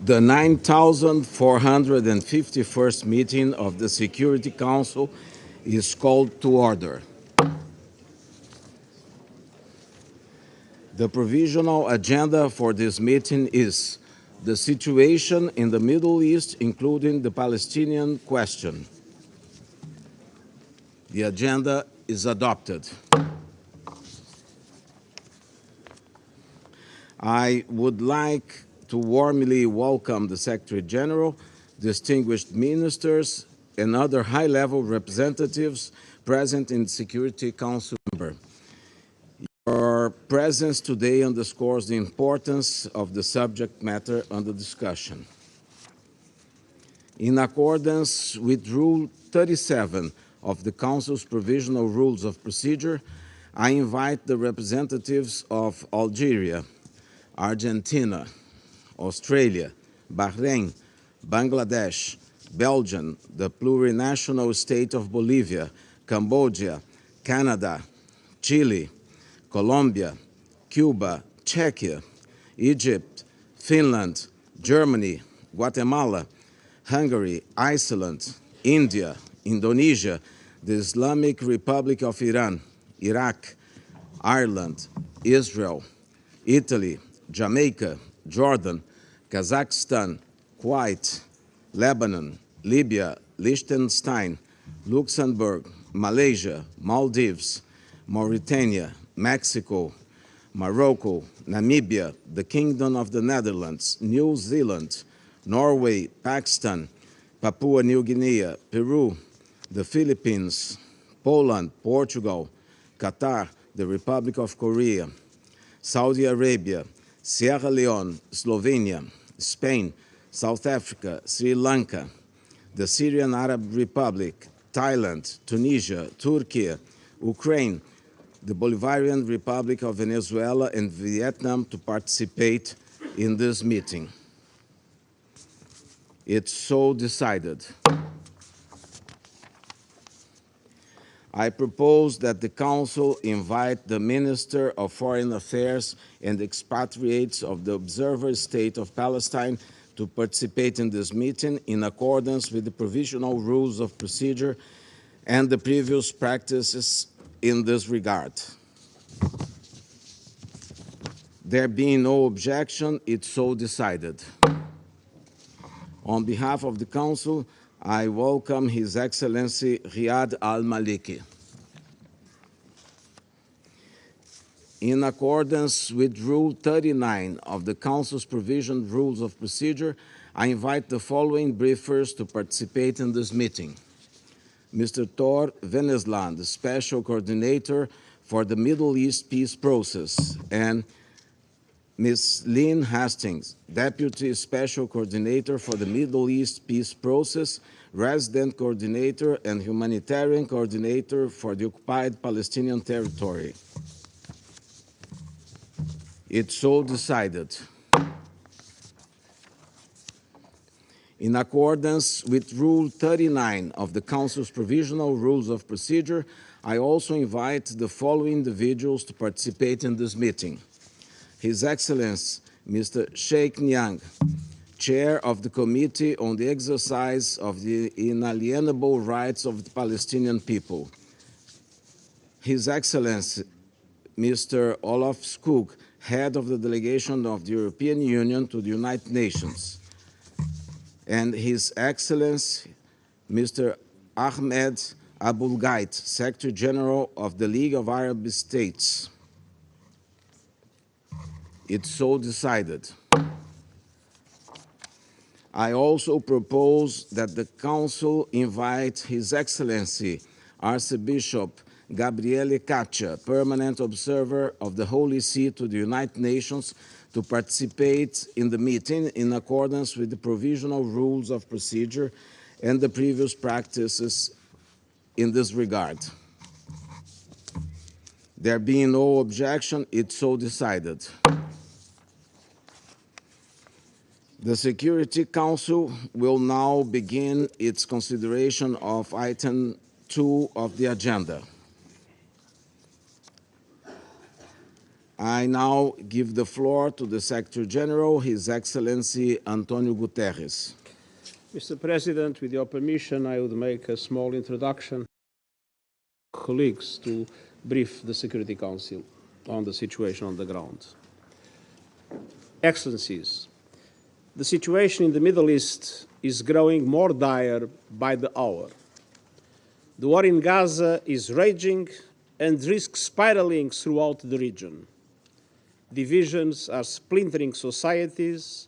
The 9,451st meeting of the Security Council is called to order. The provisional agenda for this meeting is the situation in the Middle East, including the Palestinian question. The agenda is adopted. I would like to warmly welcome the Secretary General, distinguished ministers, and other high-level representatives present in the Security Council member. Your presence today underscores the importance of the subject matter under discussion. In accordance with Rule 37 of the Council's Provisional Rules of Procedure, I invite the representatives of Algeria, Argentina, Australia, Bahrain, Bangladesh, Belgium, the plurinational state of Bolivia, Cambodia, Canada, Chile, Colombia, Cuba, Czechia, Egypt, Finland, Germany, Guatemala, Hungary, Iceland, India, Indonesia, the Islamic Republic of Iran, Iraq, Ireland, Israel, Italy, Jamaica, Jordan, Kazakhstan, Kuwait, Lebanon, Libya, Liechtenstein, Luxembourg, Malaysia, Maldives, Mauritania, Mexico, Morocco, Namibia, the Kingdom of the Netherlands, New Zealand, Norway, Pakistan, Papua New Guinea, Peru, the Philippines, Poland, Portugal, Qatar, the Republic of Korea, Saudi Arabia, Sierra Leone, Slovenia, Spain, South Africa, Sri Lanka, the Syrian Arab Republic, Thailand, Tunisia, Turkey, Ukraine, the Bolivarian Republic of Venezuela, and Vietnam to participate in this meeting. It's so decided. I propose that the Council invite the Minister of Foreign Affairs and expatriates of the observer state of Palestine to participate in this meeting in accordance with the provisional rules of procedure and the previous practices in this regard. There being no objection, it's so decided. On behalf of the Council, I welcome His Excellency Riyad al-Maliki. In accordance with Rule 39 of the Council's Provision Rules of Procedure, I invite the following briefers to participate in this meeting. Mr. Tor Wennesland, the Special Coordinator for the Middle East Peace Process, and Ms. Lynn Hastings, Deputy Special Coordinator for the Middle East Peace Process, Resident Coordinator and Humanitarian Coordinator for the Occupied Palestinian Territory. It's so decided. In accordance with Rule 39 of the Council's Provisional Rules of Procedure, I also invite the following individuals to participate in this meeting. His Excellency, Mr. Sheikh Nyang, Chair of the Committee on the Exercise of the Inalienable Rights of the Palestinian People. His Excellency, Mr. Olaf Skog, Head of the Delegation of the European Union to the United Nations. And His Excellency, Mr. Ahmed Abulghait, Secretary General of the League of Arab States. It's so decided. I also propose that the Council invite His Excellency Archbishop Gabriele Caccia, Permanent Observer of the Holy See to the United Nations, to participate in the meeting in accordance with the provisional rules of procedure and the previous practices in this regard. There being no objection, it's so decided. The Security Council will now begin its consideration of item 2 of the agenda. I now give the floor to the Secretary General, His Excellency Antonio Guterres. Mr. President, with your permission, I would make a small introduction. Colleagues to brief the Security Council on the situation on the ground. Excellencies, the situation in the Middle East is growing more dire by the hour. The war in Gaza is raging and risks spiraling throughout the region. Divisions are splintering societies,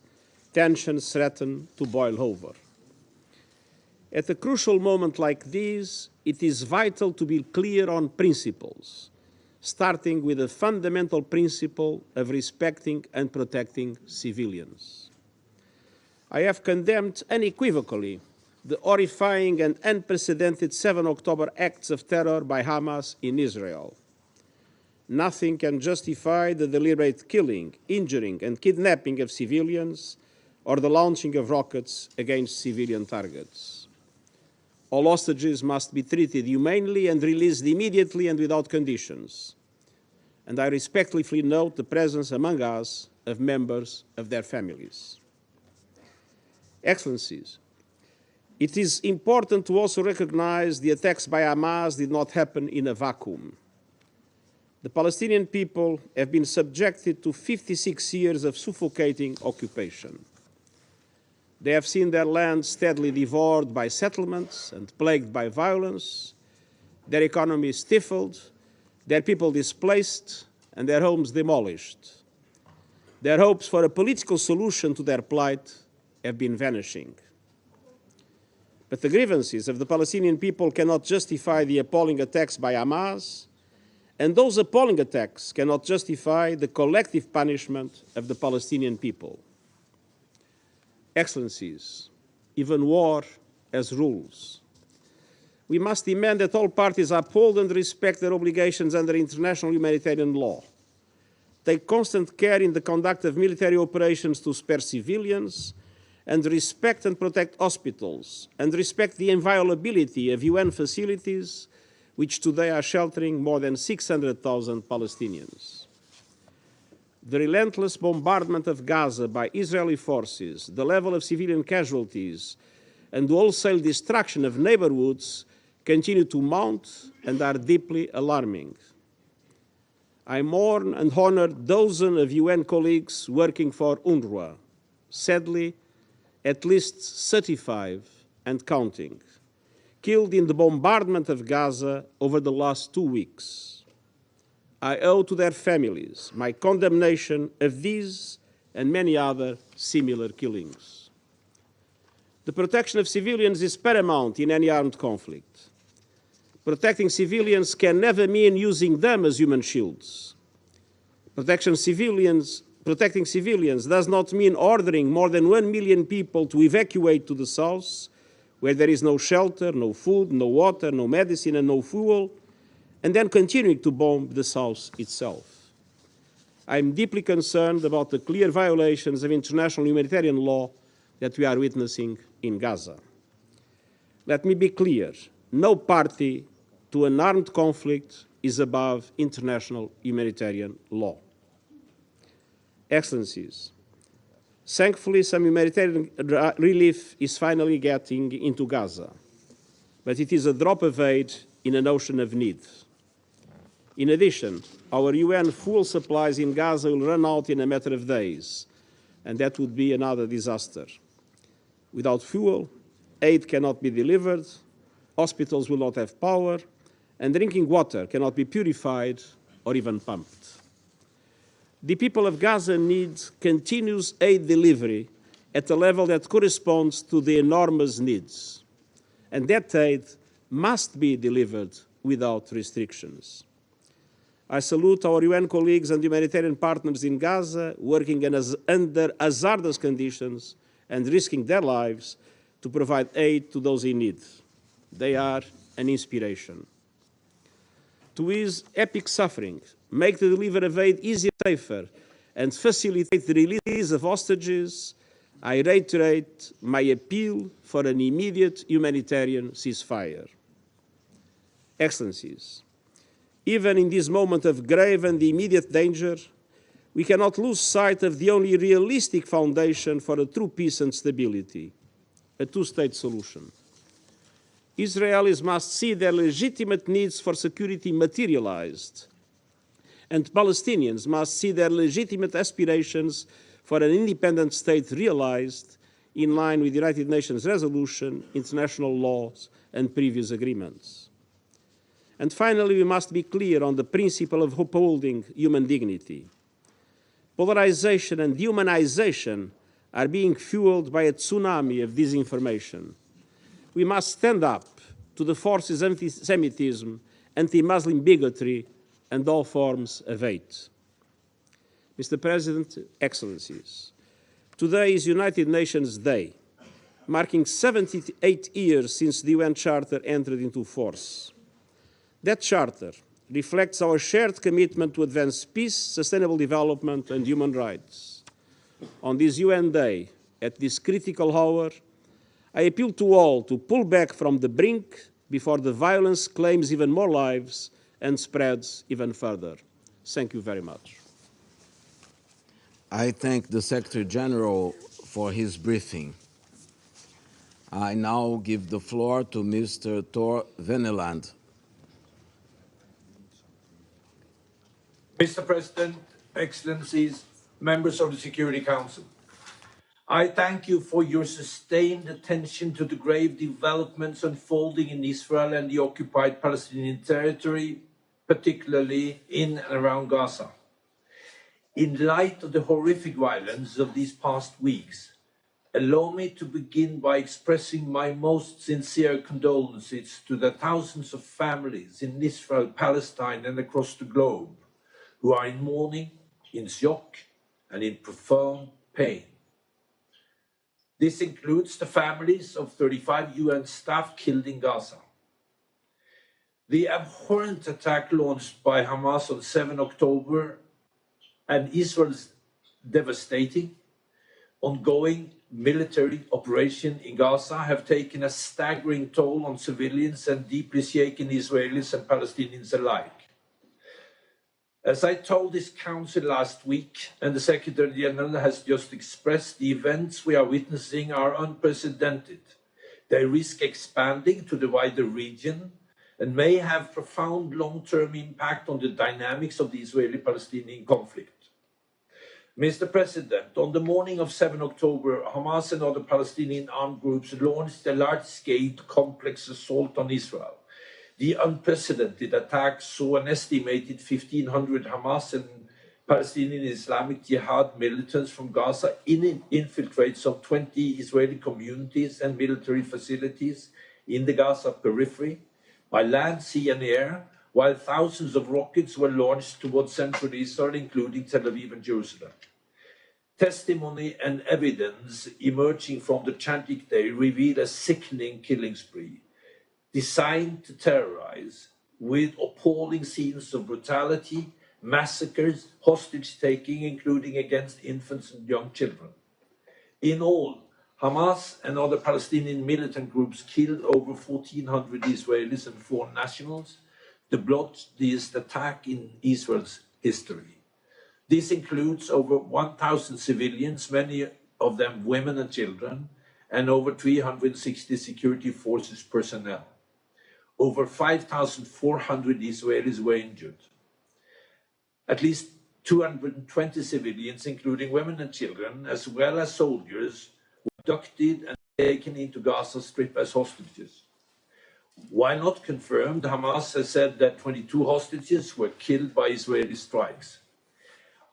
tensions threaten to boil over. At a crucial moment like this, it is vital to be clear on principles, starting with the fundamental principle of respecting and protecting civilians. I have condemned unequivocally the horrifying and unprecedented 7 October acts of terror by Hamas in Israel. Nothing can justify the deliberate killing, injuring, and kidnapping of civilians or the launching of rockets against civilian targets. All hostages must be treated humanely and released immediately and without conditions. And I respectfully note the presence among us of members of their families. Excellencies, it is important to also recognize the attacks by Hamas did not happen in a vacuum. The Palestinian people have been subjected to 56 years of suffocating occupation. They have seen their land steadily devoured by settlements and plagued by violence, their economy stifled, their people displaced, and their homes demolished. Their hopes for a political solution to their plight have been vanishing. But the grievances of the Palestinian people cannot justify the appalling attacks by Hamas, and those appalling attacks cannot justify the collective punishment of the Palestinian people. Excellencies, even war has rules. We must demand that all parties uphold and respect their obligations under international humanitarian law, take constant care in the conduct of military operations to spare civilians, and respect and protect hospitals, and respect the inviolability of UN facilities, which today are sheltering more than 600,000 Palestinians. The relentless bombardment of Gaza by Israeli forces, the level of civilian casualties, and the wholesale destruction of neighborhoods continue to mount and are deeply alarming. I mourn and honor dozens of UN colleagues working for UNRWA. Sadly, at least 35 and counting, killed in the bombardment of Gaza over the last 2 weeks. I owe to their families my condemnation of these and many other similar killings. The protection of civilians is paramount in any armed conflict. Protecting civilians can never mean using them as human shields. Protecting civilians does not mean ordering more than 1 million people to evacuate to the south, where there is no shelter, no food, no water, no medicine, and no fuel, and then continuing to bomb the south itself. I am deeply concerned about the clear violations of international humanitarian law that we are witnessing in Gaza. Let me be clear, no party to an armed conflict is above international humanitarian law. Excellencies, thankfully some humanitarian relief is finally getting into Gaza, but it is a drop of aid in an ocean of need. In addition, our UN fuel supplies in Gaza will run out in a matter of days, and that would be another disaster. Without fuel, aid cannot be delivered, hospitals will not have power, and drinking water cannot be purified or even pumped. The people of Gaza need continuous aid delivery at a level that corresponds to the enormous needs, and that aid must be delivered without restrictions. I salute our UN colleagues and humanitarian partners in Gaza working under hazardous conditions and risking their lives to provide aid to those in need. They are an inspiration. To ease epic suffering, make the delivery of aid easier, safer, and facilitate the release of hostages, I reiterate my appeal for an immediate humanitarian ceasefire. Excellencies, even in this moment of grave and immediate danger, we cannot lose sight of the only realistic foundation for a true peace and stability, a two-state solution. Israelis must see their legitimate needs for security materialized, and Palestinians must see their legitimate aspirations for an independent state realized in line with the United Nations resolution, international laws, and previous agreements. And finally, we must be clear on the principle of upholding human dignity. Polarization and dehumanization are being fueled by a tsunami of disinformation. We must stand up to the forces of anti-Semitism, anti-Muslim bigotry, and all forms of hate. Mr. President, Excellencies, today is United Nations Day, marking 78 years since the UN Charter entered into force. That Charter reflects our shared commitment to advance peace, sustainable development, and human rights. On this UN Day, at this critical hour, I appeal to all to pull back from the brink before the violence claims even more lives and spreads even further. Thank you very much. I thank the Secretary General for his briefing. I now give the floor to Mr. Tor Wennesland. Mr. President, Excellencies, members of the Security Council, I thank you for your sustained attention to the grave developments unfolding in Israel and the occupied Palestinian territory, particularly in and around Gaza. In light of the horrific violence of these past weeks, allow me to begin by expressing my most sincere condolences to the thousands of families in Israel, Palestine, and across the globe who are in mourning, in shock, and in profound pain. This includes the families of 35 UN staff killed in Gaza. The abhorrent attack launched by Hamas on 7 October and Israel's devastating, ongoing military operation in Gaza have taken a staggering toll on civilians and deeply shaken Israelis and Palestinians alike. As I told this Council last week, and the Secretary General has just expressed, the events we are witnessing are unprecedented. They risk expanding to the wider region and may have profound long-term impact on the dynamics of the Israeli-Palestinian conflict. Mr. President, on the morning of 7 October, Hamas and other Palestinian armed groups launched a large-scale complex assault on Israel. The unprecedented attack saw an estimated 1,500 Hamas and Palestinian Islamic Jihad militants from Gaza infiltrate some 20 Israeli communities and military facilities in the Gaza periphery by land, sea, and air, while thousands of rockets were launched towards central Israel, including Tel Aviv and Jerusalem. Testimony and evidence emerging from the tragic day reveal a sickening killing spree, designed to terrorize, with appalling scenes of brutality, massacres, hostage-taking, including against infants and young children. In all, Hamas and other Palestinian militant groups killed over 1,400 Israelis and foreign nationals, the bloodiest attack in Israel's history. This includes over 1,000 civilians, many of them women and children, and over 360 security forces personnel. Over 5,400 Israelis were injured. At least 220 civilians, including women and children, as well as soldiers, were abducted and taken into Gaza Strip as hostages. While not confirmed, Hamas has said that 22 hostages were killed by Israeli strikes.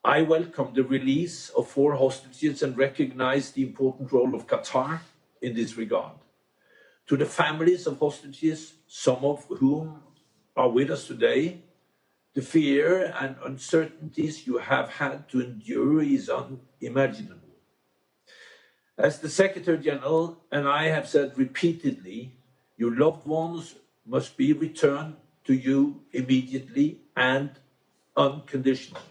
I welcome the release of 4 hostages and recognize the important role of Qatar in this regard. To the families of hostages, some of whom are with us today, the fear and uncertainties you have had to endure is unimaginable. As the Secretary General and I have said repeatedly, your loved ones must be returned to you immediately and unconditionally.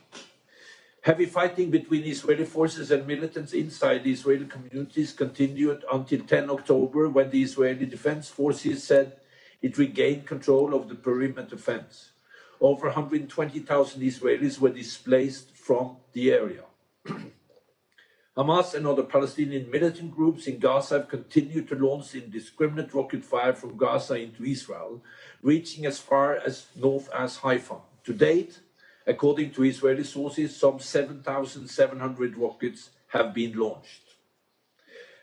Heavy fighting between Israeli forces and militants inside the Israeli communities continued until 10 October, when the Israeli Defense Forces said it regained control of the perimeter fence. Over 120,000 Israelis were displaced from the area. Hamas and other Palestinian militant groups in Gaza have continued to launch indiscriminate rocket fire from Gaza into Israel, reaching as far as north as Haifa. To date, according to Israeli sources, some 7,700 rockets have been launched.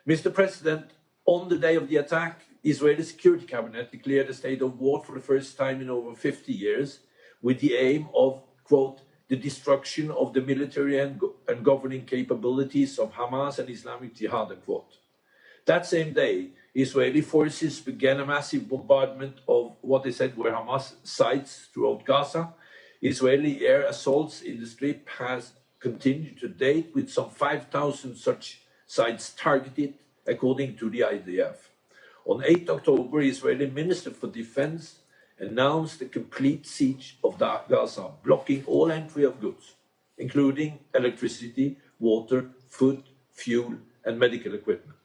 Mr. President, on the day of the attack, Israeli Security Cabinet declared a state of war for the first time in over 50 years, with the aim of, quote, the destruction of the military and governing capabilities of Hamas and Islamic Jihad, unquote. That same day, Israeli forces began a massive bombardment of what they said were Hamas sites throughout Gaza. Israeli air assaults in the Strip has continued to date, with some 5,000 such sites targeted, according to the IDF. On 8 October, Israeli Minister for Defense announced a complete siege of Gaza, blocking all entry of goods, including electricity, water, food, fuel, and medical equipment.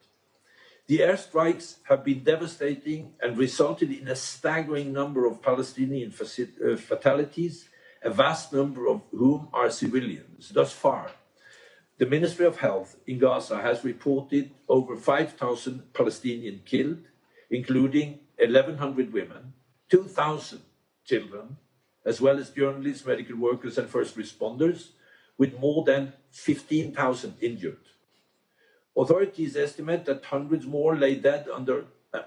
The airstrikes have been devastating and resulted in a staggering number of Palestinian fatalities, a vast number of whom are civilians. Thus far, the Ministry of Health in Gaza has reported over 5,000 Palestinians killed, including 1,100 women, 2,000 children, as well as journalists, medical workers, and first responders, with more than 15,000 injured. Authorities estimate that hundreds more lay dead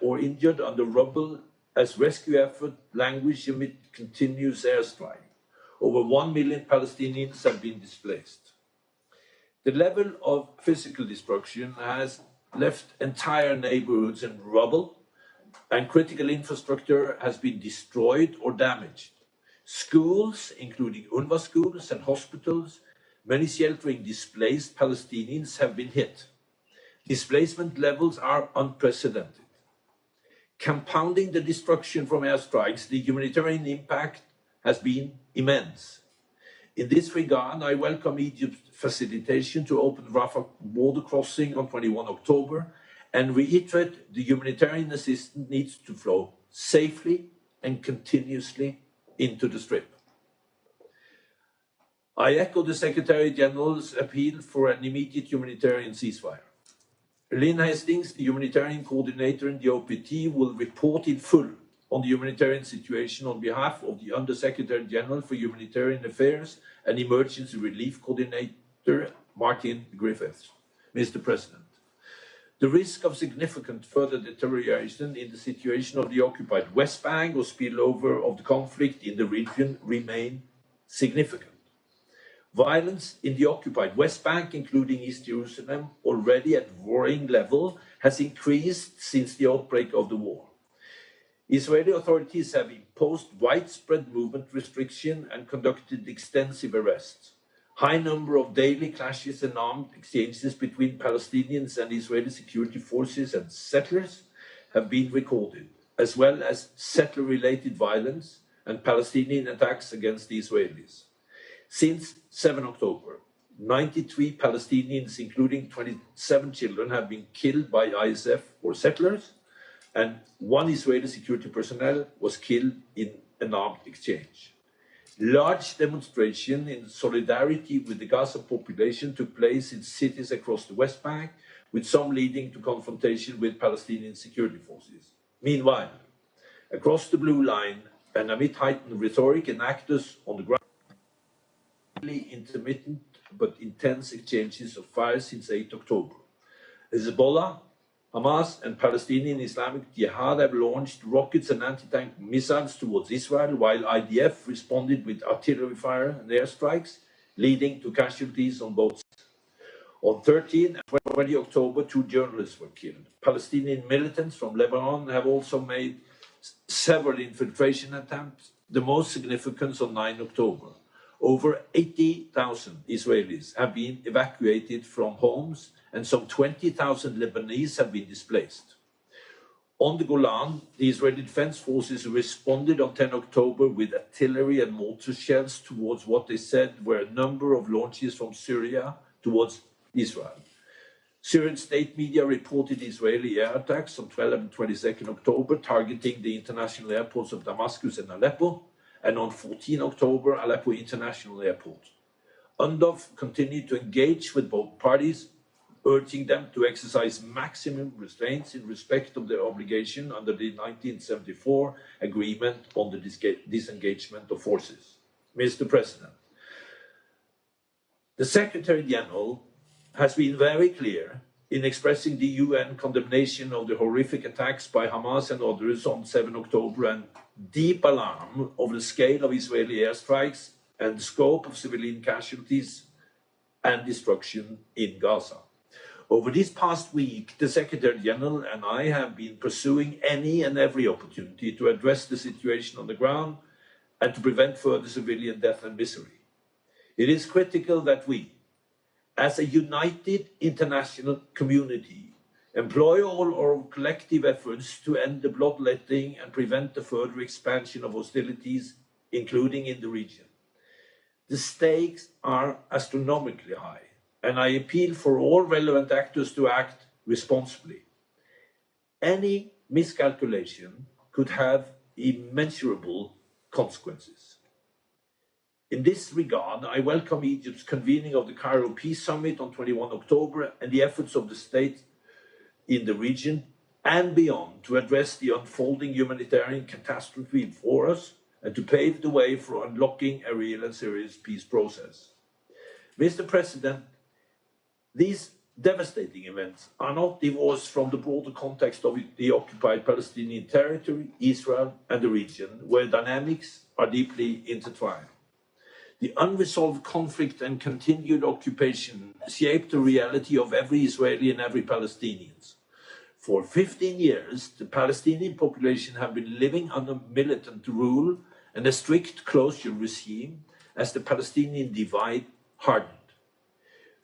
or injured under rubble as rescue effort languish amid continuous airstrike. Over 1 million Palestinians have been displaced. The level of physical destruction has left entire neighborhoods in rubble, and critical infrastructure has been destroyed or damaged. Schools, including UNRWA schools and hospitals, many sheltering displaced Palestinians, have been hit. Displacement levels are unprecedented. Compounding the destruction from airstrikes, the humanitarian impact has been immense. In this regard, I welcome Egypt's facilitation to open Rafah border crossing on 21 October and reiterate the humanitarian assistance needs to flow safely and continuously into the Strip. I echo the Secretary General's appeal for an immediate humanitarian ceasefire. Lynn, Hastings, the humanitarian coordinator in the OPT, will report in full on the humanitarian situation on behalf of the Under-Secretary General for Humanitarian Affairs and Emergency Relief Coordinator, Martin Griffiths. Mr. President, the risk of significant further deterioration in the situation of the occupied West Bank or spillover of the conflict in the region remain significant. Violence in the occupied West Bank, including East Jerusalem, already at worrying level, has increased since the outbreak of the war. Israeli authorities have imposed widespread movement restriction and conducted extensive arrests. High number of daily clashes and armed exchanges between Palestinians and Israeli security forces and settlers have been recorded, as well as settler-related violence and Palestinian attacks against the Israelis. Since 7 October, 93 Palestinians, including 27 children, have been killed by ISF or settlers, and 1 Israeli security personnel was killed in an armed exchange. Large demonstrations in solidarity with the Gaza population took place in cities across the West Bank, with some leading to confrontation with Palestinian security forces. Meanwhile, across the blue line and amid heightened rhetoric and actors on the ground, intermittent but intense exchanges of fire since 8 October. Hezbollah, Hamas, and Palestinian Islamic Jihad have launched rockets and anti-tank missiles towards Israel, while IDF responded with artillery fire and airstrikes, leading to casualties on both sides. On 13 and 20 October, 2 journalists were killed. Palestinian militants from Lebanon have also made several infiltration attempts, the most significant on 9 October. Over 80,000 Israelis have been evacuated from homes, and some 20,000 Lebanese have been displaced. On the Golan, the Israeli Defense Forces responded on 10 October with artillery and mortar shells towards what they said were a number of launches from Syria towards Israel. Syrian state media reported Israeli air attacks on 12 and 22 October, targeting the international airports of Damascus and Aleppo, and on 14 October, Aleppo International Airport. UNDOF continued to engage with both parties, urging them to exercise maximum restraints in respect of their obligation under the 1974 agreement on the disengagement of forces. Mr. President, the Secretary General has been very clear in expressing the UN condemnation of the horrific attacks by Hamas and others on 7 October and deep alarm over the scale of Israeli airstrikes and the scope of civilian casualties and destruction in Gaza. Over this past week, the Secretary General and I have been pursuing any and every opportunity to address the situation on the ground and to prevent further civilian death and misery. It is critical that we, as a united international community, employ all our collective efforts to end the bloodletting and prevent the further expansion of hostilities, including in the region. The stakes are astronomically high, and I appeal for all relevant actors to act responsibly. Any miscalculation could have immeasurable consequences. In this regard, I welcome Egypt's convening of the Cairo Peace Summit on 21 October and the efforts of the state in the region and beyond to address the unfolding humanitarian catastrophe before us and to pave the way for unlocking a real and serious peace process. Mr. President, these devastating events are not divorced from the broader context of the occupied Palestinian territory, Israel, and the region, where dynamics are deeply intertwined. The unresolved conflict and continued occupation shape the reality of every Israeli and every Palestinian. For 15 years, the Palestinian population have been living under militant rule and a strict closure regime as the Palestinian divide hardened.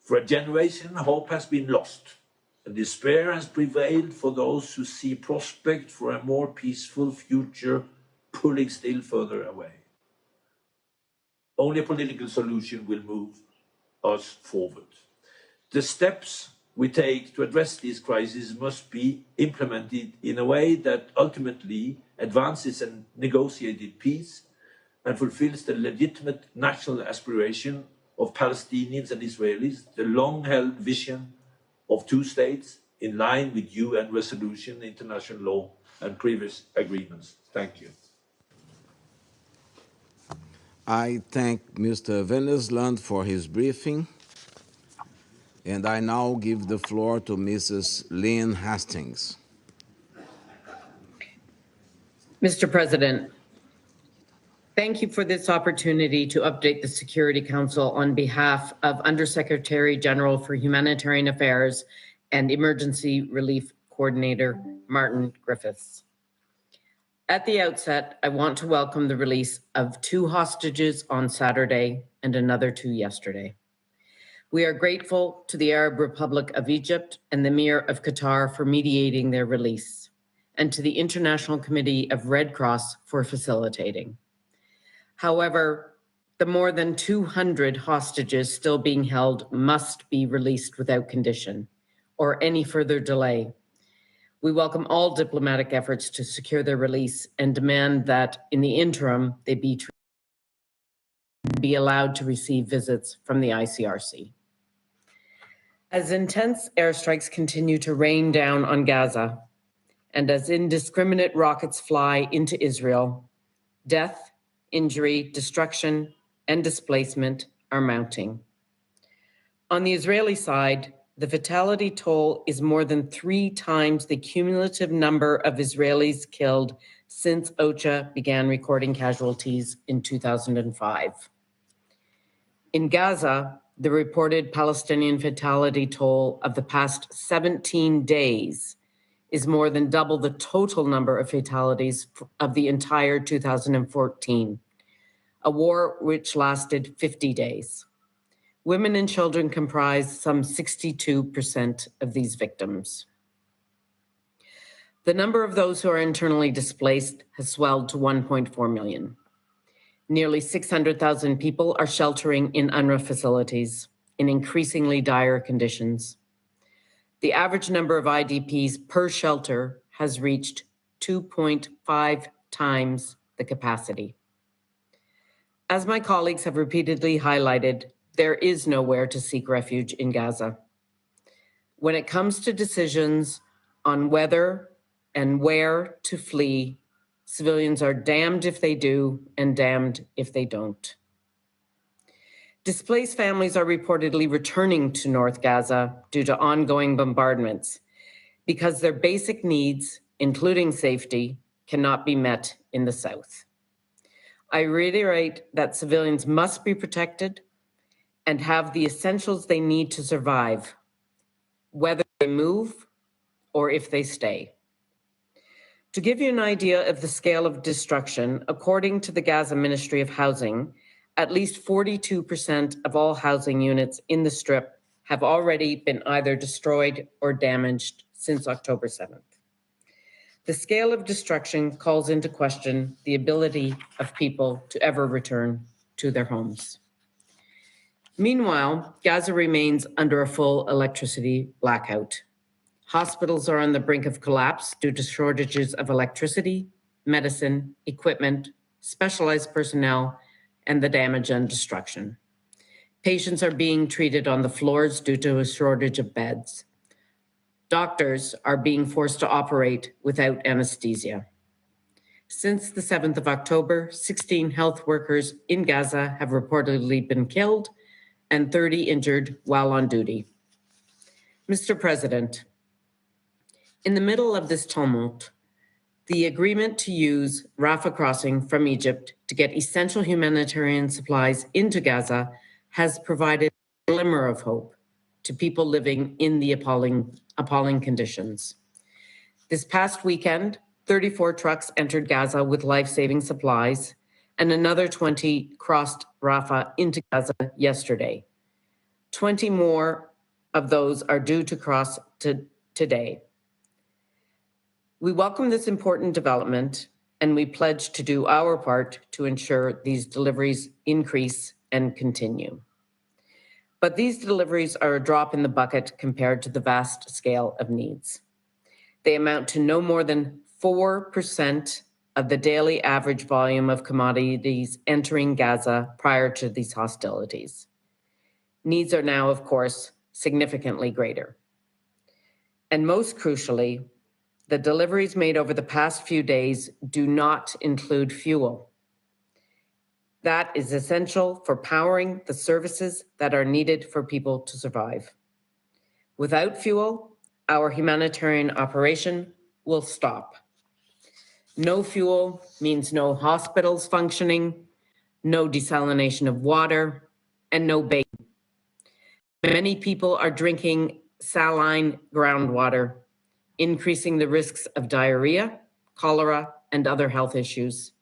For a generation, hope has been lost, and despair has prevailed for those who see prospect for a more peaceful future pulling still further away. Only a political solution will move us forward. The steps we take to address these crises must be implemented in a way that ultimately advances a negotiated peace and fulfills the legitimate national aspiration of Palestinians and Israelis, the long-held vision of two states in line with UN resolution, international law, and previous agreements. Thank you. I thank Mr. Wennesland for his briefing, and I now give the floor to Mrs. Lynn Hastings. Mr. President, thank you for this opportunity to update the Security Council on behalf of Undersecretary General for Humanitarian Affairs and Emergency Relief Coordinator Martin Griffiths. At the outset, I want to welcome the release of 2 hostages on Saturday and another 2 yesterday. We are grateful to the Arab Republic of Egypt and the Emir of Qatar for mediating their release, and to the International Committee of Red Cross for facilitating. However, the more than 200 hostages still being held must be released without condition or any further delay. We welcome all diplomatic efforts to secure their release and demand that in the interim, they be allowed to receive visits from the ICRC. As intense airstrikes continue to rain down on Gaza, and as indiscriminate rockets fly into Israel, death, injury, destruction, and displacement are mounting. On the Israeli side, the fatality toll is more than 3 times the cumulative number of Israelis killed since OCHA began recording casualties in 2005. In Gaza, the reported Palestinian fatality toll of the past 17 days is more than double the total number of fatalities of the entire 2014, a war which lasted 50 days. Women and children comprise some 62% of these victims. The number of those who are internally displaced has swelled to 1.4 million. Nearly 600,000 people are sheltering in UNRWA facilities in increasingly dire conditions. The average number of IDPs per shelter has reached 2.5 times the capacity. As my colleagues have repeatedly highlighted, there is nowhere to seek refuge in Gaza. When it comes to decisions on whether and where to flee, civilians are damned if they do and damned if they don't. Displaced families are reportedly returning to North Gaza due to ongoing bombardments because their basic needs, including safety, cannot be met in the south. I reiterate that civilians must be protected and have the essentials they need to survive, whether they move or if they stay. To give you an idea of the scale of destruction, according to the Gaza Ministry of Housing, at least 42% of all housing units in the Strip have already been either destroyed or damaged since October 7th. The scale of destruction calls into question the ability of people to ever return to their homes. Meanwhile, Gaza remains under a full electricity blackout. Hospitals are on the brink of collapse due to shortages of electricity, medicine, equipment, specialized personnel, and the damage and destruction. Patients are being treated on the floors due to a shortage of beds. Doctors are being forced to operate without anesthesia. Since the 7th of October, 16 health workers in Gaza have reportedly been killed and 30 injured while on duty. Mr. President, in the middle of this tumult, the agreement to use Rafah crossing from Egypt to get essential humanitarian supplies into Gaza has provided a glimmer of hope to people living in the appalling conditions. This past weekend, 34 trucks entered Gaza with life-saving supplies, and another 20 crossed Rafah into Gaza yesterday. 20 more of those are due to cross today. We welcome this important development, and we pledge to do our part to ensure these deliveries increase and continue. But these deliveries are a drop in the bucket compared to the vast scale of needs. They amount to no more than 4% of the daily average volume of commodities entering Gaza prior to these hostilities. Needs are now, of course, significantly greater. And most crucially, the deliveries made over the past few days do not include fuel. That is essential for powering the services that are needed for people to survive. Without fuel, our humanitarian operation will stop. No fuel means no hospitals functioning, no desalination of water, and no baking. Many people are drinking saline groundwater, increasing the risks of diarrhea, cholera, and other health issues.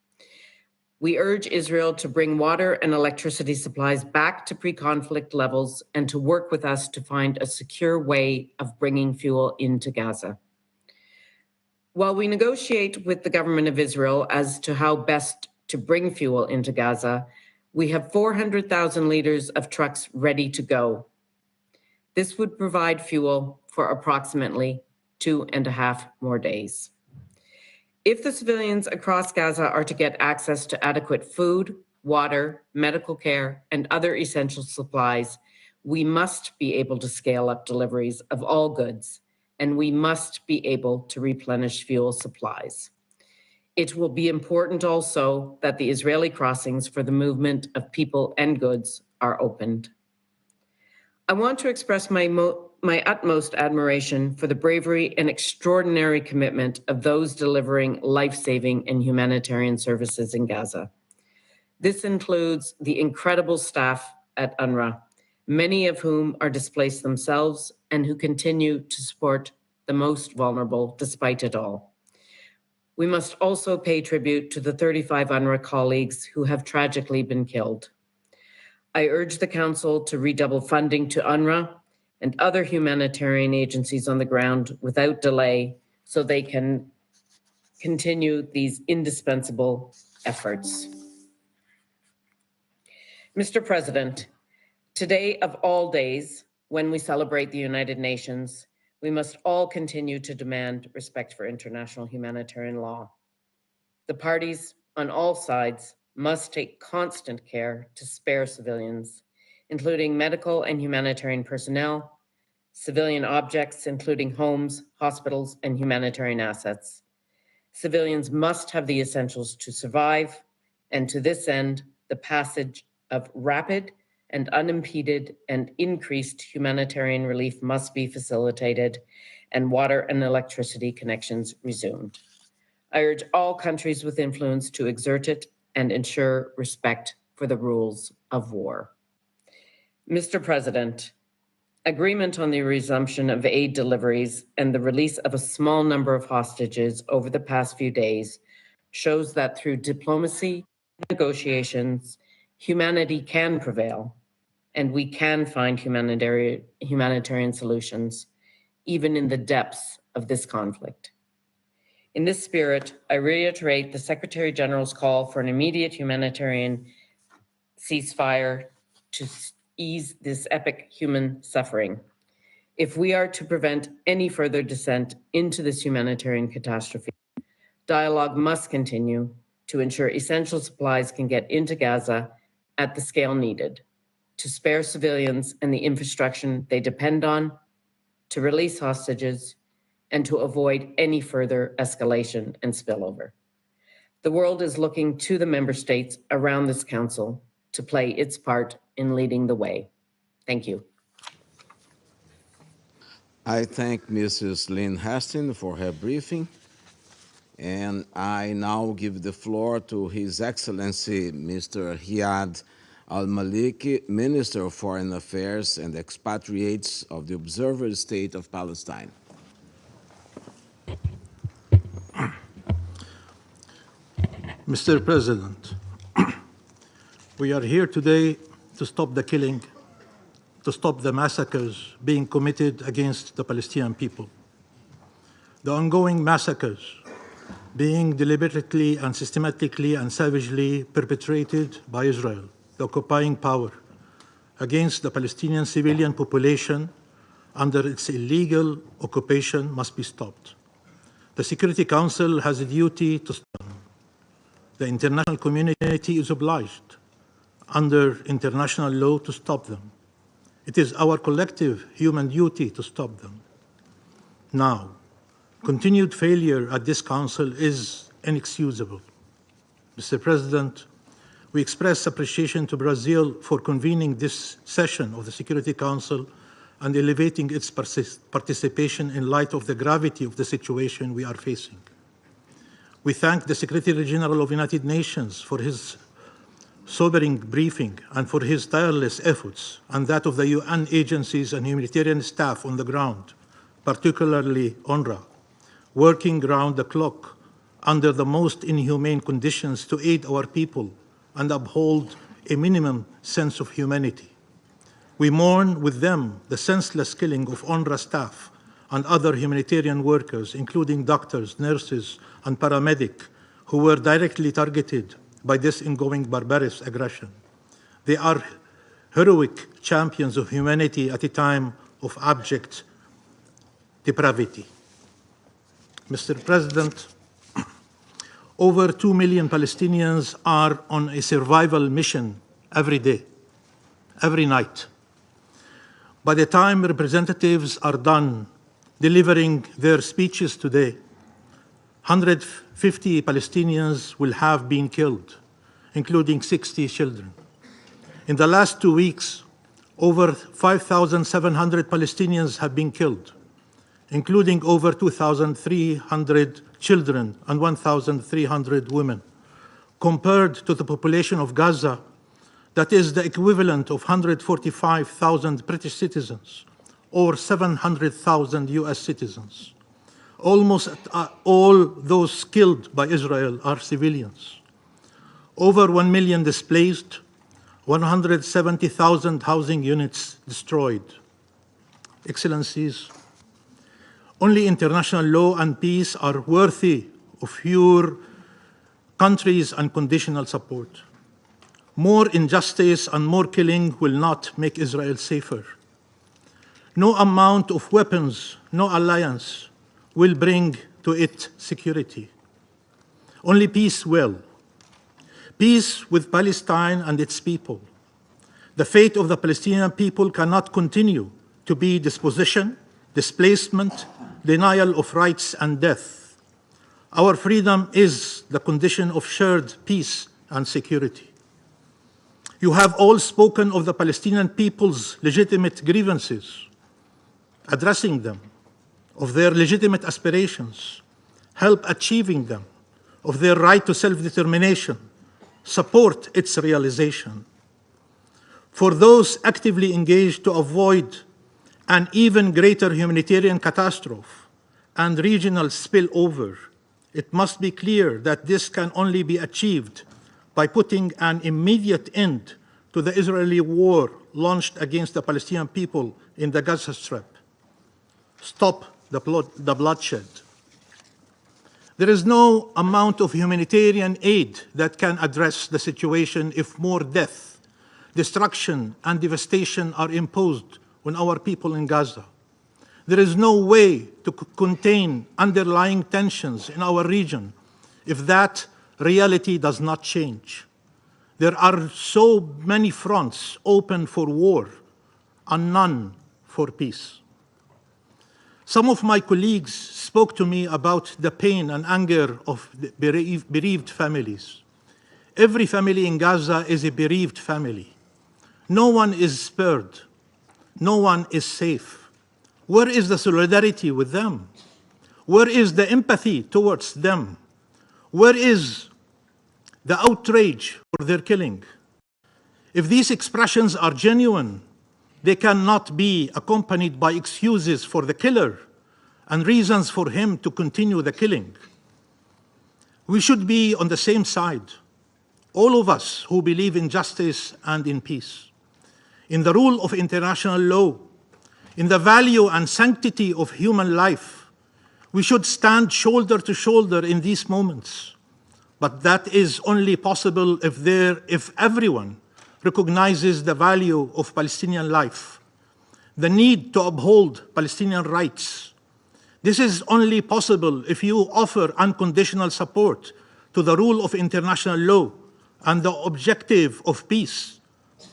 We urge Israel to bring water and electricity supplies back to pre-conflict levels and to work with us to find a secure way of bringing fuel into Gaza. While we negotiate with the government of Israel as to how best to bring fuel into Gaza, we have 400,000 liters of trucks ready to go. This would provide fuel for approximately 2.5 more days. If the civilians across Gaza are to get access to adequate food, water, medical care, and other essential supplies, we must be able to scale up deliveries of all goods, and we must be able to replenish fuel supplies. It will be important also that the Israeli crossings for the movement of people and goods are opened. I want to express my utmost admiration for the bravery and extraordinary commitment of those delivering life-saving and humanitarian services in Gaza. This includes the incredible staff at UNRWA, many of whom are displaced themselves and who continue to support the most vulnerable despite it all. We must also pay tribute to the 35 UNRWA colleagues who have tragically been killed. I urge the Council to redouble funding to UNRWA and other humanitarian agencies on the ground without delay so they can continue these indispensable efforts. Mr. President, today of all days, when we celebrate the United Nations, we must all continue to demand respect for international humanitarian law. The parties on all sides must take constant care to spare civilians, including medical and humanitarian personnel, civilian objects, including homes, hospitals, and humanitarian assets. Civilians must have the essentials to survive, and to this end, the passage of rapid and unimpeded and increased humanitarian relief must be facilitated and water and electricity connections resumed. I urge all countries with influence to exert it and ensure respect for the rules of war. Mr. President, agreement on the resumption of aid deliveries and the release of a small number of hostages over the past few days shows that through diplomacy and negotiations, humanity can prevail, and we can find humanitarian solutions, even in the depths of this conflict. In this spirit, I reiterate the Secretary General's call for an immediate humanitarian ceasefire to ease this epic human suffering. If we are to prevent any further descent into this humanitarian catastrophe, dialogue must continue to ensure essential supplies can get into Gaza at the scale needed, to spare civilians and the infrastructure they depend on, to release hostages, and to avoid any further escalation and spillover. The world is looking to the member states around this council to play its part in leading the way. Thank you. I thank Mrs. Lynn Hastings for her briefing, and I now give the floor to His Excellency Mr. Riyad Al-Maliki, Minister of Foreign Affairs and Expatriates of the Observer State of Palestine. Mr. President, we are here today to stop the killing, to stop the massacres being committed against the Palestinian people. The ongoing massacres being deliberately and systematically and savagely perpetrated by Israel, the occupying power, against the Palestinian civilian population under its illegal occupation must be stopped. The Security Council has a duty to stop them. The international community is obliged under international law to stop them. It is our collective human duty to stop them. Now, continued failure at this Council is inexcusable. Mr. President, we express appreciation to Brazil for convening this session of the Security Council and elevating its participation in light of the gravity of the situation we are facing. We thank the Secretary General of the United Nations for his sobering briefing and for his tireless efforts, and that of the UN agencies and humanitarian staff on the ground, particularly UNRWA, working round the clock under the most inhumane conditions to aid our people and uphold a minimum sense of humanity. We mourn with them the senseless killing of UNRWA staff and other humanitarian workers, including doctors, nurses, and paramedics, who were directly targeted by this ongoing barbarous aggression. They are heroic champions of humanity at a time of abject depravity. Mr. President, over 2 million Palestinians are on a survival mission every day, every night. By the time representatives are done delivering their speeches today, 150 Palestinians will have been killed, including 60 children. In the last 2 weeks, over 5,700 Palestinians have been killed, including over 2,300 children and 1,300 women. Compared to the population of Gaza, that is the equivalent of 145,000 British citizens or 700,000 US citizens. Almost all those killed by Israel are civilians. Over 1 million displaced, 170,000 housing units destroyed. Excellencies, only international law and peace are worthy of your country's unconditional support. More injustice and more killing will not make Israel safer. No amount of weapons, no alliance will bring to it security. Only peace will. Peace with Palestine and its people. The fate of the Palestinian people cannot continue to be dispossession, displacement, denial of rights, and death. Our freedom is the condition of shared peace and security. You have all spoken of the Palestinian people's legitimate grievances, addressing them, of their legitimate aspirations, help achieving them, of their right to self-determination, support its realization. For those actively engaged to avoid an even greater humanitarian catastrophe and regional spillover, it must be clear that this can only be achieved by putting an immediate end to the Israeli war launched against the Palestinian people in the Gaza Strip. Stop the bloodshed. There is no amount of humanitarian aid that can address the situation if more death, destruction, and devastation are imposed on our people in Gaza. There is no way to contain underlying tensions in our region if that reality does not change. There are so many fronts open for war and none for peace. Some of my colleagues spoke to me about the pain and anger of the bereaved families. Every family in Gaza is a bereaved family. No one is spared. No one is safe. Where is the solidarity with them? Where is the empathy towards them? Where is the outrage for their killing? If these expressions are genuine, they cannot be accompanied by excuses for the killer and reasons for him to continue the killing. We should be on the same side, all of us who believe in justice and in peace, in the rule of international law, in the value and sanctity of human life. We should stand shoulder to shoulder in these moments. But that is only possible if everyone recognizes the value of Palestinian life, the need to uphold Palestinian rights. This is only possible if you offer unconditional support to the rule of international law and the objective of peace,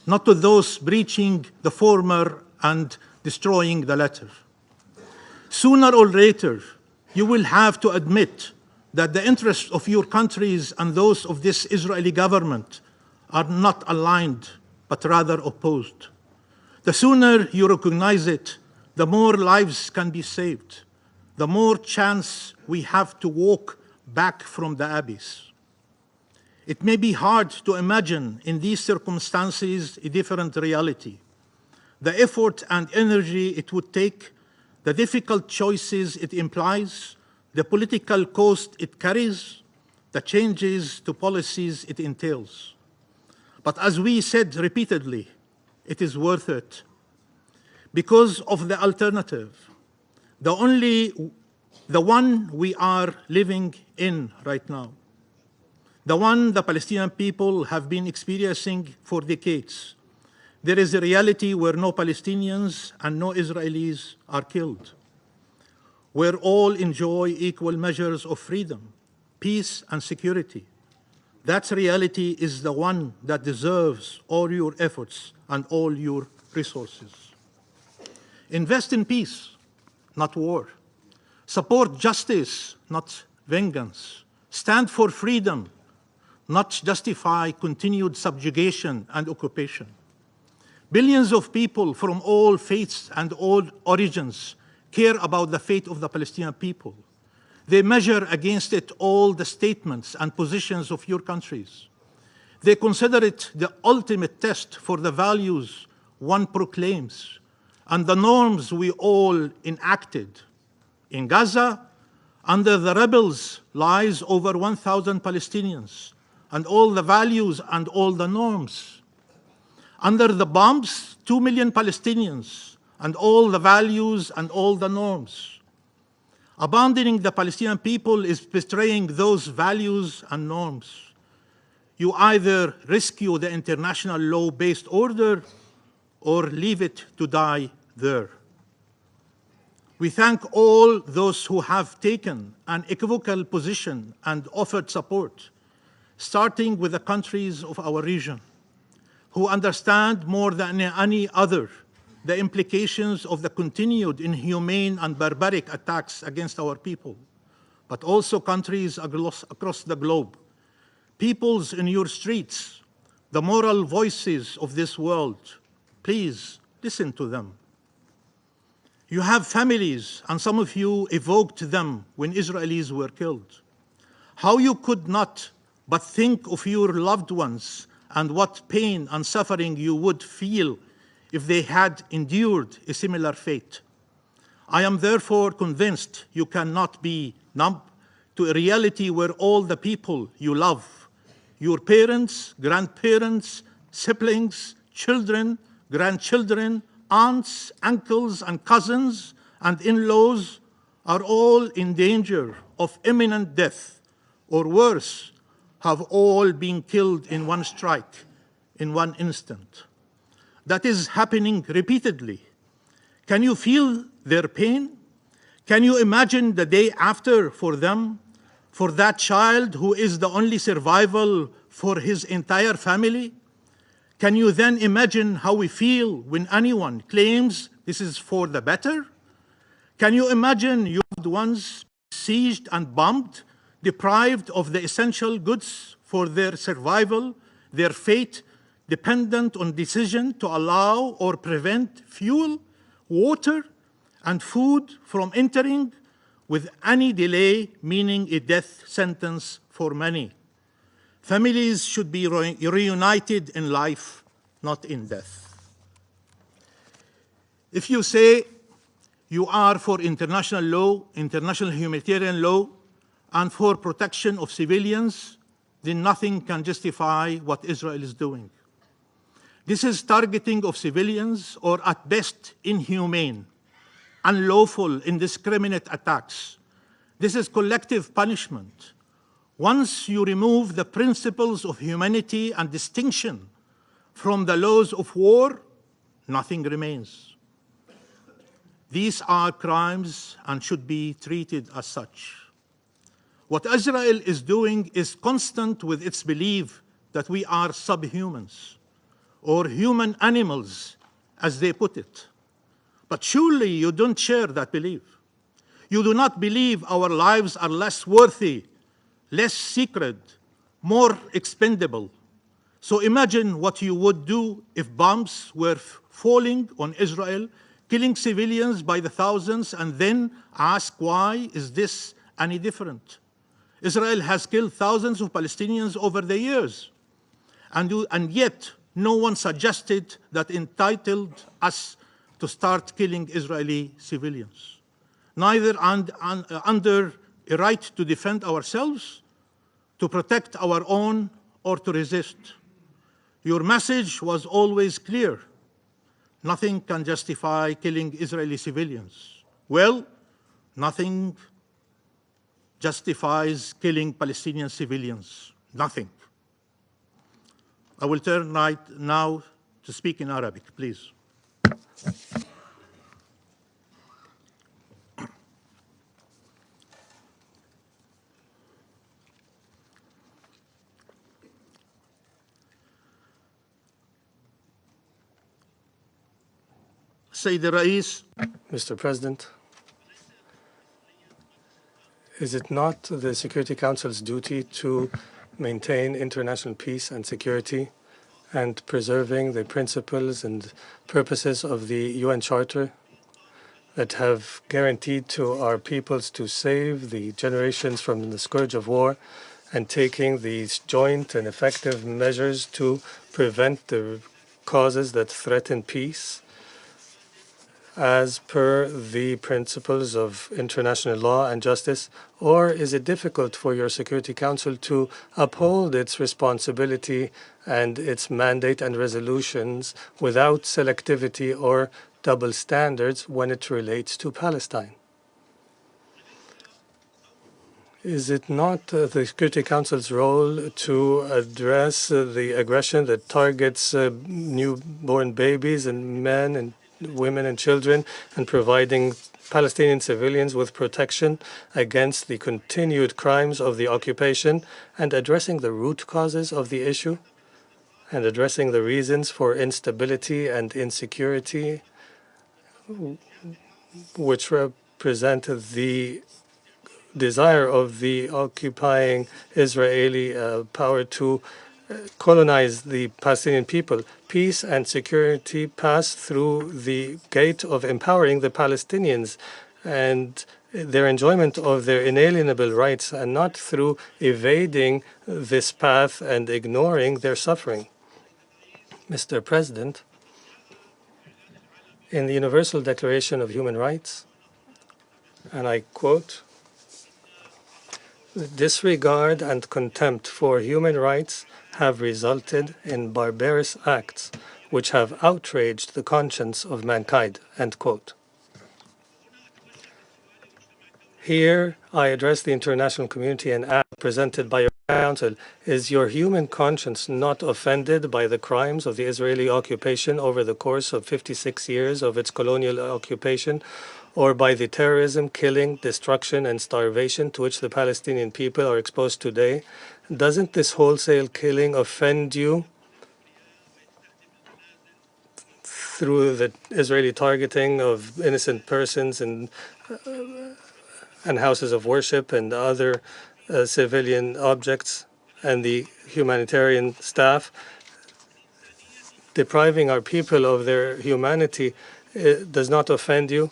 not to those breaching the former and destroying the latter. Sooner or later, you will have to admit that the interests of your countries and those of this Israeli government are not aligned, but rather opposed. The sooner you recognize it, the more lives can be saved, the more chance we have to walk back from the abyss. It may be hard to imagine in these circumstances a different reality. The effort and energy it would take, the difficult choices it implies, the political cost it carries, the changes to policies it entails. But as we said repeatedly, it is worth it. Because of the alternative, the one we are living in right now, the one the Palestinian people have been experiencing for decades. There is a reality where no Palestinians and no Israelis are killed, where all enjoy equal measures of freedom, peace, and security. That reality is the one that deserves all your efforts and all your resources. Invest in peace, not war. Support justice, not vengeance. Stand for freedom, not justify continued subjugation and occupation. Billions of people from all faiths and all origins care about the fate of the Palestinian people. They measure against it all the statements and positions of your countries. They consider it the ultimate test for the values one proclaims and the norms we all enacted. In Gaza, under the rebels lies over 1,000 Palestinians and all the values and all the norms. Under the bombs, 2 million Palestinians and all the values and all the norms. Abandoning the Palestinian people is betraying those values and norms. You either rescue the international law-based order or leave it to die there. We thank all those who have taken an equivocal position and offered support, starting with the countries of our region. who understand more than any other the implications of the continued inhumane and barbaric attacks against our people, but also countries across the globe, peoples in your streets, the moral voices of this world. Please listen to them. You have families, and some of you evoked them when Israelis were killed. How you could not but think of your loved ones and what pain and suffering you would feel if they had endured a similar fate. I am therefore convinced you cannot be numb to a reality where all the people you love, your parents, grandparents, siblings, children, grandchildren, aunts, uncles, and cousins, and in-laws are all in danger of imminent death, or worse, have all been killed in one strike, in one instant. That is happening repeatedly. Can you feel their pain? Can you imagine the day after for them, for that child who is the only survival for his entire family? Can you then imagine how we feel when anyone claims this is for the better? Can you imagine your loved ones sieged and bombed, deprived of the essential goods for their survival, their fate dependent on decision to allow or prevent fuel, water, and food from entering, with any delay meaning a death sentence for many? Families should be reunited in life, not in death. If you say you are for international law, international humanitarian law, and for protection of civilians, then nothing can justify what Israel is doing. This is targeting of civilians, or at best inhumane, unlawful, indiscriminate attacks. This is collective punishment. Once you remove the principles of humanity and distinction from the laws of war, nothing remains. These are crimes and should be treated as such. What Israel is doing is constant with its belief that we are subhumans, or human animals, as they put it. But surely you don't share that belief. You do not believe our lives are less worthy, less sacred, more expendable. So imagine what you would do if bombs were falling on Israel, killing civilians by the thousands, and then ask, why is this any different? Israel has killed thousands of Palestinians over the years, and yet no one suggested that entitled us to start killing Israeli civilians, neither under a right to defend ourselves, to protect our own, or to resist. Your message was always clear. Nothing can justify killing Israeli civilians. Well, nothing justifies killing Palestinian civilians. Nothing. I will turn right now to speak in Arabic, please. Sayyid al-Rais. Mr. President, is it not the Security Council's duty to maintain international peace and security and preserving the principles and purposes of the UN Charter that have guaranteed to our peoples to save the generations from the scourge of war, and taking these joint and effective measures to prevent the causes that threaten peace as per the principles of international law and justice? Or is it difficult for your Security Council to uphold its responsibility and its mandate and resolutions without selectivity or double standards when it relates to Palestine? Is it not the Security Council's role to address the aggression that targets newborn babies and men and women and children, and providing Palestinian civilians with protection against the continued crimes of the occupation, and addressing the root causes of the issue, and addressing the reasons for instability and insecurity, which represent the desire of the occupying Israeli power to colonize the Palestinian people. Peace and security pass through the gate of empowering the Palestinians and their enjoyment of their inalienable rights, and not through evading this path and ignoring their suffering. Mr. President, in the Universal Declaration of Human Rights, and I quote, "Disregard and contempt for human rights have resulted in barbarous acts which have outraged the conscience of mankind." End quote. Here I address the international community and ask, presented by your council, is your human conscience not offended by the crimes of the Israeli occupation over the course of 56 years of its colonial occupation, or by the terrorism, killing, destruction, and starvation to which the Palestinian people are exposed today? Doesn't this wholesale killing offend you through the Israeli targeting of innocent persons and houses of worship and other civilian objects, and the humanitarian staff, depriving our people of their humanity, does not offend you?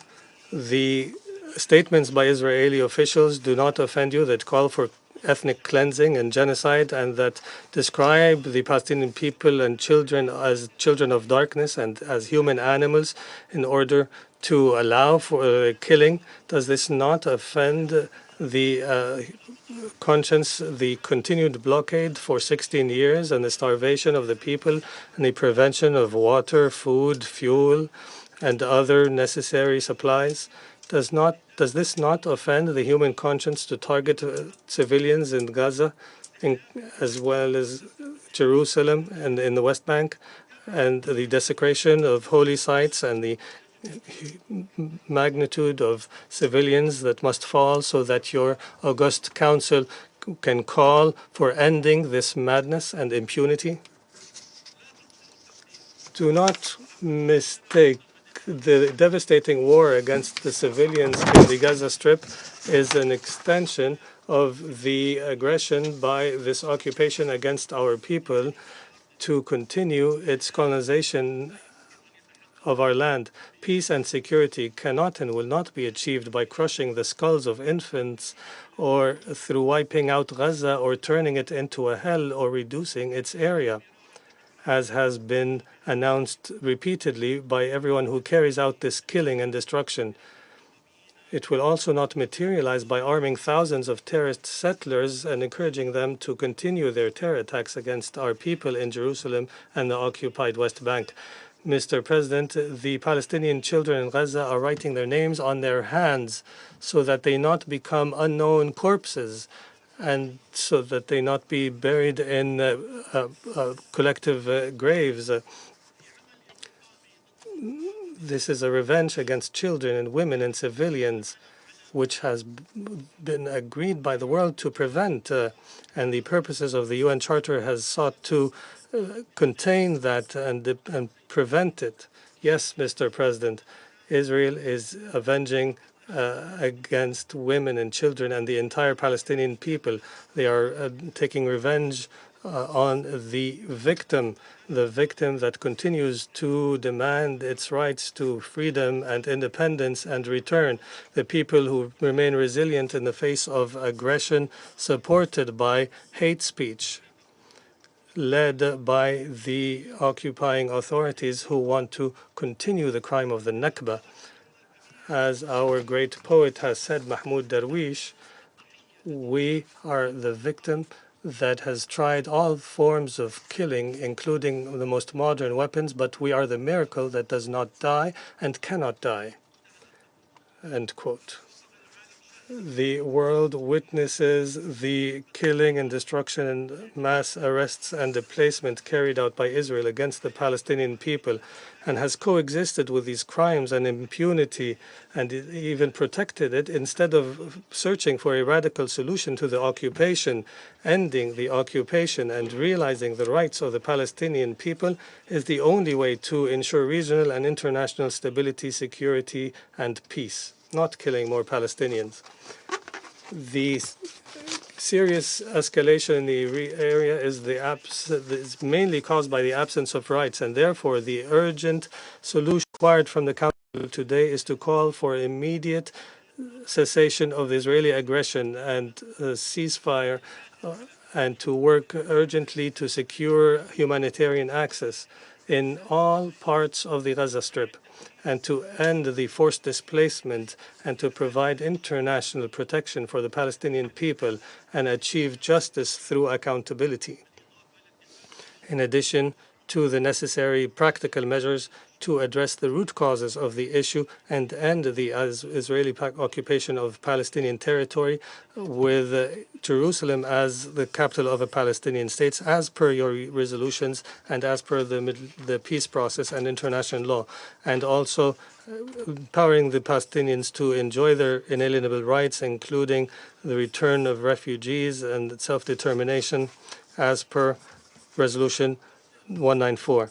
The statements by Israeli officials do not offend you that call for ethnic cleansing and genocide, and that describe the Palestinian people and children as children of darkness and as human animals in order to allow for killing? Does this not offend the conscience, the continued blockade for 16 years and the starvation of the people and the prevention of water, food, fuel, and other necessary supplies? Does this not offend the human conscience to target civilians in Gaza, as well as Jerusalem and in the West Bank, and the desecration of holy sites and the magnitude of civilians that must fall so that your august council can call for ending this madness and impunity? Do not mistake the devastating war against the civilians in the Gaza Strip is an extension of the aggression by this occupation against our people to continue its colonization of our land. Peace and security cannot and will not be achieved by crushing the skulls of infants, or through wiping out Gaza, or turning it into a hell, or reducing its area, as has been announced repeatedly by everyone who carries out this killing and destruction. It will also not materialize by arming thousands of terrorist settlers and encouraging them to continue their terror attacks against our people in Jerusalem and the occupied West Bank. Mr. President, the Palestinian children in Gaza are writing their names on their hands so that they not become unknown corpses, and so that they not be buried in collective graves. This is a revenge against children and women and civilians, which has been agreed by the world to prevent, and the purposes of the UN Charter has sought to contain that and prevent it. Yes, Mr. President, Israel is avenging against women and children and the entire Palestinian people. They are taking revenge on the victim that continues to demand its rights to freedom and independence and return. The people who remain resilient in the face of aggression, supported by hate speech, led by the occupying authorities who want to continue the crime of the Nakba. As our great poet has said, Mahmoud Darwish, we are the victim that has tried all forms of killing, including the most modern weapons, but we are the miracle that does not die and cannot die. End quote. The world witnesses the killing and destruction and mass arrests and displacement carried out by Israel against the Palestinian people, and has coexisted with these crimes and impunity and even protected it instead of searching for a radical solution to the occupation. Ending the occupation and realizing the rights of the Palestinian people is the only way to ensure regional and international stability, security, and peace, not killing more Palestinians. The serious escalation in the area is mainly caused by the absence of rights, and therefore the urgent solution required from the Council today is to call for immediate cessation of the Israeli aggression and ceasefire, and to work urgently to secure humanitarian access in all parts of the Gaza Strip, and to end the forced displacement, and to provide international protection for the Palestinian people and achieve justice through accountability. In addition to the necessary practical measures to address the root causes of the issue and end the Israeli occupation of Palestinian territory, with Jerusalem as the capital of a Palestinian state, as per your resolutions and as per the peace process and international law, and also empowering the Palestinians to enjoy their inalienable rights, including the return of refugees and self-determination, as per Resolution 194.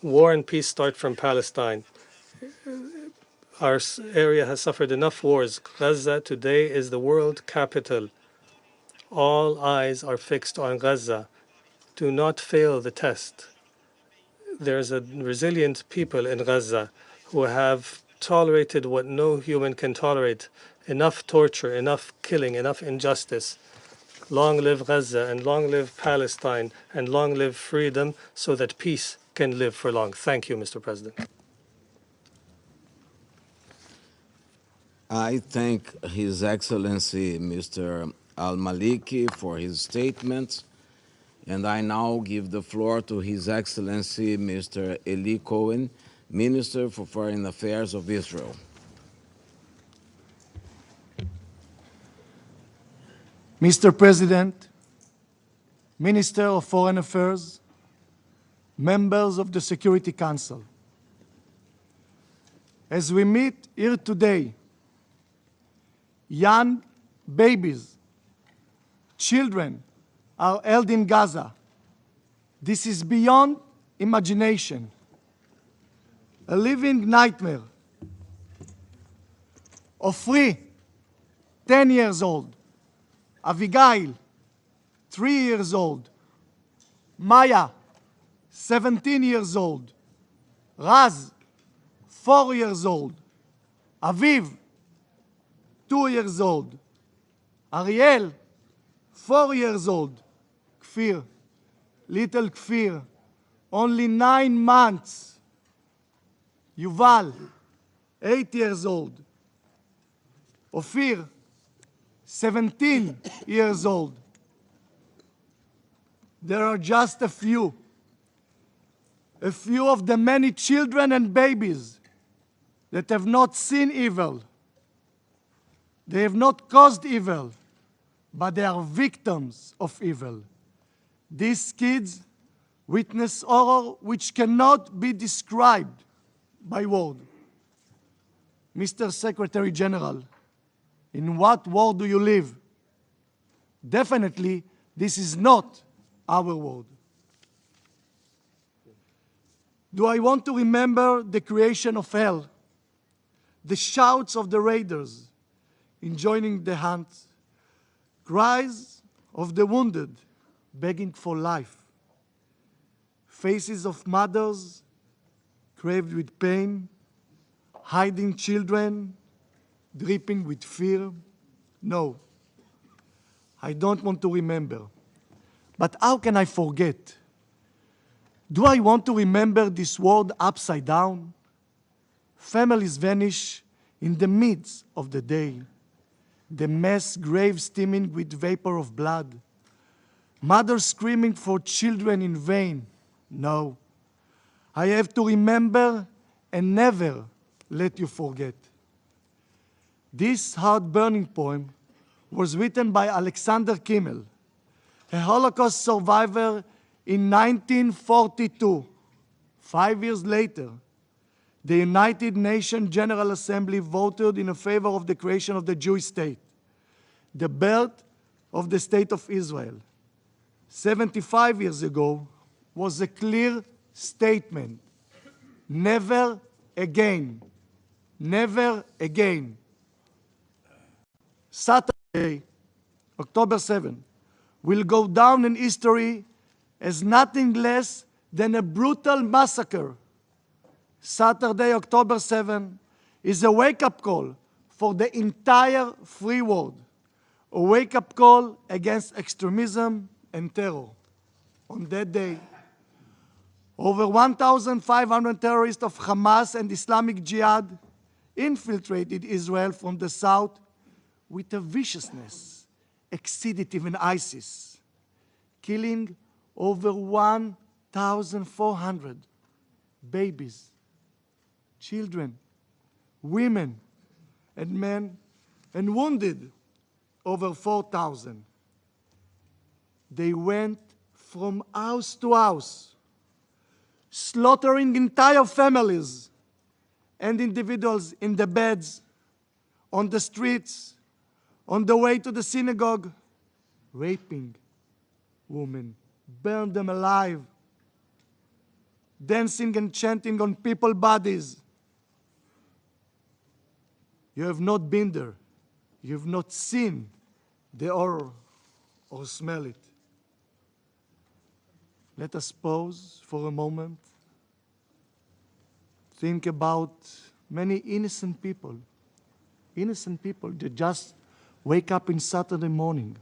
War and peace start from Palestine. Our area has suffered enough wars. Gaza today is the world capital. All eyes are fixed on Gaza. Do not fail the test. There's a resilient people in Gaza who have tolerated what no human can tolerate. Enough torture, enough killing, enough injustice. Long live Gaza, and long live Palestine, and long live freedom, so that peace can live for long. Thank you, Mr. President. I thank His Excellency Mr. Al-Maliki for his statement, and I now give the floor to His Excellency Mr. Eli Cohen, Minister for Foreign Affairs of Israel. Mr. President, Minister of Foreign Affairs, members of the Security Council, as we meet here today, young babies, children are held in Gaza. This is beyond imagination, a living nightmare. Ofri, 10 years old, Avigail, 3 years old, Maya, 17 years old, Raz, 4 years old, Aviv, 2 years old, Ariel, 4 years old, Kfir, little Kfir, only 9 months, Yuval, 8 years old, Ofir, 17 years old. There are just a few of the many children and babies that have not seen evil. They have not caused evil, but they are victims of evil. These kids witness horror which cannot be described by words. Mr. Secretary General, in what world do you live? Definitely, this is not our world. Do I want to remember the creation of hell, the shouts of the raiders enjoying the hunt, cries of the wounded begging for life, faces of mothers craved with pain, hiding children, dripping with fear? No, I don't want to remember. But how can I forget? Do I want to remember this world upside down? Families vanish in the midst of the day. The mass grave steaming with vapor of blood. Mothers screaming for children in vain. No, I have to remember and never let you forget. This heart-burning poem was written by Alexander Kimmel, a Holocaust survivor in 1942. 5 years later, the United Nations General Assembly voted in favor of the creation of the Jewish state, the birth of the State of Israel. 75 years ago was a clear statement: never again, never again. Saturday, October 7, will go down in history as nothing less than a brutal massacre. Saturday, October 7, is a wake-up call for the entire free world, a wake-up call against extremism and terror. On that day, over 1,500 terrorists of Hamas and Islamic Jihad infiltrated Israel from the south with a viciousness exceeded even ISIS, killing over 1,400 babies, children, women, and men, and wounded over 4,000. They went from house to house, slaughtering entire families and individuals in the beds, on the streets, on the way to the synagogue, raping women, burned them alive, dancing and chanting on people's bodies. You have not been there. You have not seen the horror or smell it. Let us pause for a moment. Think about many innocent people that just wake up in Saturday morning.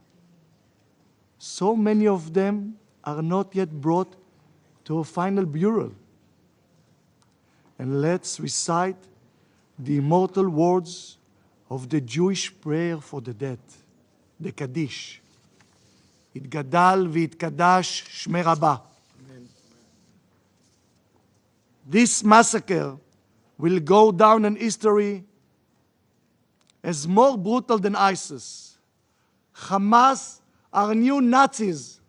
So many of them are not yet brought to a final burial. And let's recite the immortal words of the Jewish prayer for the dead, the Kaddish. Yitgadal v'yitkadash shmei Rabbah. This massacre will go down in history as more brutal than ISIS. Hamas are new Nazis.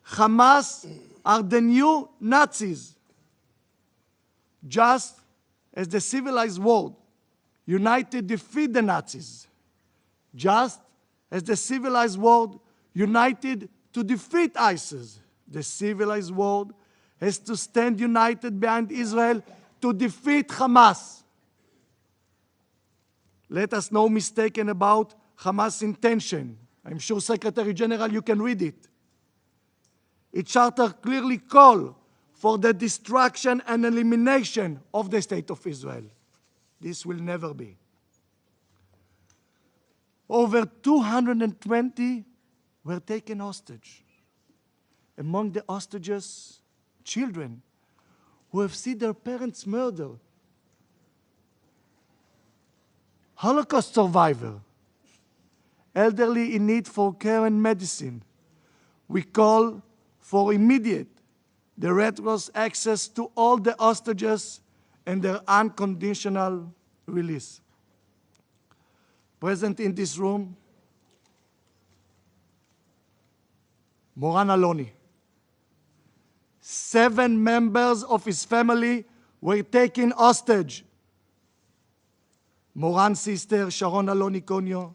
Hamas are the new Nazis. Just as the civilized world united to defeat the Nazis, just as the civilized world united to defeat ISIS, the civilized world has to stand united behind Israel to defeat Hamas. Let us not mistaken about Hamas' intention. I'm sure, Secretary General, you can read it. Its charter clearly calls for the destruction and elimination of the State of Israel. This will never be. Over 220 were taken hostage. Among the hostages, children who have seen their parents murdered. Holocaust survivor, elderly in need for care and medicine. We call for immediate, the Red Cross access to all the hostages and their unconditional release. Present in this room, Moran Aloni. 7 members of his family were taken hostage. Moran's sister, Sharon Aloni Konyo,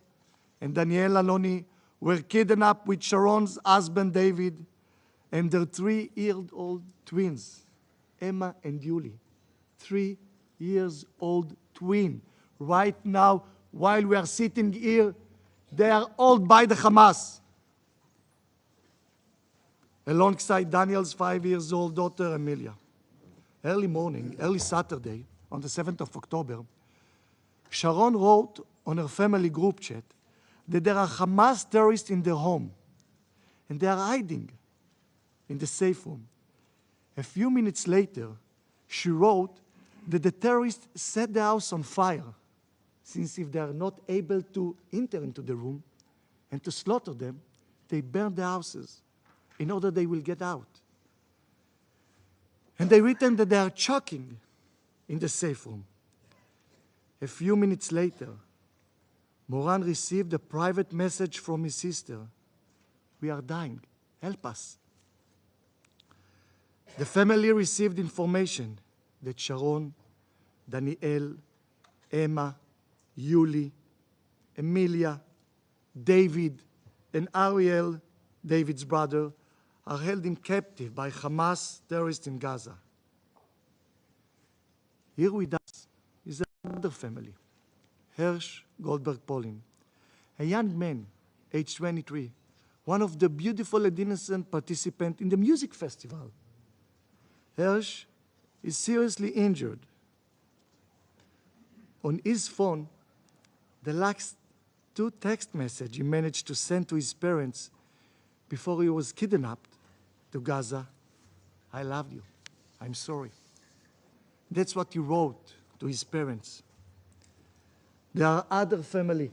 and Danielle Aloni were kidnapped with Sharon's husband, David, and their 3-year-old twins, Emma and Yuli. 3-year-old twin. Right now, while we are sitting here, they are held by the Hamas. Alongside Daniel's 5-year-old daughter, Amelia. Early morning, early Saturday, on the 7th of October, Sharon wrote on her family group chat that there are Hamas terrorists in their home, and they are hiding in the safe room. A few minutes later, she wrote that the terrorists set the house on fire, since if they are not able to enter into the room and to slaughter them, they burn the houses in order they will get out. And they written that they are choking in the safe room. A few minutes later, Moran received a private message from his sister. We are dying. Help us. The family received information that Sharon, Daniel, Emma, Yuli, Emilia, David, and Ariel, David's brother, are held in captive by Hamas terrorists in Gaza. Here with us is another family, Hersh Goldberg-Polin, a young man, age 23, one of the beautiful and innocent participants in the music festival. Hersh is seriously injured. On his phone, the last 2 text messages he managed to send to his parents before he was kidnapped to Gaza. I love you. I'm sorry. That's what he wrote to his parents. There are other family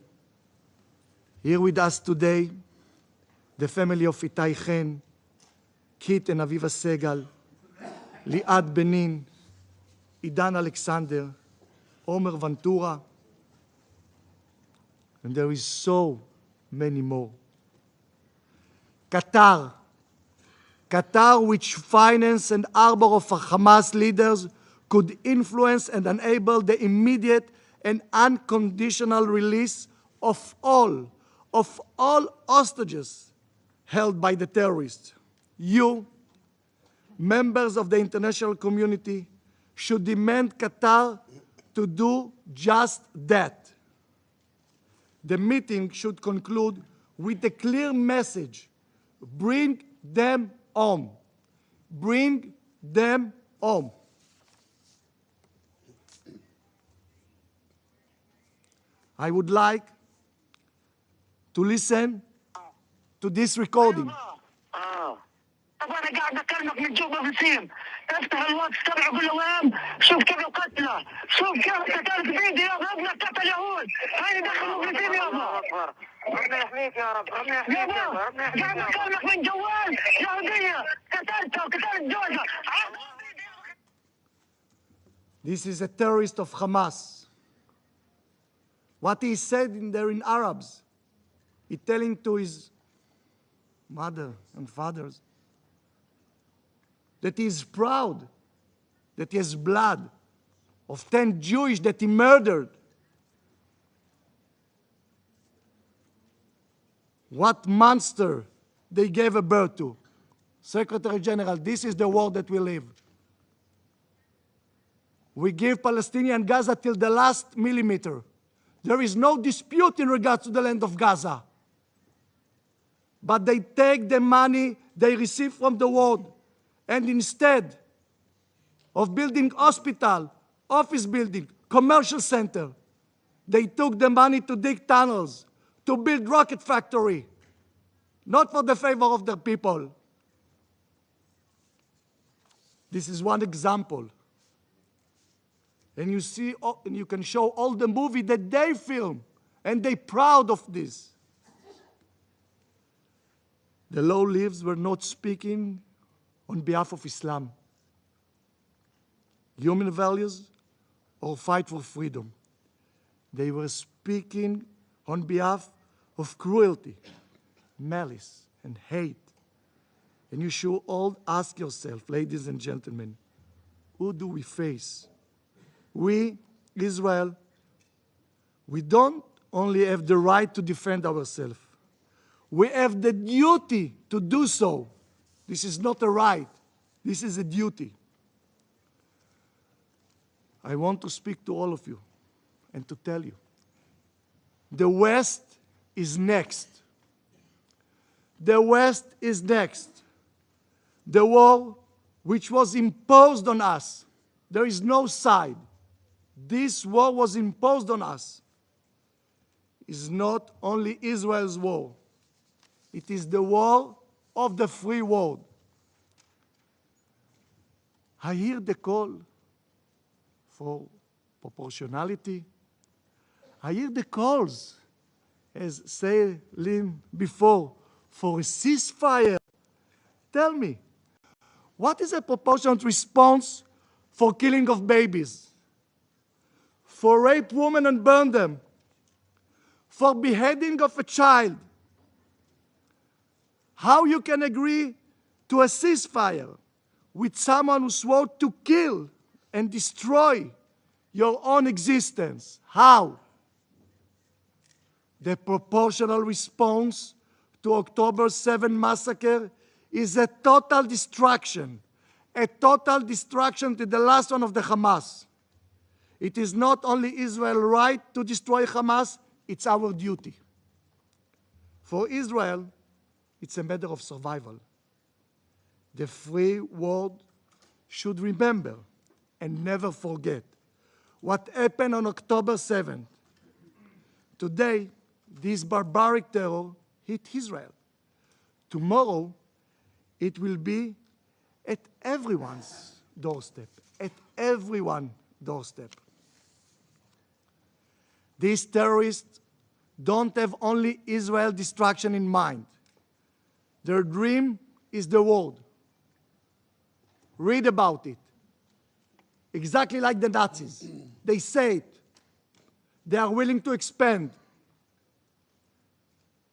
here with us today, the family of Itai Chen, Kit and Aviva Segal, Liad Benin, Idan Alexander, Omer Ventura, and there is so many more. Qatar, which financed and harbor of Hamas leaders, could influence and enable the immediate and unconditional release of all hostages held by the terrorists. You, members of the international community, should demand Qatar to do just that. The meeting should conclude with a clear message: bring them home. Bring them home. I would like to listen to this recording. طب انا قاعد اكلمك من جوا بسيم، افتح الواتس تبعه قول له وين، شوف كيف قتله، شوف كيف قتلت بيدي يابا، ابنك قتل يهود، هاي دخلوا بسيم يابا. ربنا يحميك يا رب، ربنا يحميك يابا، ربنا يحميك. قاعد اكلمك من جوال يهوديه، قتلتها وقتلت جوزها. This is a terrorist of Hamas. What he said in there in Arabs, he's telling to his mother and fathers that he is proud that he has blood of 10 Jewish that he murdered. What monster they gave a birth to. Secretary General, this is the world that we live. We give Palestinian Gaza till the last millimeter. There is no dispute in regards to the land of Gaza. But they take the money they receive from the world, and instead of building hospital, office building, commercial center, they took the money to dig tunnels, to build rocket factory, not for the favor of the people. This is one example. And you see, and you can show all the movie that they film, and they're proud of this. The low-lives were not speaking on behalf of Islam, human values, or fight for freedom. They were speaking on behalf of cruelty, malice, and hate. And you should all ask yourself, ladies and gentlemen, who do we face? We, Israel, we don't only have the right to defend ourselves. We have the duty to do so. This is not a right. This is a duty. I want to speak to all of you and to tell you, the West is next. The West is next. The war which was imposed on us, there is no side. This war was imposed on us. Is not only Israel's war. It is the war of the free world. I hear the call for proportionality. I hear the calls, as say Lynn before, for a ceasefire. Tell me, what is a proportionate response for killing of babies? for rape women and burn them, for beheading of a child. How you can agree to a ceasefire with someone who swore to kill and destroy your own existence? How? The proportional response to October 7 massacre is a total destruction to the last one of the Hamas. It is not only Israel's right to destroy Hamas, it's our duty. For Israel, it's a matter of survival. The free world should remember and never forget what happened on October 7th. Today, this barbaric terror hit Israel. Tomorrow, it will be at everyone's doorstep, at everyone's doorstep. These terrorists don't have only Israel destruction in mind. Their dream is the world. Read about it. Exactly like the Nazis. They say it. They are willing to expand.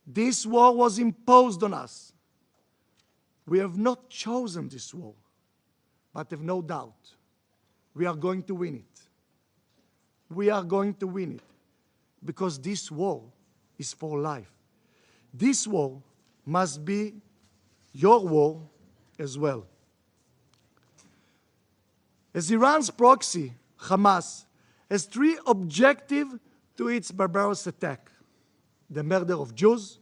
This war was imposed on us. We have not chosen this war, but have no doubt we are going to win it. We are going to win it because this war is for life. This war must be your war as well. As Iran's proxy, Hamas, has three objectives to its barbarous attack: the murder of Jews,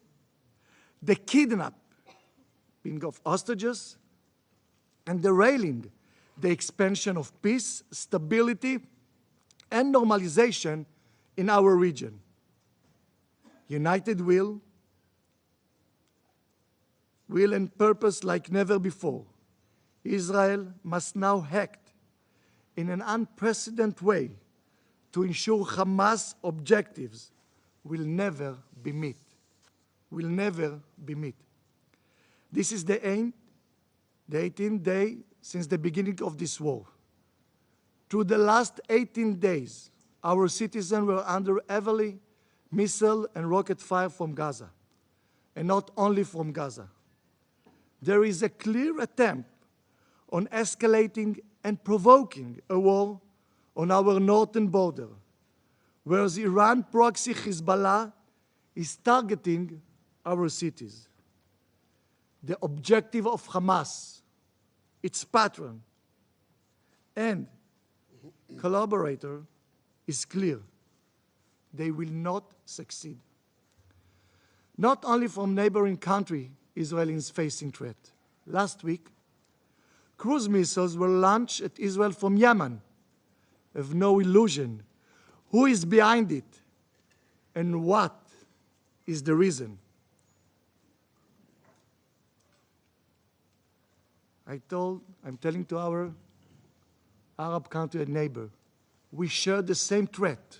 the kidnapping of hostages, and derailing the expansion of peace, stability, and normalization in our region. United will and purpose like never before. Israel must now act in an unprecedented way to ensure Hamas objectives will never be met. Will never be met. This is the 18th day since the beginning of this war. Through the last 18 days, our citizens were under heavily missile and rocket fire from Gaza, and not only from Gaza. There is a clear attempt on escalating and provoking a war on our northern border, where the Iran proxy Hezbollah is targeting our cities. The objective of Hamas, its patron and collaborator is clear. They will not succeed. Not only from neighboring country, Israel is facing threat. Last week, cruise missiles were launched at Israel from Yemen. Have no illusion who is behind it and what is the reason. I'm telling to our Arab country and neighbor, we share the same threat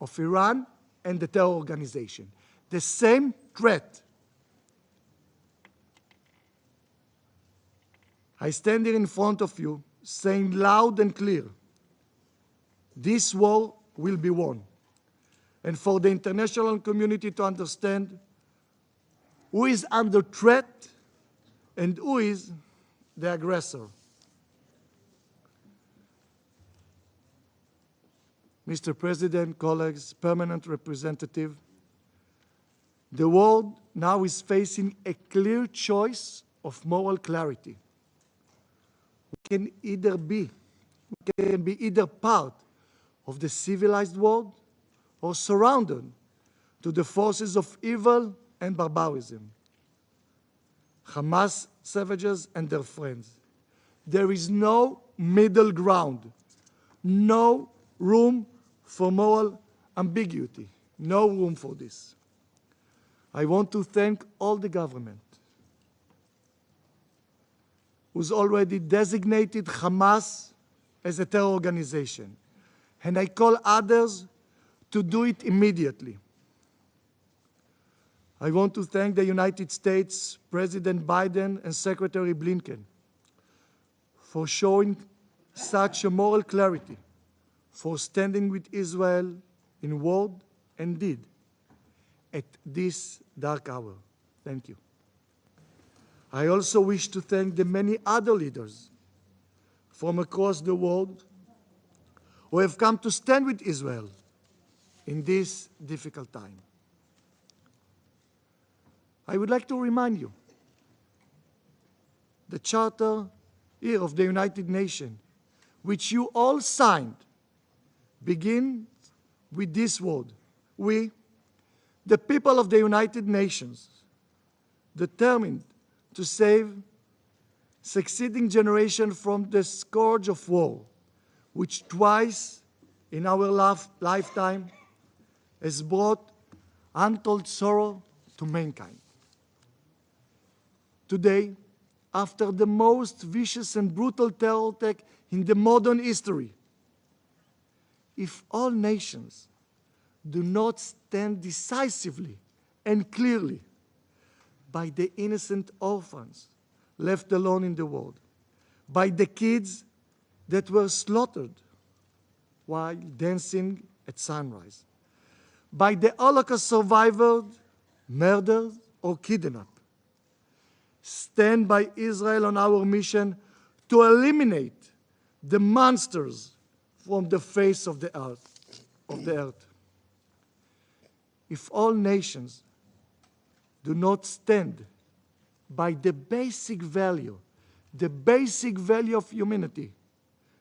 of Iran and the terror organization. The same threat. I stand here in front of you saying loud and clear, this war will be won. And for the international community to understand who is under threat and who is the aggressor. Mr. President, colleagues, permanent representative, the world now is facing a clear choice of moral clarity. We can be either part of the civilized world or surrounded to the forces of evil and barbarism. Hamas savages and their friends. There is no middle ground, no room for moral ambiguity, no room for this. I want to thank all the government who's already designated Hamas as a terror organization, and I call others to do it immediately. I want to thank the United States, President Biden and Secretary Blinken for showing such a moral clarity, for standing with Israel in word and deed at this dark hour. Thank you. I also wish to thank the many other leaders from across the world who have come to stand with Israel in this difficult time. I would like to remind you, the Charter here of the United Nations, which you all signed, begins with this word: we, the people of the United Nations, determined to save succeeding generations from the scourge of war, which twice in our lifetime has brought untold sorrow to mankind. Today, after the most vicious and brutal terror attack in the modern history, if all nations do not stand decisively and clearly by the innocent orphans left alone in the world, by the kids that were slaughtered while dancing at sunrise, by the Holocaust survivors murdered or kidnapped, stand by Israel on our mission to eliminate the monsters from the face of the earth. If all nations do not stand by the basic value of humanity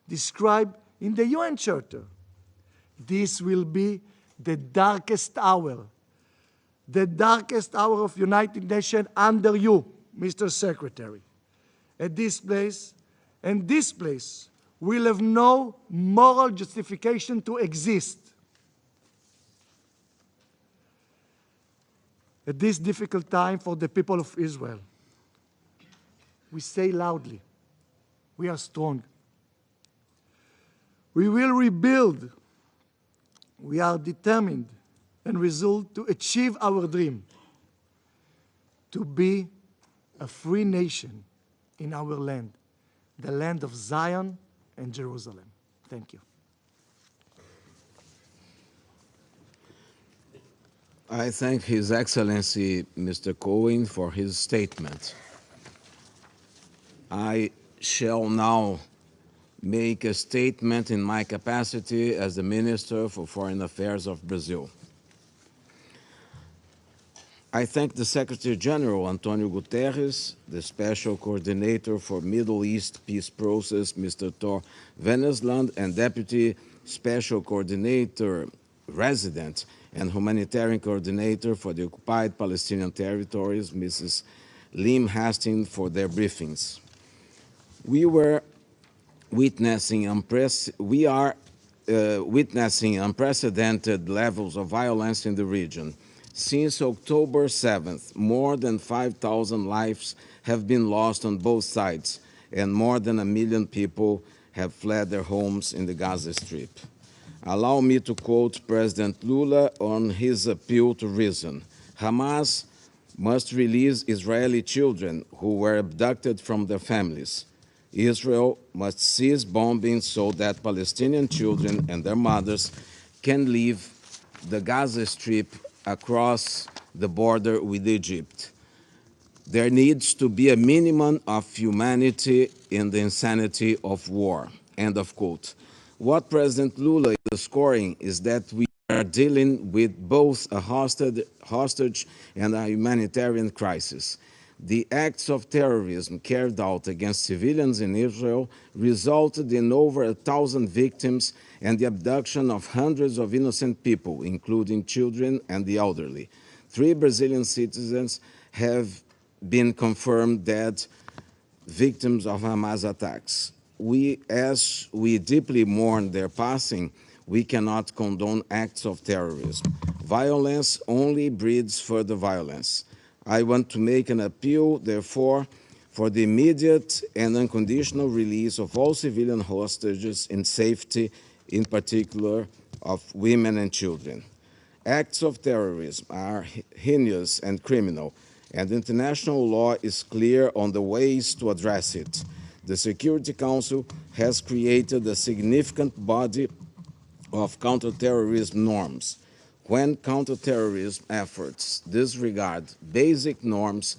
described in the UN Charter, this will be the darkest hour of United Nations under you, Mr. Secretary. At this place, will have no moral justification to exist. At this difficult time for the people of Israel, we say loudly, we are strong. We will rebuild. We are determined and resolved to achieve our dream, to be a free nation in our land, the land of Zion and Jerusalem. Thank you. I thank His Excellency Mr. Cohen for his statement. I shall now make a statement in my capacity as the Minister for Foreign Affairs of Brazil. I thank the Secretary General Antonio Guterres, the Special Coordinator for Middle East Peace Process, Mr. Tor Wennesland, and Deputy Special Coordinator Resident and Humanitarian Coordinator for the Occupied Palestinian Territories, Mrs. Lynn Hastings, for their briefings. We are witnessing unprecedented levels of violence in the region. Since October 7th, more than 5,000 lives have been lost on both sides, and more than 1 million people have fled their homes in the Gaza Strip. Allow me to quote President Lula on his appeal to reason. Hamas must release Israeli children who were abducted from their families. Israel must cease bombing so that Palestinian children and their mothers can leave the Gaza Strip across the border with Egypt. There needs to be a minimum of humanity in the insanity of war. End of quote. What President Lula is scoring is that we are dealing with both a hostage and a humanitarian crisis. The acts of terrorism carried out against civilians in Israel resulted in over 1,000 victims and the abduction of hundreds of innocent people, including children and the elderly. 3 Brazilian citizens have been confirmed dead, victims of Hamas attacks. As we deeply mourn their passing, we cannot condone acts of terrorism. Violence only breeds further violence. I want to make an appeal, therefore, for the immediate and unconditional release of all civilian hostages in safety, in particular of women and children. Acts of terrorism are heinous and criminal, and international law is clear on the ways to address it. The Security Council has created a significant body of counterterrorism norms. When counterterrorism efforts disregard basic norms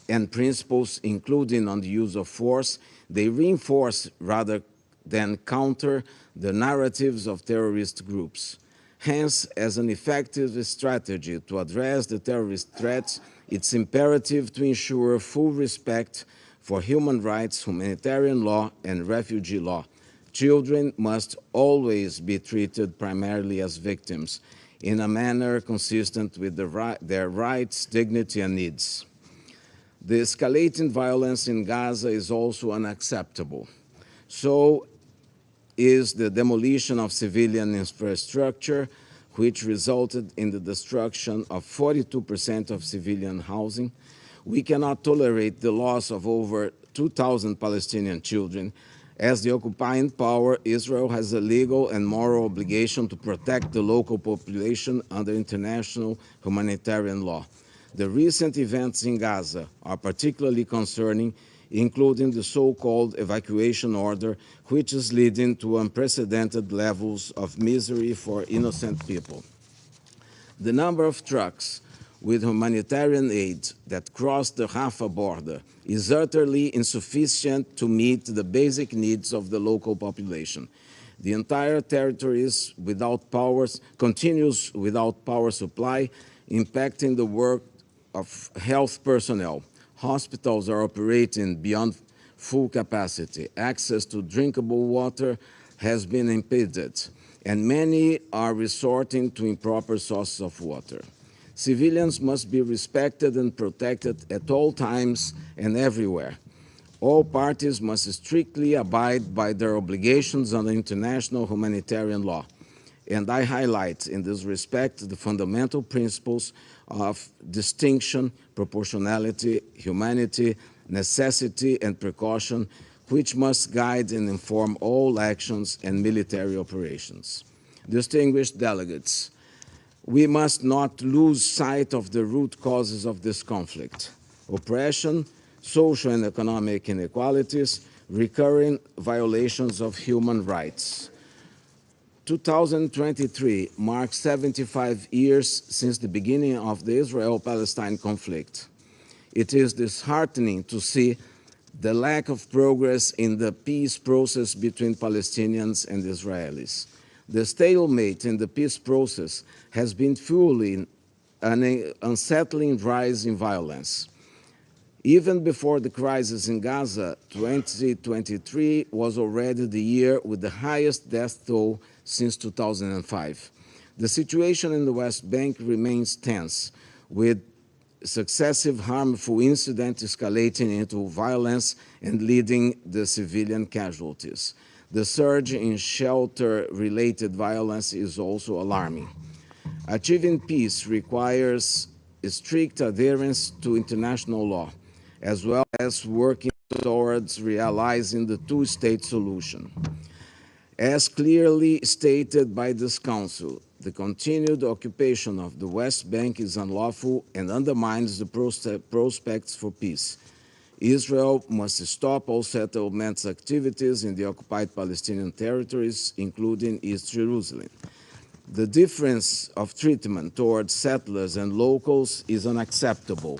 and principles, including on the use of force, they reinforce rather than counter the narratives of terrorist groups. Hence, as an effective strategy to address the terrorist threats, it's imperative to ensure full respect for human rights, humanitarian law, and refugee law. Children must always be treated primarily as victims in a manner consistent with their rights, dignity, and needs. The escalating violence in Gaza is also unacceptable. So is the demolition of civilian infrastructure, which resulted in the destruction of 42% of civilian housing. We cannot tolerate the loss of over 2,000 Palestinian children. As the occupying power, Israel has a legal and moral obligation to protect the local population under international humanitarian law. The recent events in Gaza are particularly concerning, including the so-called evacuation order, which is leading to unprecedented levels of misery for innocent people. The number of trucks with humanitarian aid that cross the Rafah border is utterly insufficient to meet the basic needs of the local population. The entire territory continues without power supply, impacting the work of health personnel. Hospitals are operating beyond full capacity. Access to drinkable water has been impeded, and many are resorting to improper sources of water. Civilians must be respected and protected at all times and everywhere. All parties must strictly abide by their obligations under international humanitarian law. And I highlight in this respect the fundamental principles of distinction, proportionality, humanity, necessity, and precaution, which must guide and inform all actions and military operations. Distinguished delegates, we must not lose sight of the root causes of this conflict: oppression, social and economic inequalities, recurring violations of human rights. 2023 marks 75 years since the beginning of the Israel-Palestine conflict. It is disheartening to see the lack of progress in the peace process between Palestinians and Israelis. The stalemate in the peace process has been fueling an unsettling rise in violence. Even before the crisis in Gaza, 2023 was already the year with the highest death toll since 2005. The situation in the West Bank remains tense, with successive harmful incidents escalating into violence and leading to civilian casualties. The surge in shelter-related violence is also alarming. Achieving peace requires strict adherence to international law, as well as working towards realizing the two-state solution. As clearly stated by this Council, the continued occupation of the West Bank is unlawful and undermines the prospects for peace. Israel must stop all settlements activities in the occupied Palestinian territories, including East Jerusalem. The difference of treatment towards settlers and locals is unacceptable.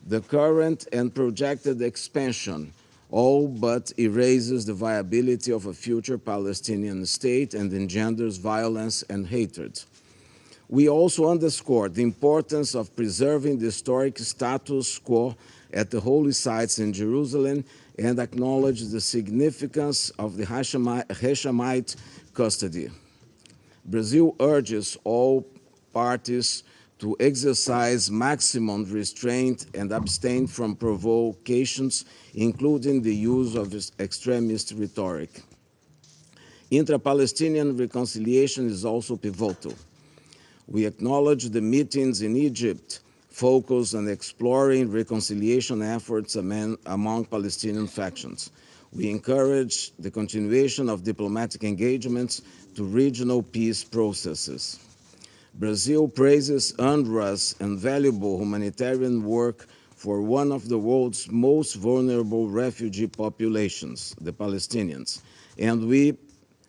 The current and projected expansion all but erases the viability of a future Palestinian state and engenders violence and hatred. We also underscore the importance of preserving the historic status quo at the holy sites in Jerusalem and acknowledge the significance of the Hashemite custody. Brazil urges all parties to exercise maximum restraint and abstain from provocations, including the use of extremist rhetoric. Intra-Palestinian reconciliation is also pivotal. We acknowledge the meetings in Egypt focus on exploring reconciliation efforts among Palestinian factions. We encourage the continuation of diplomatic engagements to regional peace processes. Brazil praises UNRWA's invaluable humanitarian work for one of the world's most vulnerable refugee populations, the Palestinians, and we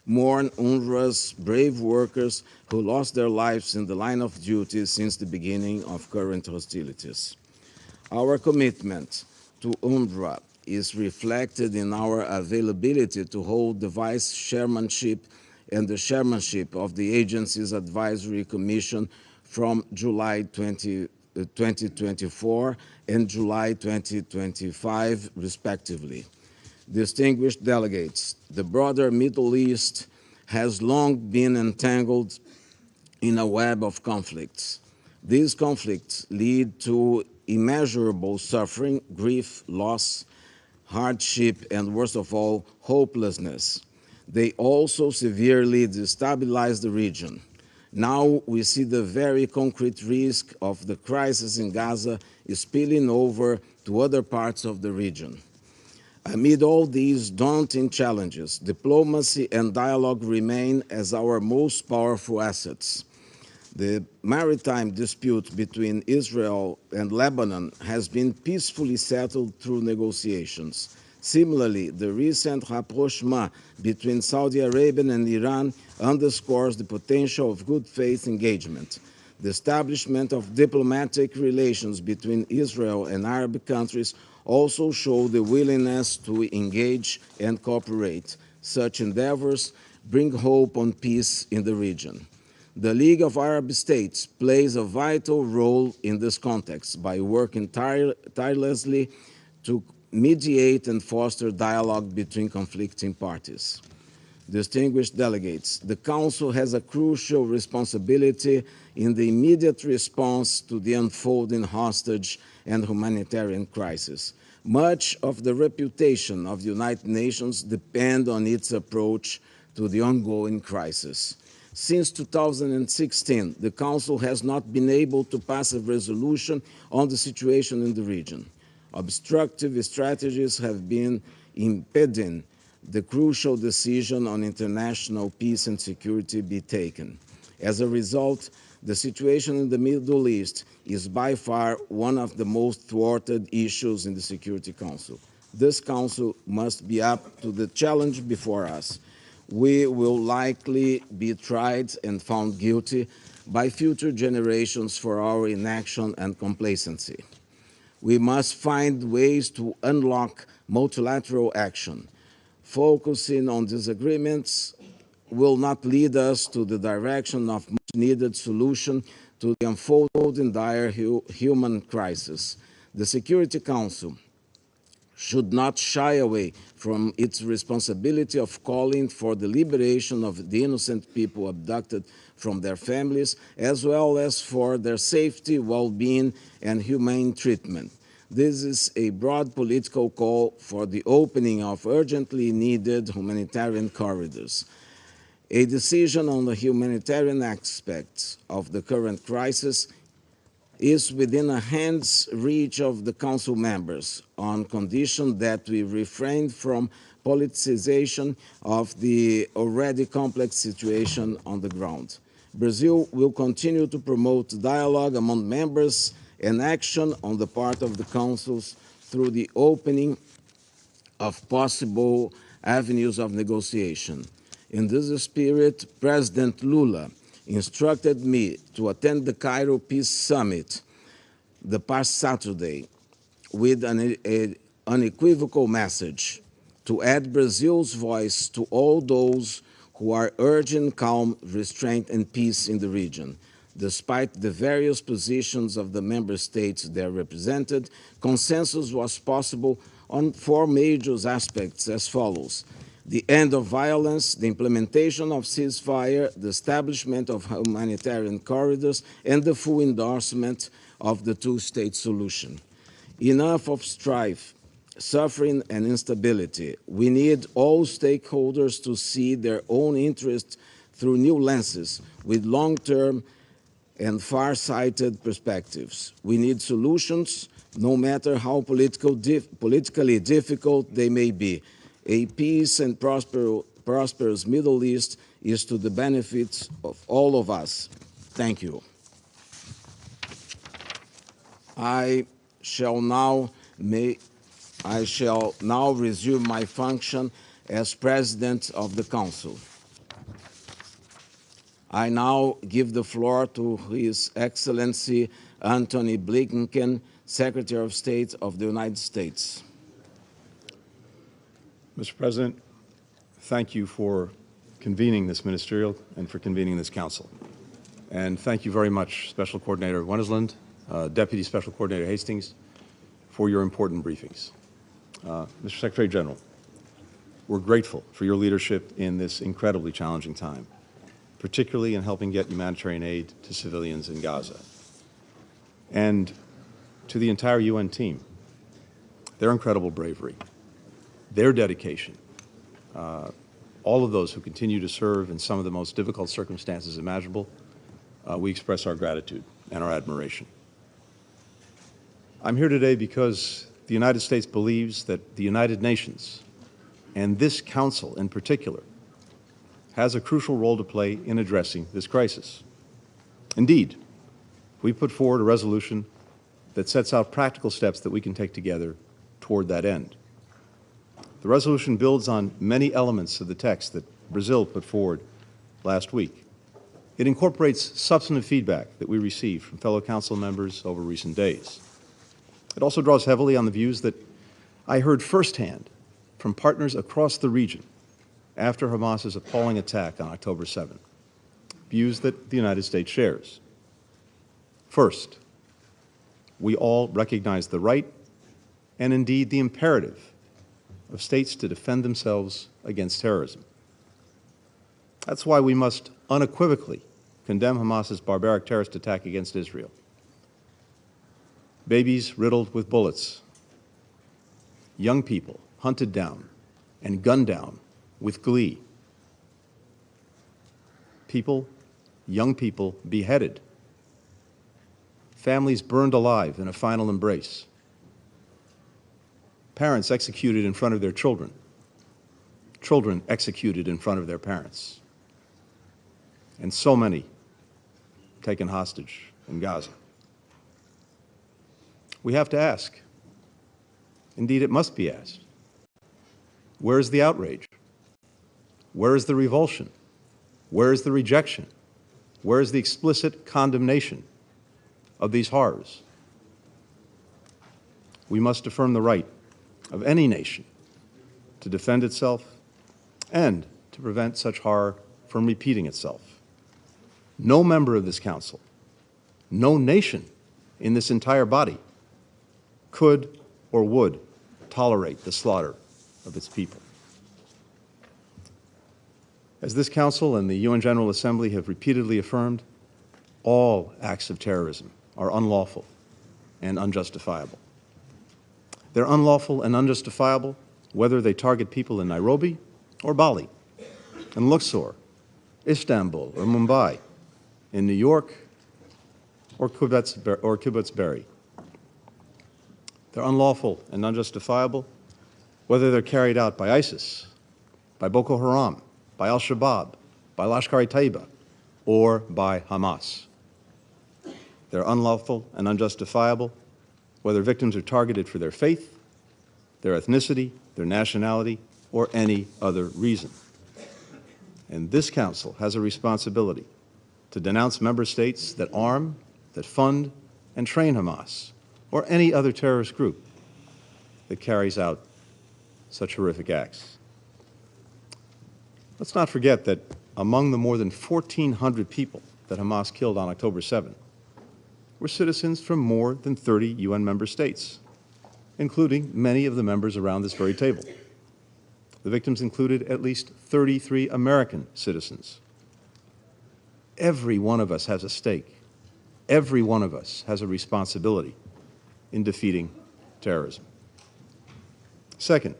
mourn UNRWA's brave workers who lost their lives in the line of duty since the beginning of current hostilities. Our commitment to UNRWA is reflected in our availability to hold the vice chairmanship and the chairmanship of the agency's advisory commission from July 2024 and July 2025, respectively. Distinguished delegates, the broader Middle East has long been entangled in a web of conflicts. These conflicts lead to immeasurable suffering, grief, loss, hardship, and worst of all, hopelessness. They also severely destabilize the region. Now we see the very concrete risk of the crisis in Gaza spilling over to other parts of the region. Amid all these daunting challenges, diplomacy and dialogue remain as our most powerful assets. The maritime dispute between Israel and Lebanon has been peacefully settled through negotiations. Similarly, the recent rapprochement between Saudi Arabia and Iran underscores the potential of good faith engagement. The establishment of diplomatic relations between Israel and Arab countries also show the willingness to engage and cooperate. Such endeavors bring hope on peace in the region. The League of Arab States plays a vital role in this context by working tirelessly to mediate and foster dialogue between conflicting parties. Distinguished delegates, the Council has a crucial responsibility in the immediate response to the unfolding hostage and humanitarian crisis. Much of the reputation of the United Nations depends on its approach to the ongoing crisis. Since 2016, the Council has not been able to pass a resolution on the situation in the region. Obstructive strategies have been impeding the crucial decision on international peace and security be taken. As a result, the situation in the Middle East is by far one of the most thwarted issues in the Security Council. This Council must be up to the challenge before us. We will likely be tried and found guilty by future generations for our inaction and complacency. We must find ways to unlock multilateral action. Focusing on disagreements will not lead us to the direction of much-needed solution to the unfolding dire human crisis. The Security Council should not shy away from its responsibility of calling for the liberation of the innocent people abducted from their families, as well as for their safety, well-being, and humane treatment. This is a broad political call for the opening of urgently needed humanitarian corridors. A decision on the humanitarian aspects of the current crisis is within a hand's reach of the Council members on condition that we refrain from politicization of the already complex situation on the ground. Brazil will continue to promote dialogue among members and action on the part of the Councils through the opening of possible avenues of negotiation. In this spirit, President Lula instructed me to attend the Cairo Peace Summit the past Saturday with an unequivocal message to add Brazil's voice to all those who are urging calm, restraint, and peace in the region. Despite the various positions of the member states there represented, consensus was possible on four major aspects as follows: the end of violence, the implementation of ceasefire, the establishment of humanitarian corridors, and the full endorsement of the two-state solution. Enough of strife, suffering, and instability. We need all stakeholders to see their own interests through new lenses with long-term and far-sighted perspectives. We need solutions, no matter how politically difficult they may be. A peace and prosperous Middle East is to the benefit of all of us. Thank you. I shall now resume my function as President of the Council. I now give the floor to His Excellency Antony Blinken, Secretary of State of the United States. Mr. President, thank you for convening this ministerial and for convening this council. And thank you very much, Special Coordinator Wennesland, Deputy Special Coordinator Hastings, for your important briefings. Mr. Secretary General, we're grateful for your leadership in this incredibly challenging time, particularly in helping get humanitarian aid to civilians in Gaza. And to the entire UN team, their incredible bravery, their dedication, all of those who continue to serve in some of the most difficult circumstances imaginable, we express our gratitude and our admiration. I'm here today because the United States believes that the United Nations, and this Council in particular, has a crucial role to play in addressing this crisis. Indeed, we put forward a resolution that sets out practical steps that we can take together toward that end. The resolution builds on many elements of the text that Brazil put forward last week. It incorporates substantive feedback that we received from fellow Council members over recent days. It also draws heavily on the views that I heard firsthand from partners across the region after Hamas's appalling attack on October 7, views that the United States shares. First, we all recognize the right and indeed the imperative of states to defend themselves against terrorism. That's why we must unequivocally condemn Hamas's barbaric terrorist attack against Israel. Babies riddled with bullets, young people hunted down and gunned down with glee, young people beheaded, families burned alive in a final embrace, parents executed in front of their children, children executed in front of their parents, and so many taken hostage in Gaza. We have to ask, indeed it must be asked, where is the outrage? Where is the revulsion? Where is the rejection? Where is the explicit condemnation of these horrors? We must affirm the right of any nation to defend itself and to prevent such horror from repeating itself. No member of this Council, no nation in this entire body could or would tolerate the slaughter of its people. As this Council and the UN General Assembly have repeatedly affirmed, all acts of terrorism are unlawful and unjustifiable. They're unlawful and unjustifiable whether they target people in Nairobi or Bali, in Luxor, Istanbul or Mumbai, in New York or Kibbutz Berry. They're unlawful and unjustifiable whether they're carried out by ISIS, by Boko Haram, by Al-Shabaab, by Lashkar-e-Taiba, or by Hamas. They're unlawful and unjustifiable whether victims are targeted for their faith, their ethnicity, their nationality, or any other reason. And this Council has a responsibility to denounce member states that arm, that fund, and train Hamas, or any other terrorist group that carries out such horrific acts. Let's not forget that among the more than 1,400 people that Hamas killed on October 7 were citizens from more than 30 UN member states, including many of the members around this very table. The victims included at least 33 American citizens. Every one of us has a stake. Every one of us has a responsibility in defeating terrorism. Second,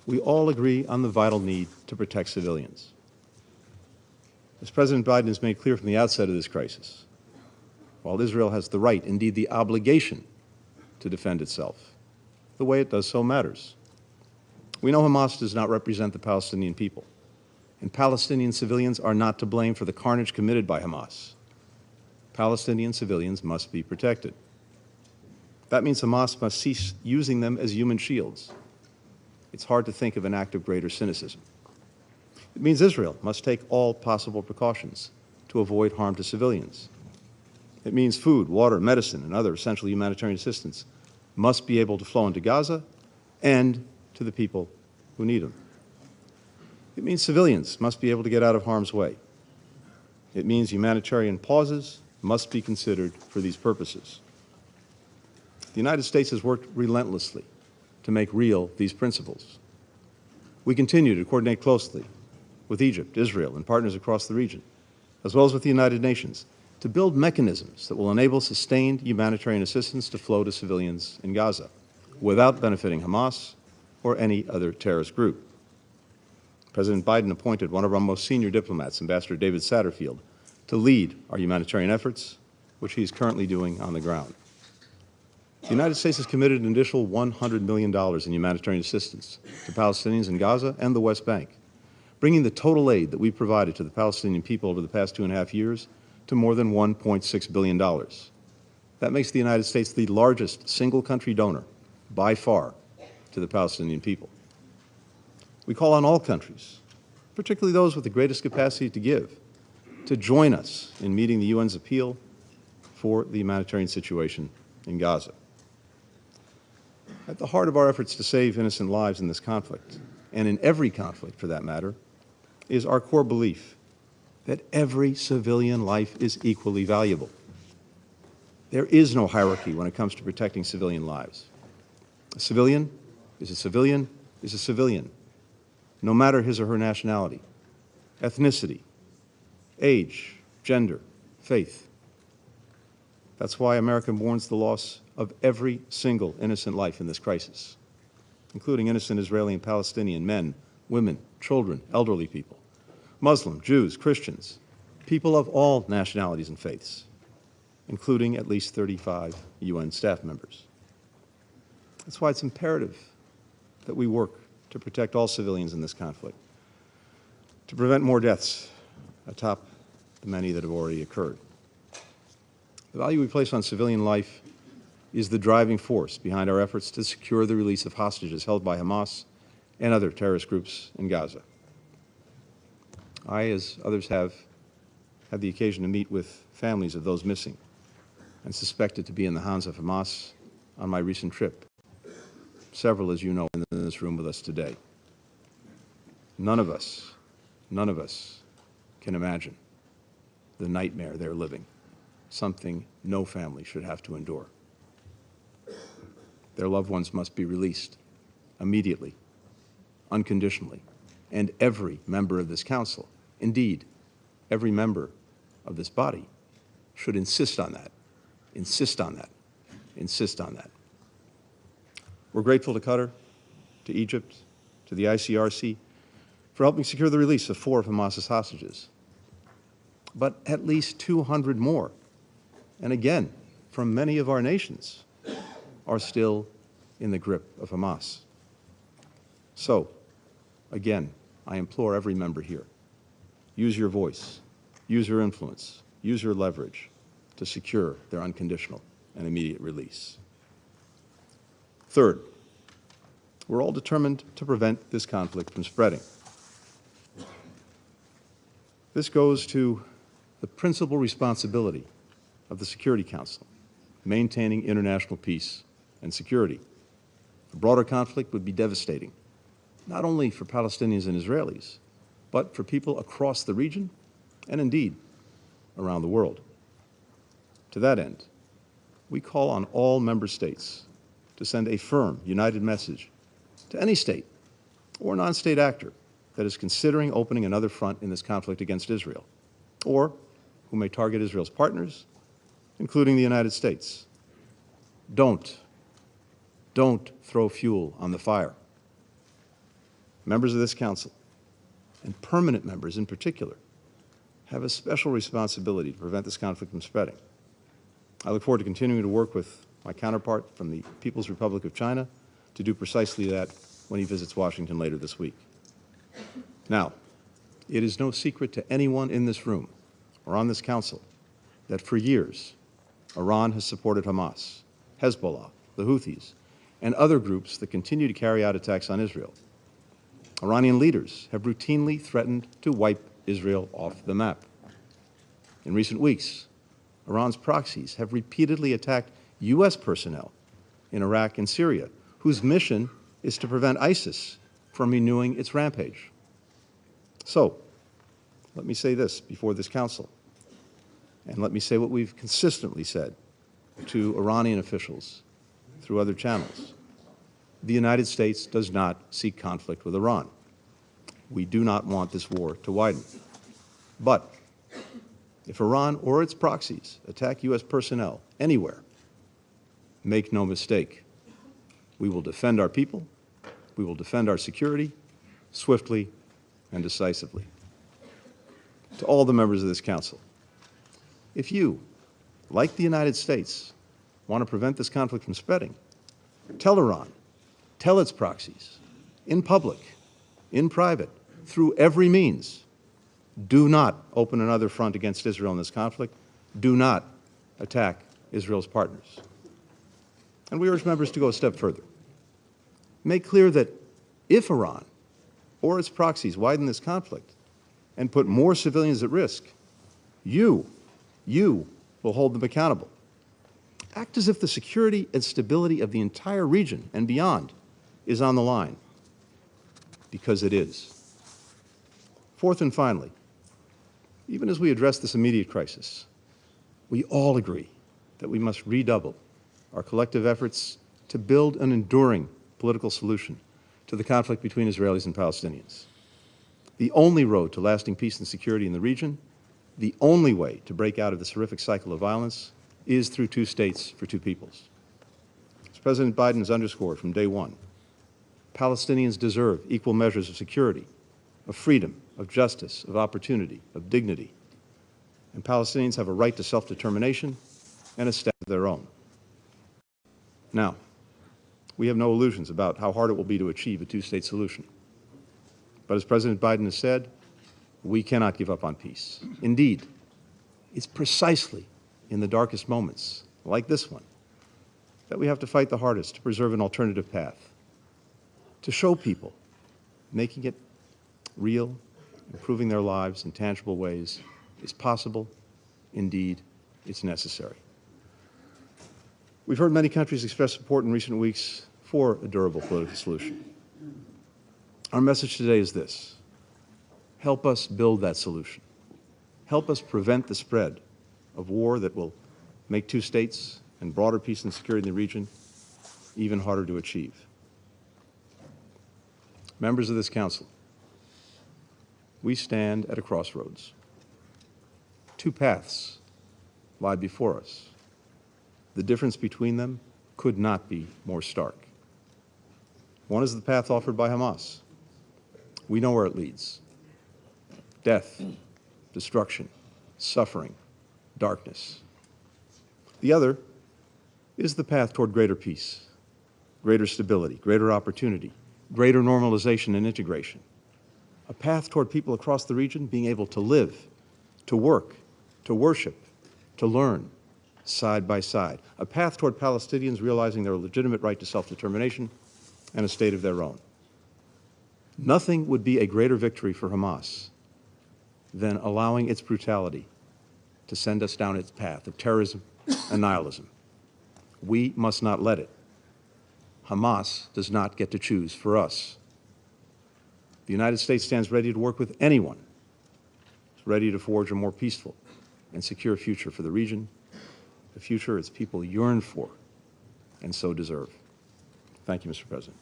we all agree on the vital need to protect civilians. As President Biden has made clear from the outset of this crisis, while Israel has the right, indeed the obligation, to defend itself, the way it does so matters. We know Hamas does not represent the Palestinian people, and Palestinian civilians are not to blame for the carnage committed by Hamas. Palestinian civilians must be protected. That means Hamas must cease using them as human shields. It's hard to think of an act of greater cynicism. It means Israel must take all possible precautions to avoid harm to civilians. It means food, water, medicine, and other essential humanitarian assistance must be able to flow into Gaza and to the people who need them. It means civilians must be able to get out of harm's way. It means humanitarian pauses must be considered for these purposes. The United States has worked relentlessly to make real these principles. We continue to coordinate closely with Egypt, Israel, and partners across the region, as well as with the United Nations, to build mechanisms that will enable sustained humanitarian assistance to flow to civilians in Gaza without benefiting Hamas or any other terrorist group. President Biden appointed one of our most senior diplomats, Ambassador David Satterfield, to lead our humanitarian efforts, which he is currently doing on the ground. The United States has committed an additional $100 million in humanitarian assistance to Palestinians in Gaza and the West Bank, bringing the total aid that we've provided to the Palestinian people over the past 2.5 years to more than $1.6 billion. That makes the United States the largest single-country donor, by far, to the Palestinian people. We call on all countries, particularly those with the greatest capacity to give, to join us in meeting the UN's appeal for the humanitarian situation in Gaza. At the heart of our efforts to save innocent lives in this conflict, and in every conflict for that matter, is our core belief that every civilian life is equally valuable. There is no hierarchy when it comes to protecting civilian lives. A civilian is a civilian is a civilian, no matter his or her nationality, ethnicity, age, gender, faith. That's why America mourns the loss of every single innocent life in this crisis, including innocent Israeli and Palestinian men, women, children, elderly people, Muslim, Jews, Christians, people of all nationalities and faiths, including at least 35 UN staff members. That's why it's imperative that we work to protect all civilians in this conflict, to prevent more deaths atop the many that have already occurred. The value we place on civilian life is the driving force behind our efforts to secure the release of hostages held by Hamas and other terrorist groups in Gaza. I, as others have, had the occasion to meet with families of those missing and suspected to be in the hands of Hamas on my recent trip. Several, as you know, in this room with us today. None of us can imagine the nightmare they're living, something no family should have to endure. Their loved ones must be released immediately, unconditionally, and every member of this council, indeed, every member of this body, should insist on that, insist on that, insist on that. We're grateful to Qatar, to Egypt, to the ICRC for helping secure the release of 4 of Hamas's hostages. But at least 200 more, and again, from many of our nations, are still in the grip of Hamas. So, again, I implore every member here, use your voice, use your influence, use your leverage to secure their unconditional and immediate release. Third, we're all determined to prevent this conflict from spreading. This goes to the principal responsibility of the Security Council, maintaining international peace and security. A broader conflict would be devastating, not only for Palestinians and Israelis, but for people across the region and indeed around the world. To that end, we call on all member states to send a firm, united message to any state or non-state actor that is considering opening another front in this conflict against Israel, or who may target Israel's partners, including the United States. Don't throw fuel on the fire. Members of this council, and permanent members in particular, have a special responsibility to prevent this conflict from spreading. I look forward to continuing to work with my counterpart from the People's Republic of China to do precisely that when he visits Washington later this week. Now, it is no secret to anyone in this room or on this council that for years, Iran has supported Hamas, Hezbollah, the Houthis, and other groups that continue to carry out attacks on Israel. Iranian leaders have routinely threatened to wipe Israel off the map. In recent weeks, Iran's proxies have repeatedly attacked U.S. personnel in Iraq and Syria, whose mission is to prevent ISIS from renewing its rampage. So, let me say this before this Council, and let me say what we've consistently said to Iranian officials through other channels. The United States does not seek conflict with Iran. We do not want this war to widen. But if Iran or its proxies attack U.S. personnel anywhere, make no mistake, we will defend our people, we will defend our security swiftly and decisively. To all the members of this Council, if you, like the United States, want to prevent this conflict from spreading, tell Iran, tell its proxies, in public, in private, through every means, do not open another front against Israel in this conflict. Do not attack Israel's partners. And we urge members to go a step further. Make clear that if Iran or its proxies widen this conflict and put more civilians at risk, you will hold them accountable. Act as if the security and stability of the entire region and beyond is on the line, because it is. Fourth and finally, even as we address this immediate crisis, we all agree that we must redouble our collective efforts to build an enduring political solution to the conflict between Israelis and Palestinians. The only road to lasting peace and security in the region, the only way to break out of this horrific cycle of violence, is through two states for two peoples. As President Biden has underscored from day one, Palestinians deserve equal measures of security, of freedom, of justice, of opportunity, of dignity. And Palestinians have a right to self-determination and a state of their own. Now, we have no illusions about how hard it will be to achieve a two-state solution. But as President Biden has said, we cannot give up on peace. Indeed, it's precisely in the darkest moments, like this one, that we have to fight the hardest to preserve an alternative path, to show people making it real, improving their lives in tangible ways is possible. Indeed, it's necessary. We've heard many countries express support in recent weeks for a durable political solution. Our message today is this: help us build that solution. Help us prevent the spread of war that will make two states and broader peace and security in the region even harder to achieve. Members of this Council, we stand at a crossroads. Two paths lie before us. The difference between them could not be more stark. One is the path offered by Hamas. We know where it leads: death, destruction, suffering, darkness. The other is the path toward greater peace, greater stability, greater opportunity, greater normalization and integration. A path toward people across the region being able to live, to work, to worship, to learn, side by side. A path toward Palestinians realizing their legitimate right to self-determination and a state of their own. Nothing would be a greater victory for Hamas than allowing its brutality to send us down its path of terrorism and nihilism. We must not let it. Hamas does not get to choose for us. The United States stands ready to work with anyone who's ready to forge a more peaceful and secure future for the region, the future its people yearn for and so deserve. Thank you, Mr. President.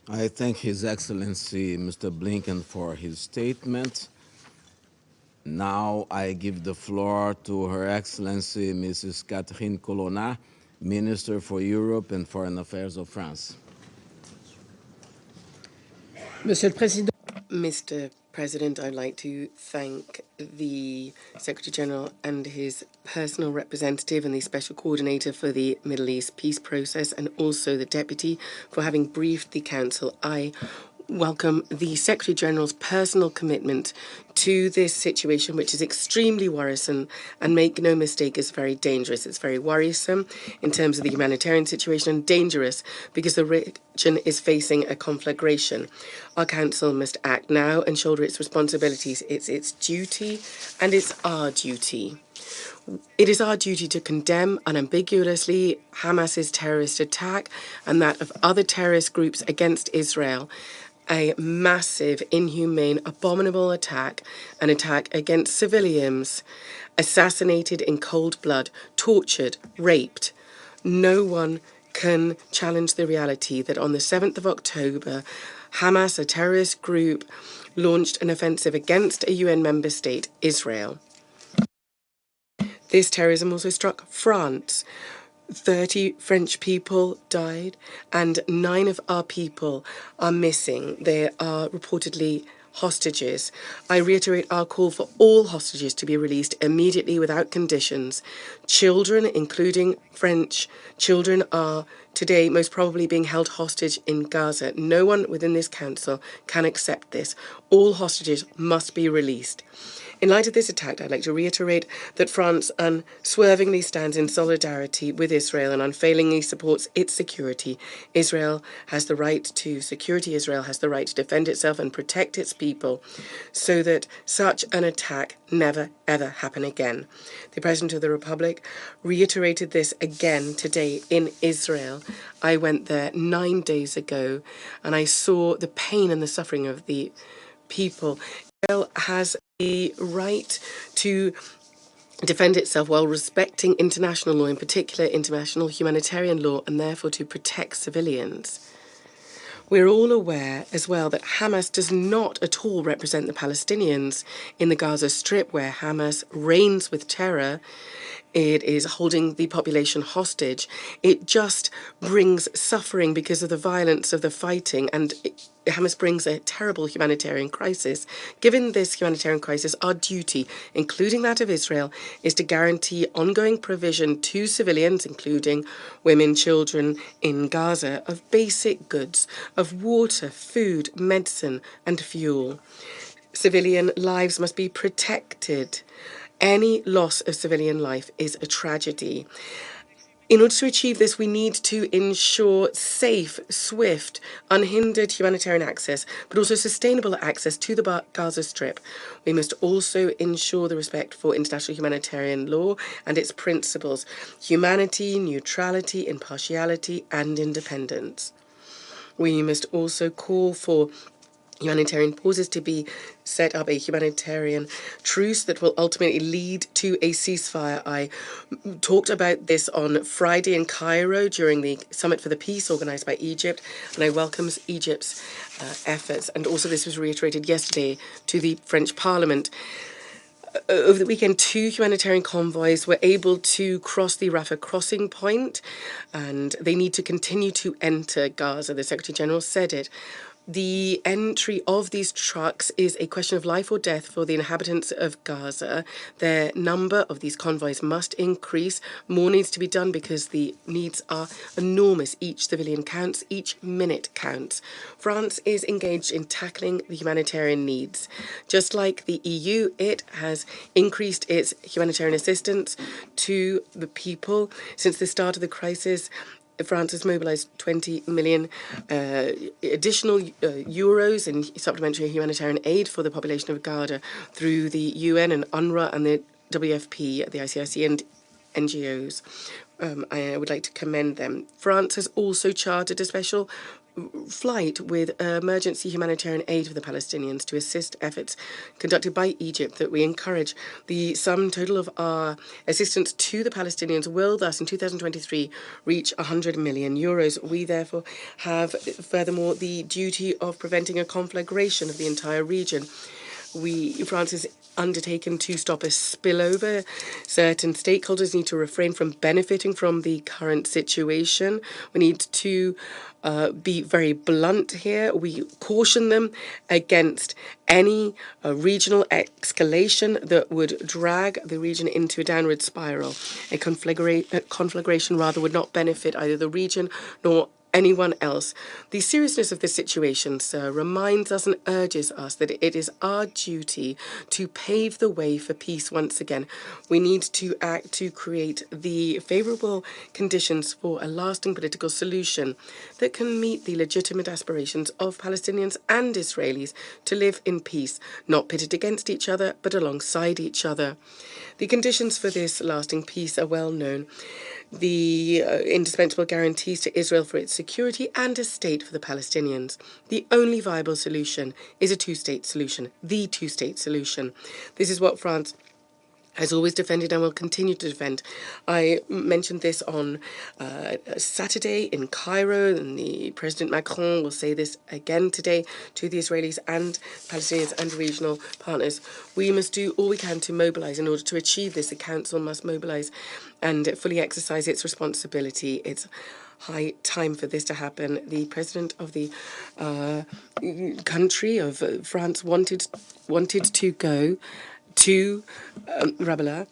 I thank His Excellency Mr. Blinken for his statement. Now I give the floor to Her Excellency Mrs. Catherine Colonna, Minister for Europe and Foreign Affairs of France. Mr. President, I'd like to thank the Secretary General and his personal representative and the Special Coordinator for the Middle East peace process, and also the Deputy for having briefed the Council. I welcome the Secretary General's personal commitment to this situation, which is extremely worrisome, and make no mistake, is very dangerous. It's very worrisome in terms of the humanitarian situation and dangerous because the region is facing a conflagration. Our Council must act now and shoulder its responsibilities. It's its duty and it's our duty. It is our duty to condemn unambiguously Hamas's terrorist attack and that of other terrorist groups against Israel. A massive, inhumane, abominable attack, an attack against civilians, assassinated in cold blood, tortured, raped. No one can challenge the reality that on the 7th of October, Hamas, a terrorist group, launched an offensive against a UN member state, Israel. This terrorism also struck France. 30 French people died, and 9 of our people are missing. They are reportedly hostages. I reiterate our call for all hostages to be released immediately without conditions. Children, including French children, are today most probably being held hostage in Gaza. No one within this council can accept this. All hostages must be released. In light of this attack, I'd like to reiterate that France unswervingly stands in solidarity with Israel and unfailingly supports its security. Israel has the right to security. Israel has the right to defend itself and protect its people so that such an attack never, ever happen again. The President of the Republic reiterated this again today in Israel. I went there 9 days ago and I saw the pain and the suffering of the people. Israel has the right to defend itself while respecting international law, in particular international humanitarian law, and therefore to protect civilians. We're all aware as well that Hamas does not at all represent the Palestinians in the Gaza Strip, where Hamas reigns with terror. It is holding the population hostage. It just brings suffering because of the violence of the fighting, and Hamas brings a terrible humanitarian crisis. Given this humanitarian crisis, our duty, including that of Israel, is to guarantee ongoing provision to civilians, including women, children in Gaza, of basic goods, of water, food, medicine, and fuel. Civilian lives must be protected. Any loss of civilian life is a tragedy. In order to achieve this, we need to ensure safe, swift, unhindered humanitarian access, but also sustainable access to the Gaza Strip. We must also ensure the respect for international humanitarian law and its principles: humanity, neutrality, impartiality, and independence. We must also call for humanitarian pauses to be set up, a humanitarian truce that will ultimately lead to a ceasefire. I talked about this on Friday in Cairo during the Summit for the Peace organised by Egypt, and I welcome Egypt's efforts. And also this was reiterated yesterday to the French Parliament. Over the weekend, 2 humanitarian convoys were able to cross the Rafah crossing point, and they need to continue to enter Gaza. The Secretary General said it. The entry of these trucks is a question of life or death for the inhabitants of Gaza. The number of these convoys must increase. More needs to be done because the needs are enormous. Each civilian counts, each minute counts. France is engaged in tackling the humanitarian needs. Just like the EU, it has increased its humanitarian assistance to the people since the start of the crisis. France has mobilised 20 million additional euros in supplementary humanitarian aid for the population of Gaza through the UN and UNRWA and the WFP, the ICRC and NGOs. I would like to commend them. France has also chartered a special flight with emergency humanitarian aid for the Palestinians to assist efforts conducted by Egypt that we encourage. The sum total of our assistance to the Palestinians will thus in 2023 reach 100 million euros. We therefore have furthermore the duty of preventing a conflagration of the entire region. France has undertaken to stop a spillover. Certain stakeholders need to refrain from benefiting from the current situation. We need to be very blunt here. We caution them against any regional escalation that would drag the region into a downward spiral. A conflagration rather would not benefit either the region nor anyone else. The seriousness of this situation, sir, reminds us and urges us that it is our duty to pave the way for peace once again. We need to act to create the favourable conditions for a lasting political solution that can meet the legitimate aspirations of Palestinians and Israelis to live in peace, not pitted against each other, but alongside each other. The conditions for this lasting peace are well known. The indispensable guarantees to Israel for its security and a state for the Palestinians. The only viable solution is a two-state solution, the two-state solution. This is what France has always defended and will continue to defend. I mentioned this on Saturday in Cairo, and the President Macron will say this again today to the Israelis and Palestinians and regional partners. We must do all we can to mobilise in order to achieve this. The Council must mobilise and fully exercise its responsibility. It's high time for this to happen. The President of the country of France wanted to go to Rabelais,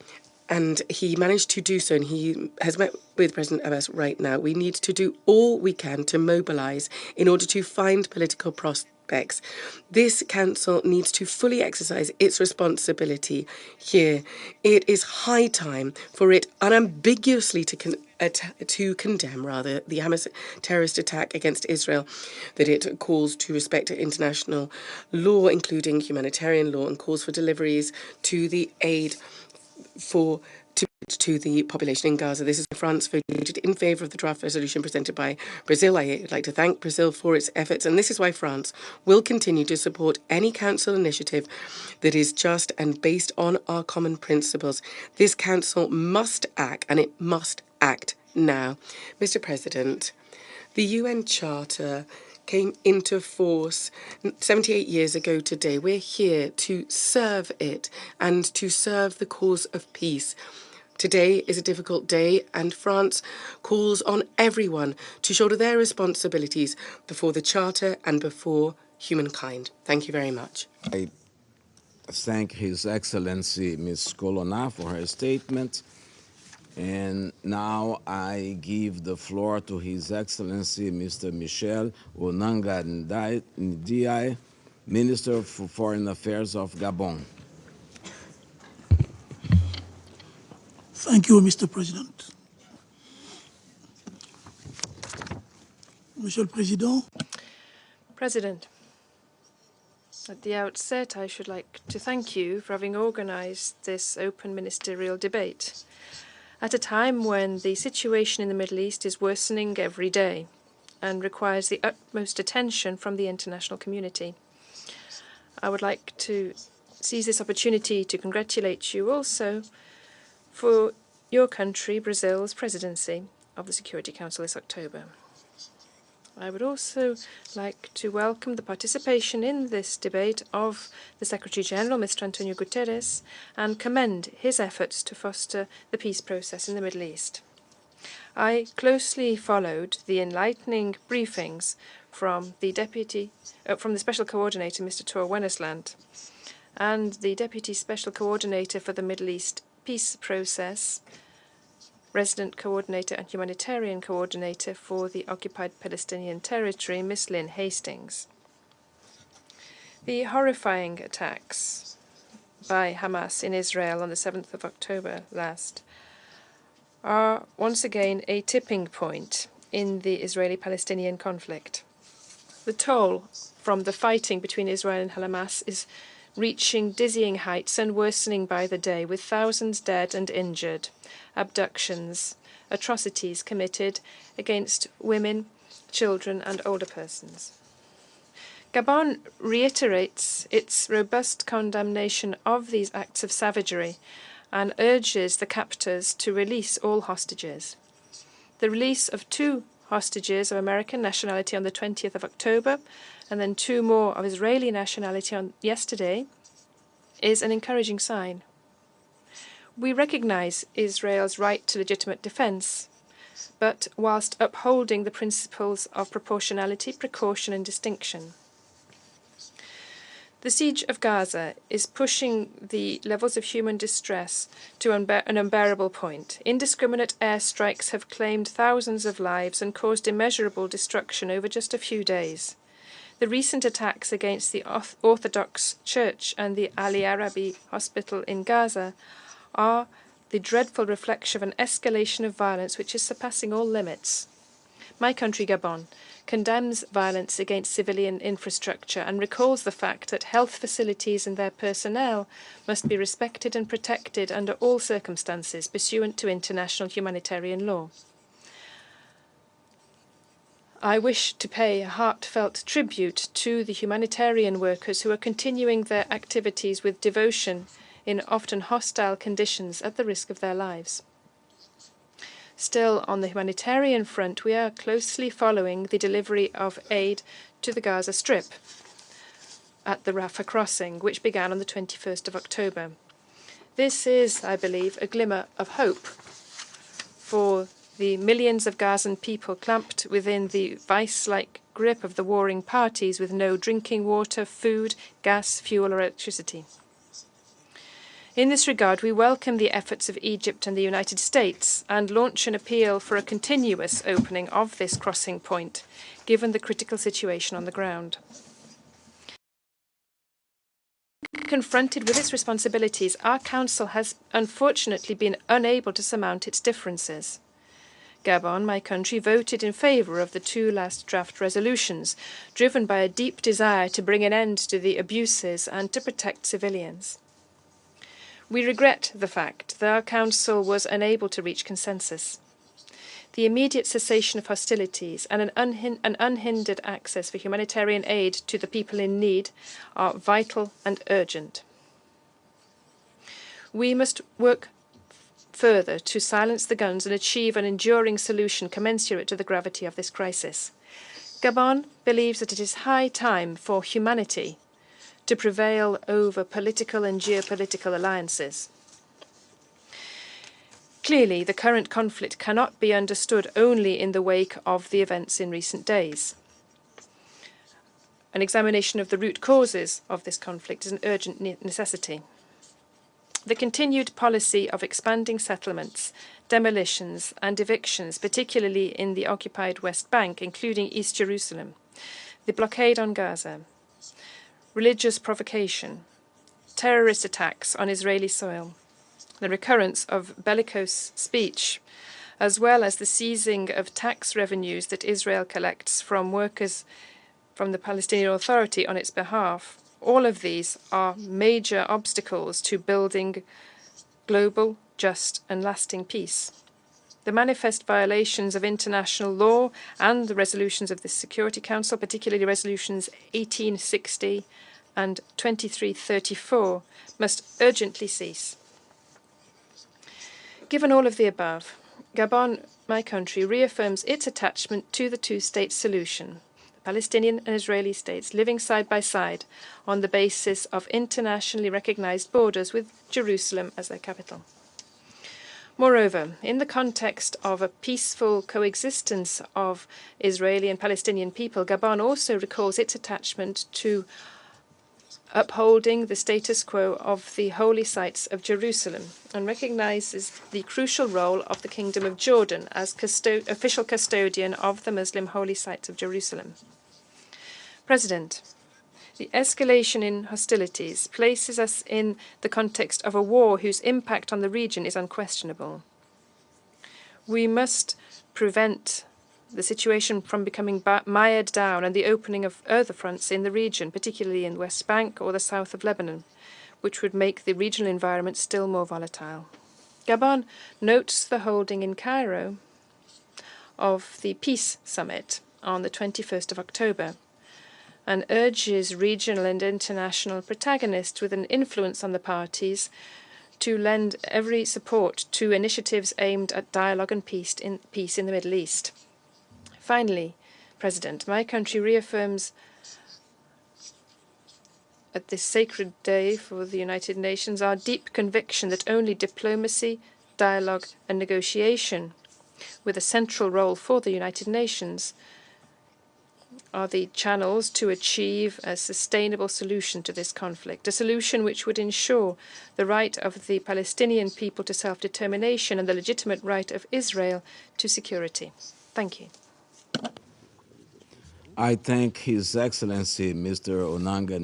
and he managed to do so, and he has met with President Abbas right now. We need to do all we can to mobilise in order to find political prospects. This council needs to fully exercise its responsibility here. It is high time for it unambiguously to condemn the Hamas terrorist attack against Israel, that it calls to respect international law, including humanitarian law, and calls for deliveries to the aid to the population in Gaza. This is France voted in favour of the draft resolution presented by Brazil. I'd like to thank Brazil for its efforts, and this is why France will continue to support any council initiative that is just and based on our common principles. This council must act, and it must act now. Mr. President, the UN Charter came into force 78 years ago today. We're here to serve it and to serve the cause of peace. Today is a difficult day, and France calls on everyone to shoulder their responsibilities before the Charter and before humankind. Thank you very much. I thank His Excellency Ms. Colonna for her statement. And now I give the floor to His Excellency Mr. Michel Onanga Ndiaye, Minister for Foreign Affairs of Gabon. Thank you, Mr. President. Monsieur le Président. President, at the outset, I should like to thank you for having organised this open ministerial debate at a time when the situation in the Middle East is worsening every day and requires the utmost attention from the international community. I would like to seize this opportunity to congratulate you also for your country, Brazil's presidency of the Security Council this October. I would also like to welcome the participation in this debate of the Secretary-General, Mr. Antonio Guterres, and commend his efforts to foster the peace process in the Middle East. I closely followed the enlightening briefings from the Special Coordinator, Mr. Tor Wennesland, and the Deputy Special Coordinator for the Middle East Peace Process, Resident Coordinator and Humanitarian Coordinator for the Occupied Palestinian Territory, Ms. Lynn Hastings. The horrifying attacks by Hamas in Israel on the 7th of October last are once again a tipping point in the Israeli-Palestinian conflict. The toll from the fighting between Israel and Hamas is reaching dizzying heights and worsening by the day, with thousands dead and injured, abductions, atrocities committed against women, children, and older persons. Gabon reiterates its robust condemnation of these acts of savagery and urges the captors to release all hostages. The release of 2 hostages of American nationality on the 20th of October and then 2 more of Israeli nationality on yesterday is an encouraging sign. We recognize Israel's right to legitimate defense, but whilst upholding the principles of proportionality, precaution, and distinction. The siege of Gaza is pushing the levels of human distress to an unbearable point. Indiscriminate airstrikes have claimed thousands of lives and caused immeasurable destruction over just a few days. The recent attacks against the Orthodox Church and the Ali Arabi Hospital in Gaza are the dreadful reflection of an escalation of violence which is surpassing all limits. My country, Gabon, condemns violence against civilian infrastructure and recalls the fact that health facilities and their personnel must be respected and protected under all circumstances pursuant to international humanitarian law. I wish to pay a heartfelt tribute to the humanitarian workers who are continuing their activities with devotion in often hostile conditions at the risk of their lives. Still, on the humanitarian front, we are closely following the delivery of aid to the Gaza Strip at the Rafah crossing, which began on the 21st of October. This is, I believe, a glimmer of hope for the millions of Gazan people clamped within the vice-like grip of the warring parties with no drinking water, food, gas, fuel, or electricity. In this regard, we welcome the efforts of Egypt and the United States and launch an appeal for a continuous opening of this crossing point, given the critical situation on the ground. Confronted with its responsibilities, our Council has unfortunately been unable to surmount its differences. Gabon, my country, voted in favour of the two last draft resolutions, driven by a deep desire to bring an end to the abuses and to protect civilians. We regret the fact that our Council was unable to reach consensus. The immediate cessation of hostilities and an unhindered access for humanitarian aid to the people in need are vital and urgent. We must work further to silence the guns and achieve an enduring solution commensurate to the gravity of this crisis. Gabon believes that it is high time for humanity to prevail over political and geopolitical alliances. Clearly, the current conflict cannot be understood only in the wake of the events in recent days. An examination of the root causes of this conflict is an urgent necessity. The continued policy of expanding settlements, demolitions and evictions, particularly in the occupied West Bank, including East Jerusalem, the blockade on Gaza, religious provocation, terrorist attacks on Israeli soil, the recurrence of bellicose speech, as well as the seizing of tax revenues that Israel collects from workers from the Palestinian Authority on its behalf. All of these are major obstacles to building global, just and lasting peace. The manifest violations of international law and the resolutions of the Security Council, particularly resolutions 1860 and 2334, must urgently cease. Given all of the above, Gabon, my country, reaffirms its attachment to the two-state solution, the Palestinian and Israeli states living side by side on the basis of internationally recognized borders with Jerusalem as their capital. Moreover, in the context of a peaceful coexistence of Israeli and Palestinian people, Gabon also recalls its attachment to upholding the status quo of the holy sites of Jerusalem and recognizes the crucial role of the Kingdom of Jordan as official custodian of the Muslim holy sites of Jerusalem. President, the escalation in hostilities places us in the context of a war whose impact on the region is unquestionable. We must prevent the situation from becoming mired down and the opening of other fronts in the region, particularly in the West Bank or the south of Lebanon, which would make the regional environment still more volatile. Gabon notes the holding in Cairo of the Peace Summit on the 21st of October and urges regional and international protagonists with an influence on the parties to lend every support to initiatives aimed at dialogue and peace in the Middle East. Finally, President, my country reaffirms at this sacred day for the United Nations our deep conviction that only diplomacy, dialogue and negotiation, with a central role for the United Nations, are the channels to achieve a sustainable solution to this conflict, a solution which would ensure the right of the Palestinian people to self-determination and the legitimate right of Israel to security. Thank you. I thank His Excellency Mr. Onanga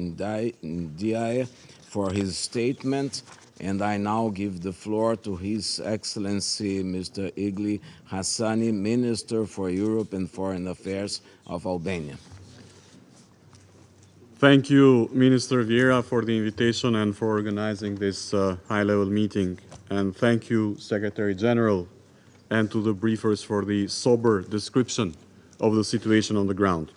Ndiaye for his statement, and I now give the floor to His Excellency Mr. Igli Hassani, Minister for Europe and Foreign Affairs of Albania. Thank you, Minister Vieira, for the invitation and for organizing this high-level meeting. And thank you, Secretary General, and to the briefers for the sober description of the situation on the ground.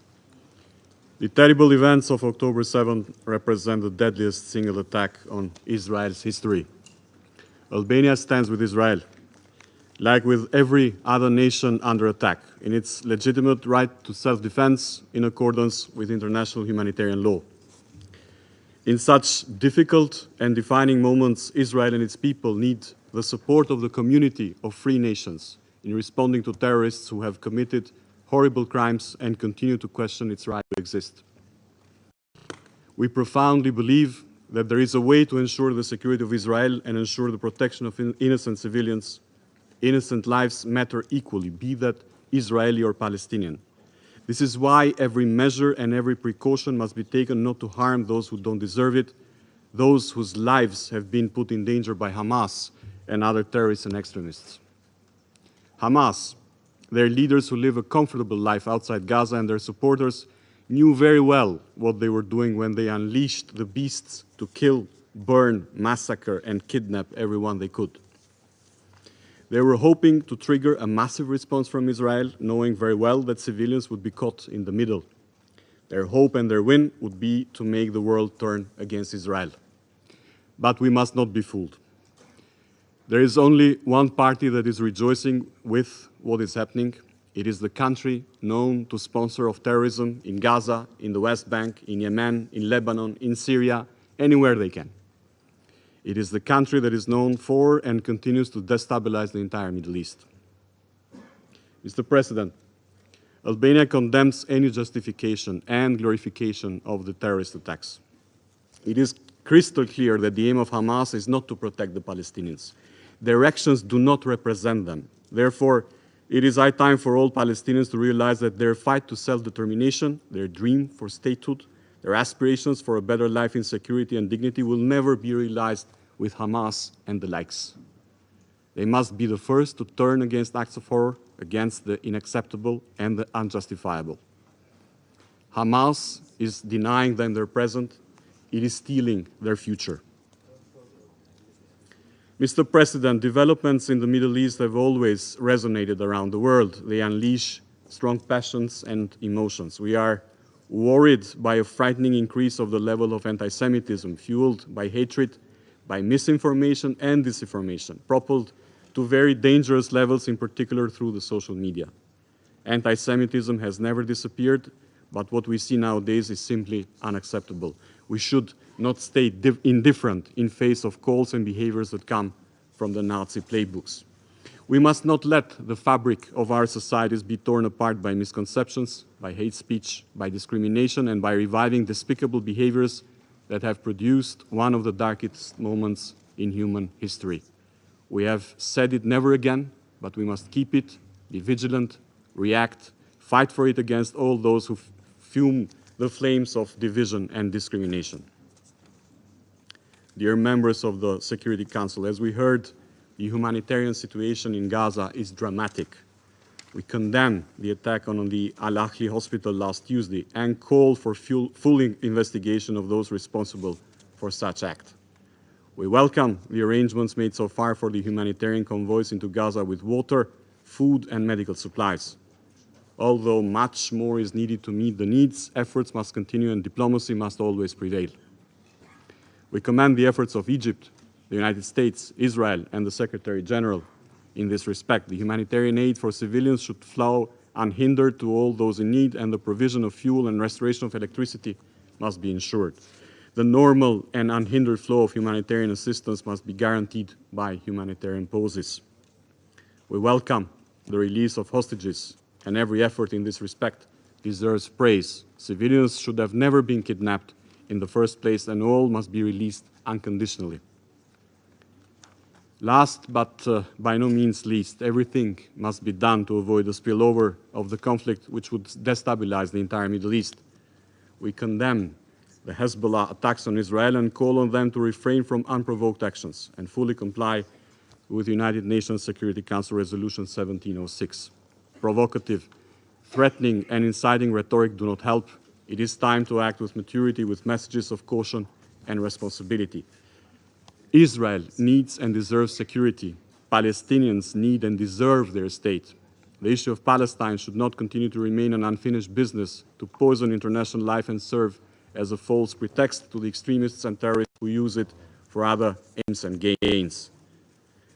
The terrible events of October 7 represent the deadliest single attack on Israel's history. Albania stands with Israel, like with every other nation under attack, in its legitimate right to self-defense in accordance with international humanitarian law. In such difficult and defining moments, Israel and its people need the support of the community of free nations in responding to terrorists who have committed horrible crimes and continue to question its right to exist. We profoundly believe that there is a way to ensure the security of Israel and ensure the protection of innocent civilians. Innocent lives matter equally, be that Israeli or Palestinian. This is why every measure and every precaution must be taken not to harm those who don't deserve it, those whose lives have been put in danger by Hamas and other terrorists and extremists. Hamas, their leaders who live a comfortable life outside Gaza, and their supporters knew very well what they were doing when they unleashed the beasts to kill, burn, massacre, and kidnap everyone they could. They were hoping to trigger a massive response from Israel, knowing very well that civilians would be caught in the middle. Their hope and their win would be to make the world turn against Israel. But we must not be fooled. There is only one party that is rejoicing with what is happening. It is the country known to sponsor of terrorism in Gaza, in the West Bank, in Yemen, in Lebanon, in Syria, anywhere they can. It is the country that is known for and continues to destabilize the entire Middle East. Mr. President, Albania condemns any justification and glorification of the terrorist attacks. It is crystal clear that the aim of Hamas is not to protect the Palestinians. Their actions do not represent them. Therefore, it is high time for all Palestinians to realize that their fight to self-determination, their dream for statehood, their aspirations for a better life in security and dignity will never be realized with Hamas and the likes. They must be the first to turn against acts of horror, against the unacceptable and the unjustifiable. Hamas is denying them their present. It is stealing their future. Mr. President, developments in the Middle East have always resonated around the world. They unleash strong passions and emotions. We are worried by a frightening increase of the level of anti-Semitism, fueled by hatred, by misinformation and disinformation, propelled to very dangerous levels, in particular through the social media. Anti-Semitism has never disappeared, but what we see nowadays is simply unacceptable. We should not stay indifferent in face of calls and behaviors that come from the Nazi playbooks. We must not let the fabric of our societies be torn apart by misconceptions, by hate speech, by discrimination, and by reviving despicable behaviors that have produced one of the darkest moments in human history. We have said it never again, but we must keep it, be vigilant, react, fight for it against all those who fume the flames of division and discrimination. Dear members of the Security Council, as we heard, the humanitarian situation in Gaza is dramatic. We condemn the attack on the Al-Ahli hospital last Tuesday and call for full investigation of those responsible for such act. We welcome the arrangements made so far for the humanitarian convoys into Gaza with water, food, and medical supplies. Although much more is needed to meet the needs, efforts must continue and diplomacy must always prevail. We commend the efforts of Egypt, the United States, Israel, and the Secretary General in this respect. The humanitarian aid for civilians should flow unhindered to all those in need, and the provision of fuel and restoration of electricity must be ensured. The normal and unhindered flow of humanitarian assistance must be guaranteed by humanitarian pauses. We welcome the release of hostages and every effort in this respect deserves praise. Civilians should have never been kidnapped in the first place, and all must be released unconditionally. Last but by no means least, everything must be done to avoid the spillover of the conflict which would destabilize the entire Middle East. We condemn the Hezbollah attacks on Israel and call on them to refrain from unprovoked actions and fully comply with United Nations Security Council Resolution 1706. Provocative, threatening and inciting rhetoric do not help. It is time to act with maturity, with messages of caution and responsibility. Israel needs and deserves security. Palestinians need and deserve their state. The issue of Palestine should not continue to remain an unfinished business, to poison international life and serve as a false pretext to the extremists and terrorists who use it for other aims and gains.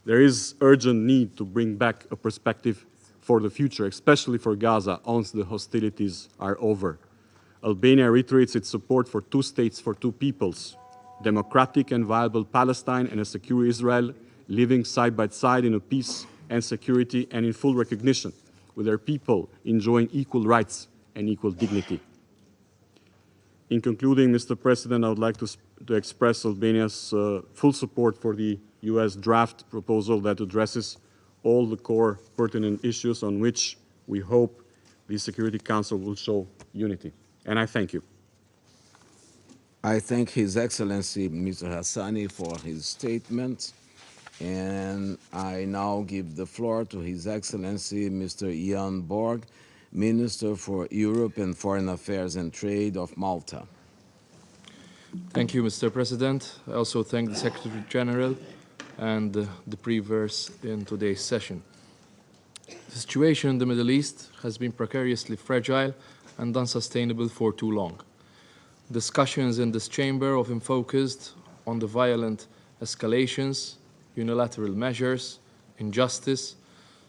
There is urgent need to bring back a perspective for the future, especially for Gaza, once the hostilities are over. Albania reiterates its support for two states for two peoples, democratic and viable Palestine and a secure Israel, living side by side in a peace and security and in full recognition, with their people enjoying equal rights and equal dignity. In concluding, Mr. President, I would like to express Albania's full support for the US draft proposal that addresses all the core pertinent issues on which we hope the Security Council will show unity. And I thank you. I thank His Excellency Mr. Hassani for his statement, and I now give the floor to His Excellency Mr. Jan Borg, Minister for Europe and Foreign Affairs and Trade of Malta. Thank you, Mr. President. I also thank the Secretary General and the briefers in today's session. The situation in the Middle East has been precariously fragile and unsustainable for too long. Discussions in this chamber often focused on the violent escalations, unilateral measures, injustice,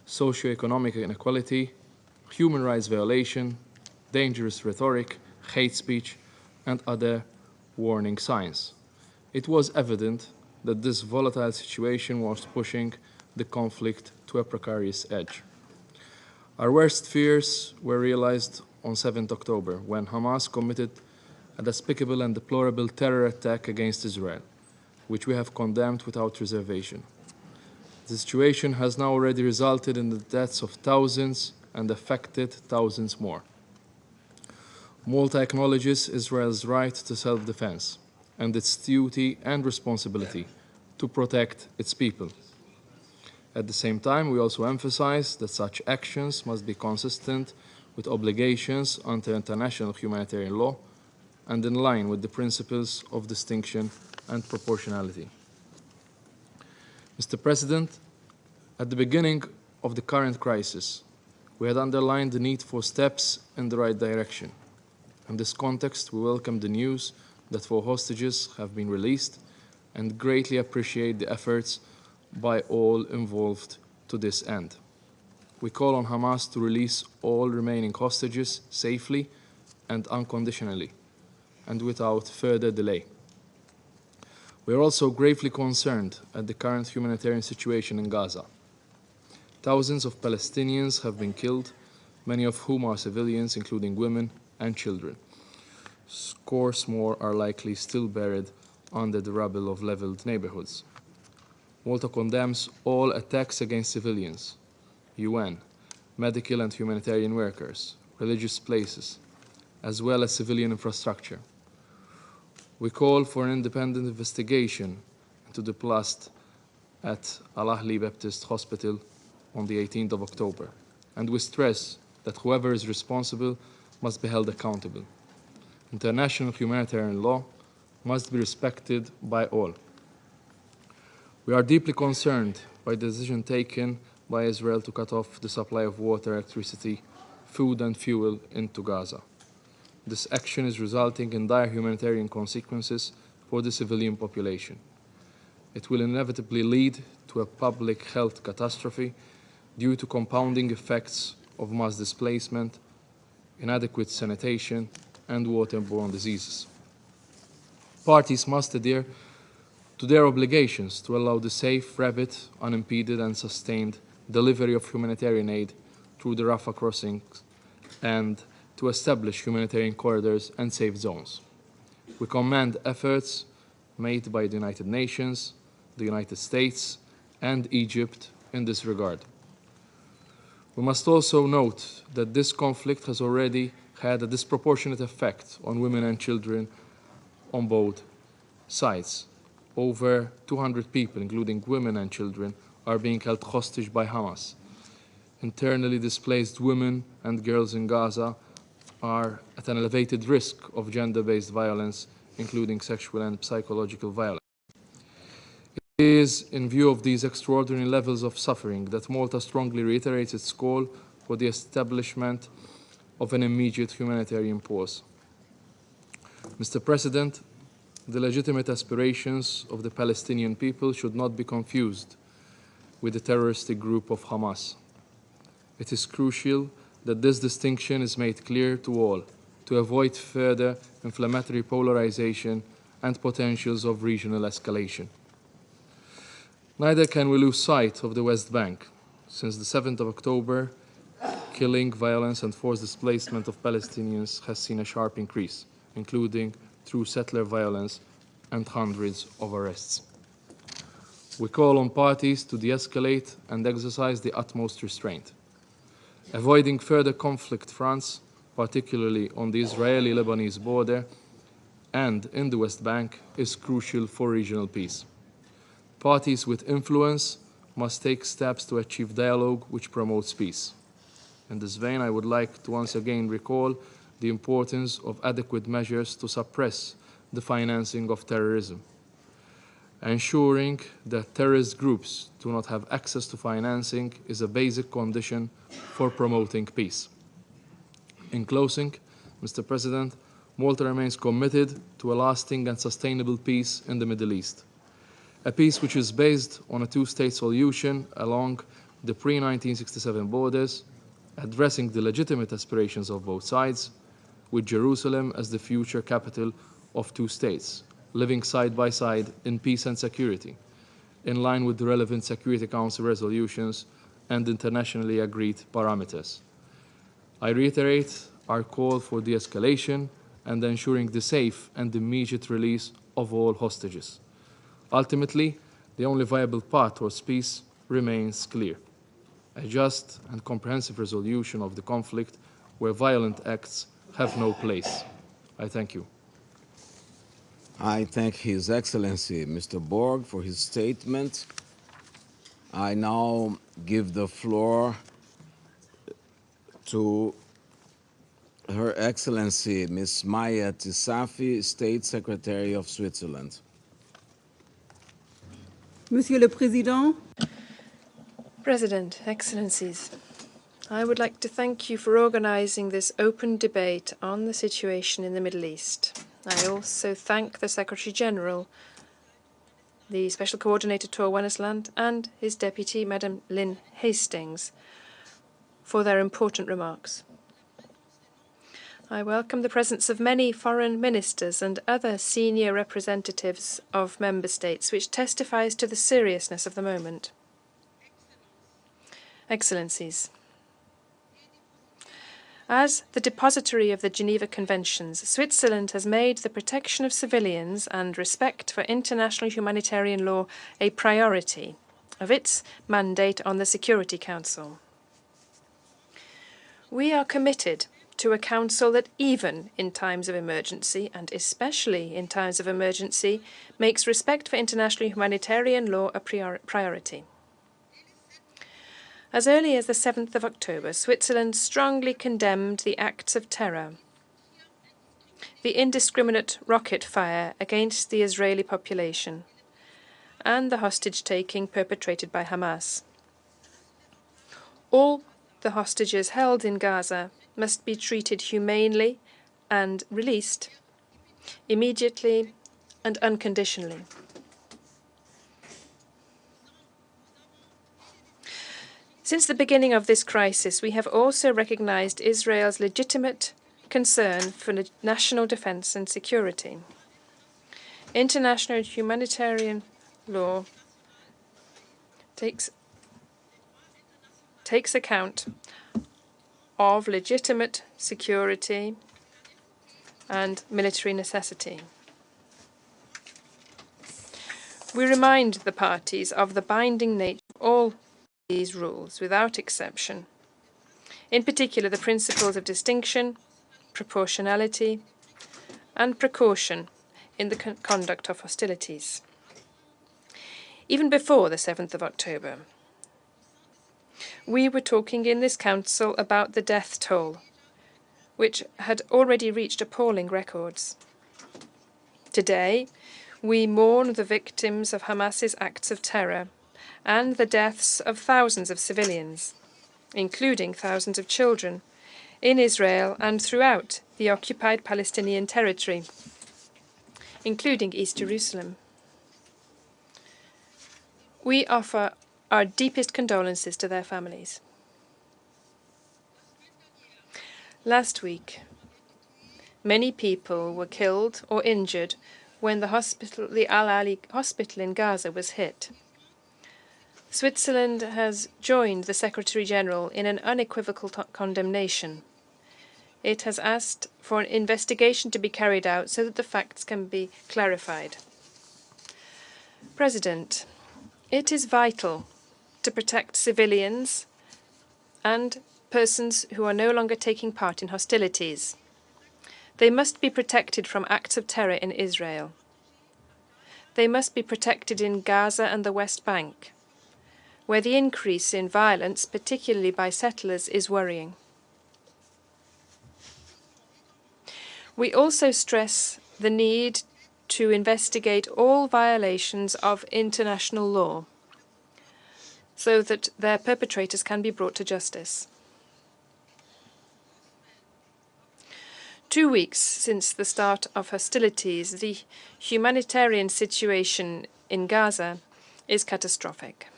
socio-economic inequality, human rights violation, dangerous rhetoric, hate speech, and other warning signs. It was evident that this volatile situation was pushing the conflict to a precarious edge. Our worst fears were realized on 7th October, when Hamas committed a despicable and deplorable terror attack against Israel, which we have condemned without reservation. The situation has now already resulted in the deaths of thousands and affected thousands more. Malta acknowledges Israel's right to self-defense and its duty and responsibility to protect its people. At the same time, we also emphasize that such actions must be consistent with obligations under international humanitarian law and in line with the principles of distinction and proportionality. Mr. President, at the beginning of the current crisis, we had underlined the need for steps in the right direction. In this context, we welcome the news that 4 hostages have been released and greatly appreciate the efforts by all involved to this end. We call on Hamas to release all remaining hostages safely and unconditionally, and without further delay. We are also gravely concerned at the current humanitarian situation in Gaza. Thousands of Palestinians have been killed, many of whom are civilians, including women and children. Scores more are likely still buried under the rubble of leveled neighborhoods. Malta condemns all attacks against civilians, UN, medical and humanitarian workers, religious places, as well as civilian infrastructure. We call for an independent investigation into the blast at Al-Ahli Baptist Hospital on the 18th of October, and we stress that whoever is responsible must be held accountable. International humanitarian law must be respected by all. We are deeply concerned by the decision taken by Israel to cut off the supply of water, electricity, food and fuel into Gaza. This action is resulting in dire humanitarian consequences for the civilian population. It will inevitably lead to a public health catastrophe due to compounding effects of mass displacement, inadequate sanitation, and waterborne diseases. Parties must adhere to their obligations to allow the safe, rapid, unimpeded, and sustained delivery of humanitarian aid through the Rafah crossings and to establish humanitarian corridors and safe zones. We commend efforts made by the United Nations, the United States, and Egypt in this regard. We must also note that this conflict has already had a disproportionate effect on women and children on both sides. Over 200 people, including women and children, are being held hostage by Hamas. Internally displaced women and girls in Gaza are at an elevated risk of gender-based violence, including sexual and psychological violence. It is in view of these extraordinary levels of suffering that Malta strongly reiterates its call for the establishment of an immediate humanitarian pause. Mr. President, the legitimate aspirations of the Palestinian people should not be confused with the terroristic group of Hamas. It is crucial that this distinction is made clear to all to avoid further inflammatory polarization and potentials of regional escalation. Neither can we lose sight of the West Bank. Since the 7th of October, killing, violence, and forced displacement of Palestinians has seen a sharp increase, including through settler violence and hundreds of arrests. We call on parties to de-escalate and exercise the utmost restraint. Avoiding further conflict fronts, particularly on the Israeli-Lebanese border and in the West Bank, is crucial for regional peace. Parties with influence must take steps to achieve dialogue which promotes peace. In this vein, I would like to once again recall the importance of adequate measures to suppress the financing of terrorism. Ensuring that terrorist groups do not have access to financing is a basic condition for promoting peace. In closing, Mr. President, Malta remains committed to a lasting and sustainable peace in the Middle East. A peace which is based on a two-state solution along the pre-1967 borders, addressing the legitimate aspirations of both sides, with Jerusalem as the future capital of two states, living side by side in peace and security, in line with the relevant Security Council resolutions and internationally agreed parameters. I reiterate our call for de-escalation and ensuring the safe and immediate release of all hostages. Ultimately, the only viable path towards peace remains clear: a just and comprehensive resolution of the conflict where violent acts have no place. I thank you. I thank His Excellency, Mr. Borg, for his statement. I now give the floor to Her Excellency, Ms. Maya Tisafi, State Secretary of Switzerland. Monsieur le Président, President, Excellencies, I would like to thank you for organising this open debate on the situation in the Middle East. I also thank the Secretary-General, the Special Coordinator Tor Wennesland, and his Deputy, Madam Lynn Hastings, for their important remarks. I welcome the presence of many foreign ministers and other senior representatives of member states, which testifies to the seriousness of the moment. Excellencies, as the depository of the Geneva Conventions, Switzerland has made the protection of civilians and respect for international humanitarian law a priority of its mandate on the Security Council. We are committed to a council that, even in times of emergency, and especially in times of emergency, makes respect for international humanitarian law a priority. As early as the 7th of October, Switzerland strongly condemned the acts of terror, the indiscriminate rocket fire against the Israeli population, and the hostage-taking perpetrated by Hamas. All the hostages held in Gaza must be treated humanely and released immediately and unconditionally. Since the beginning of this crisis, we have also recognized Israel's legitimate concern for national defense and security. International humanitarian law takes account of legitimate security and military necessity. We remind the parties of the binding nature of all these rules without exception, in particular the principles of distinction, proportionality, and precaution in the conduct of hostilities. Even before the 7th of October, we were talking in this Council about the death toll, which had already reached appalling records. Today, we mourn the victims of Hamas's acts of terror and the deaths of thousands of civilians, including thousands of children, in Israel and throughout the occupied Palestinian territory, including East Jerusalem. We offer our deepest condolences to their families. Last week, many people were killed or injured when the Al-Ali hospital in Gaza was hit. Switzerland has joined the Secretary-General in an unequivocal condemnation. It has asked for an investigation to be carried out so that the facts can be clarified. President, it is vital to protect civilians and persons who are no longer taking part in hostilities. They must be protected from acts of terror in Israel. They must be protected in Gaza and the West Bank, where the increase in violence, particularly by settlers, is worrying. We also stress the need to investigate all violations of international law so that their perpetrators can be brought to justice. 2 weeks since the start of hostilities, the humanitarian situation in Gaza is catastrophic.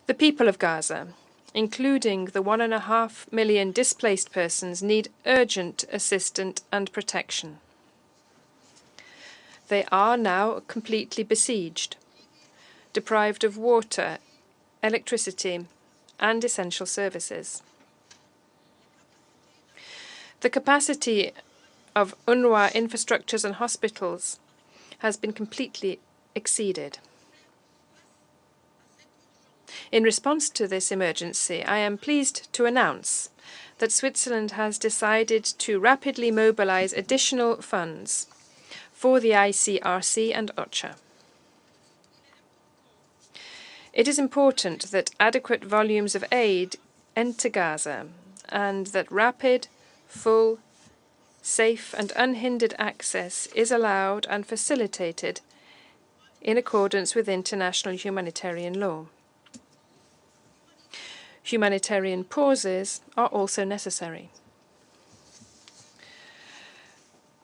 The people of Gaza, including the 1.5 million displaced persons, need urgent assistance and protection. They are now completely besieged, deprived of water, electricity, and essential services. The capacity of UNRWA infrastructures and hospitals has been completely exceeded. In response to this emergency, I am pleased to announce that Switzerland has decided to rapidly mobilize additional funds for the ICRC and OCHA. It is important that adequate volumes of aid enter Gaza and that rapid, full, safe and unhindered access is allowed and facilitated in accordance with international humanitarian law. Humanitarian pauses are also necessary.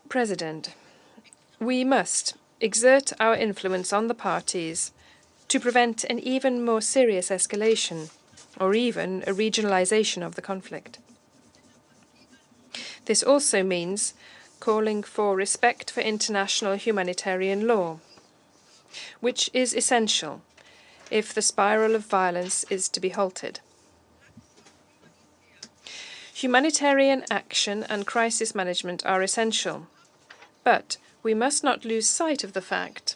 President, we must exert our influence on the parties to prevent an even more serious escalation or even a regionalization of the conflict. This also means calling for respect for international humanitarian law, which is essential if the spiral of violence is to be halted. Humanitarian action and crisis management are essential, but we must not lose sight of the fact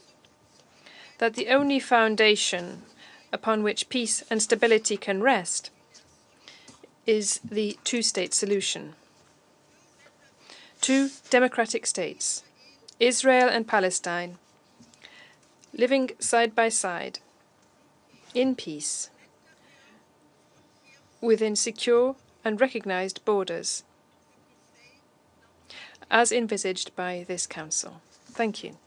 that the only foundation upon which peace and stability can rest is the two-state solution. 2 democratic states, Israel and Palestine, living side by side in peace within secure and recognized borders, as envisaged by this Council. Thank you.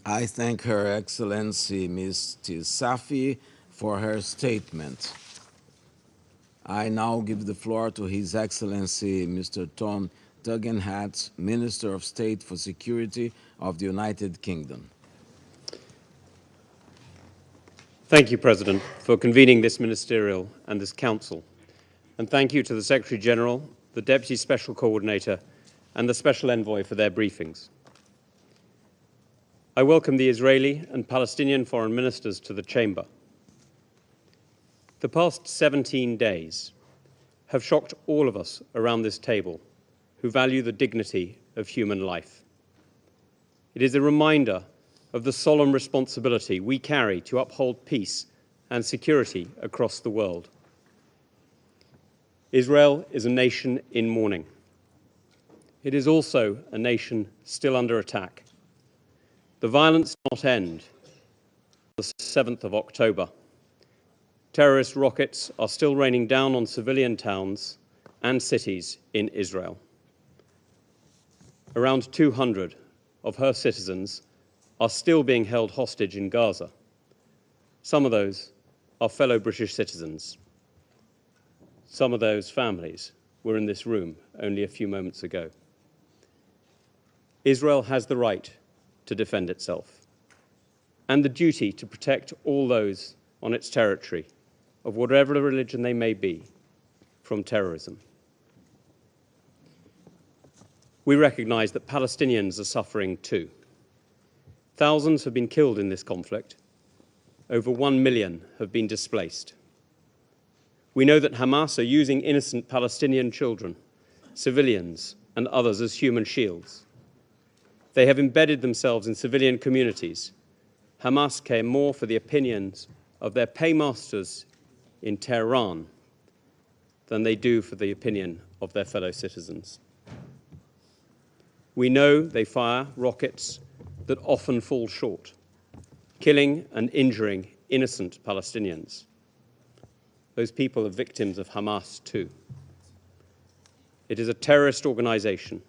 I thank Her Excellency Ms. Safi for her statement. I now give the floor to His Excellency Mr. Tom Tugendhat, Minister of State for Security of the United Kingdom. Thank you, President, for convening this ministerial and this council. And thank you to the Secretary-General, the Deputy Special Coordinator, and the Special Envoy for their briefings. I welcome the Israeli and Palestinian foreign ministers to the Chamber. The past 17 days have shocked all of us around this table who value the dignity of human life. It is a reminder of the solemn responsibility we carry to uphold peace and security across the world. Israel is a nation in mourning. It is also a nation still under attack. The violence did not end on the 7th of October. Terrorist rockets are still raining down on civilian towns and cities in Israel. Around 200 of her citizens are still being held hostage in Gaza. Some of those are fellow British citizens. Some of those families were in this room only a few moments ago. Israel has the right to defend itself and the duty to protect all those on its territory, of whatever religion they may be, from terrorism. We recognize that Palestinians are suffering too. Thousands have been killed in this conflict. Over 1 million have been displaced. We know that Hamas are using innocent Palestinian children, civilians, and others as human shields. They have embedded themselves in civilian communities. Hamas care more for the opinions of their paymasters in Tehran than they do for the opinion of their fellow citizens. We know they fire rockets that often fall short, killing and injuring innocent Palestinians. Those people are victims of Hamas too. It is a terrorist organization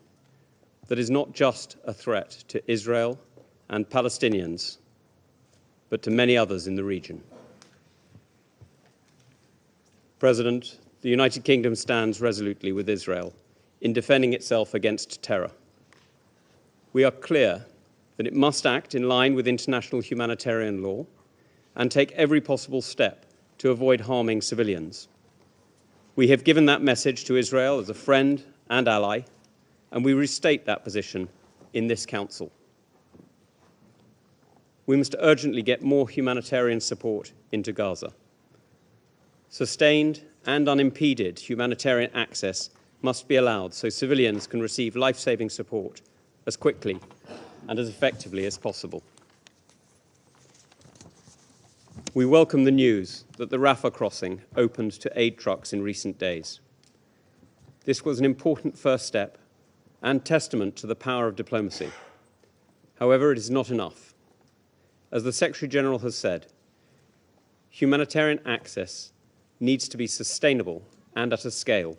that is not just a threat to Israel and Palestinians, but to many others in the region. President, the United Kingdom stands resolutely with Israel in defending itself against terror. We are clear that it must act in line with international humanitarian law and take every possible step to avoid harming civilians. We have given that message to Israel as a friend and ally, and we restate that position in this Council. We must urgently get more humanitarian support into Gaza. Sustained and unimpeded humanitarian access must be allowed so civilians can receive life-saving support as quickly and as effectively as possible. We welcome the news that the Rafah crossing opened to aid trucks in recent days. This was an important first step and testament to the power of diplomacy. However, it is not enough. As the Secretary-General has said, humanitarian access needs to be sustainable and at a scale.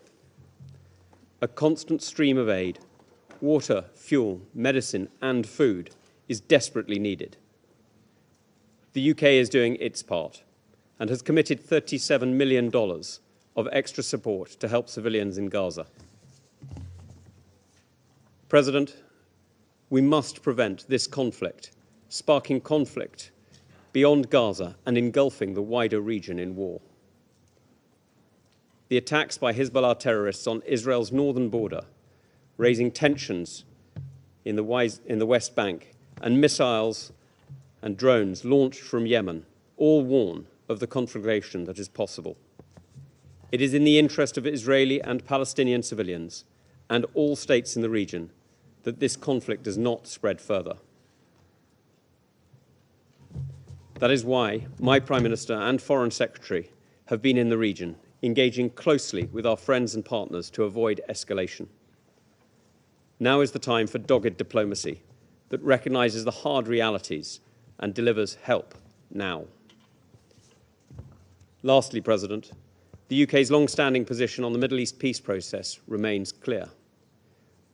A constant stream of aid, water, fuel, medicine, and food is desperately needed. The UK is doing its part and has committed $37 million of extra support to help civilians in Gaza. President, we must prevent this conflict, sparking conflict beyond Gaza and engulfing the wider region in war. The attacks by Hezbollah terrorists on Israel's northern border, raising tensions in the West Bank, and missiles and drones launched from Yemen, all warn of the conflagration that is possible. It is in the interest of Israeli and Palestinian civilians and all states in the region that this conflict does not spread further. That is why my Prime Minister and Foreign Secretary have been in the region, engaging closely with our friends and partners to avoid escalation. Now is the time for dogged diplomacy that recognises the hard realities and delivers help now. Lastly, President, the UK's long-standing position on the Middle East peace process remains clear.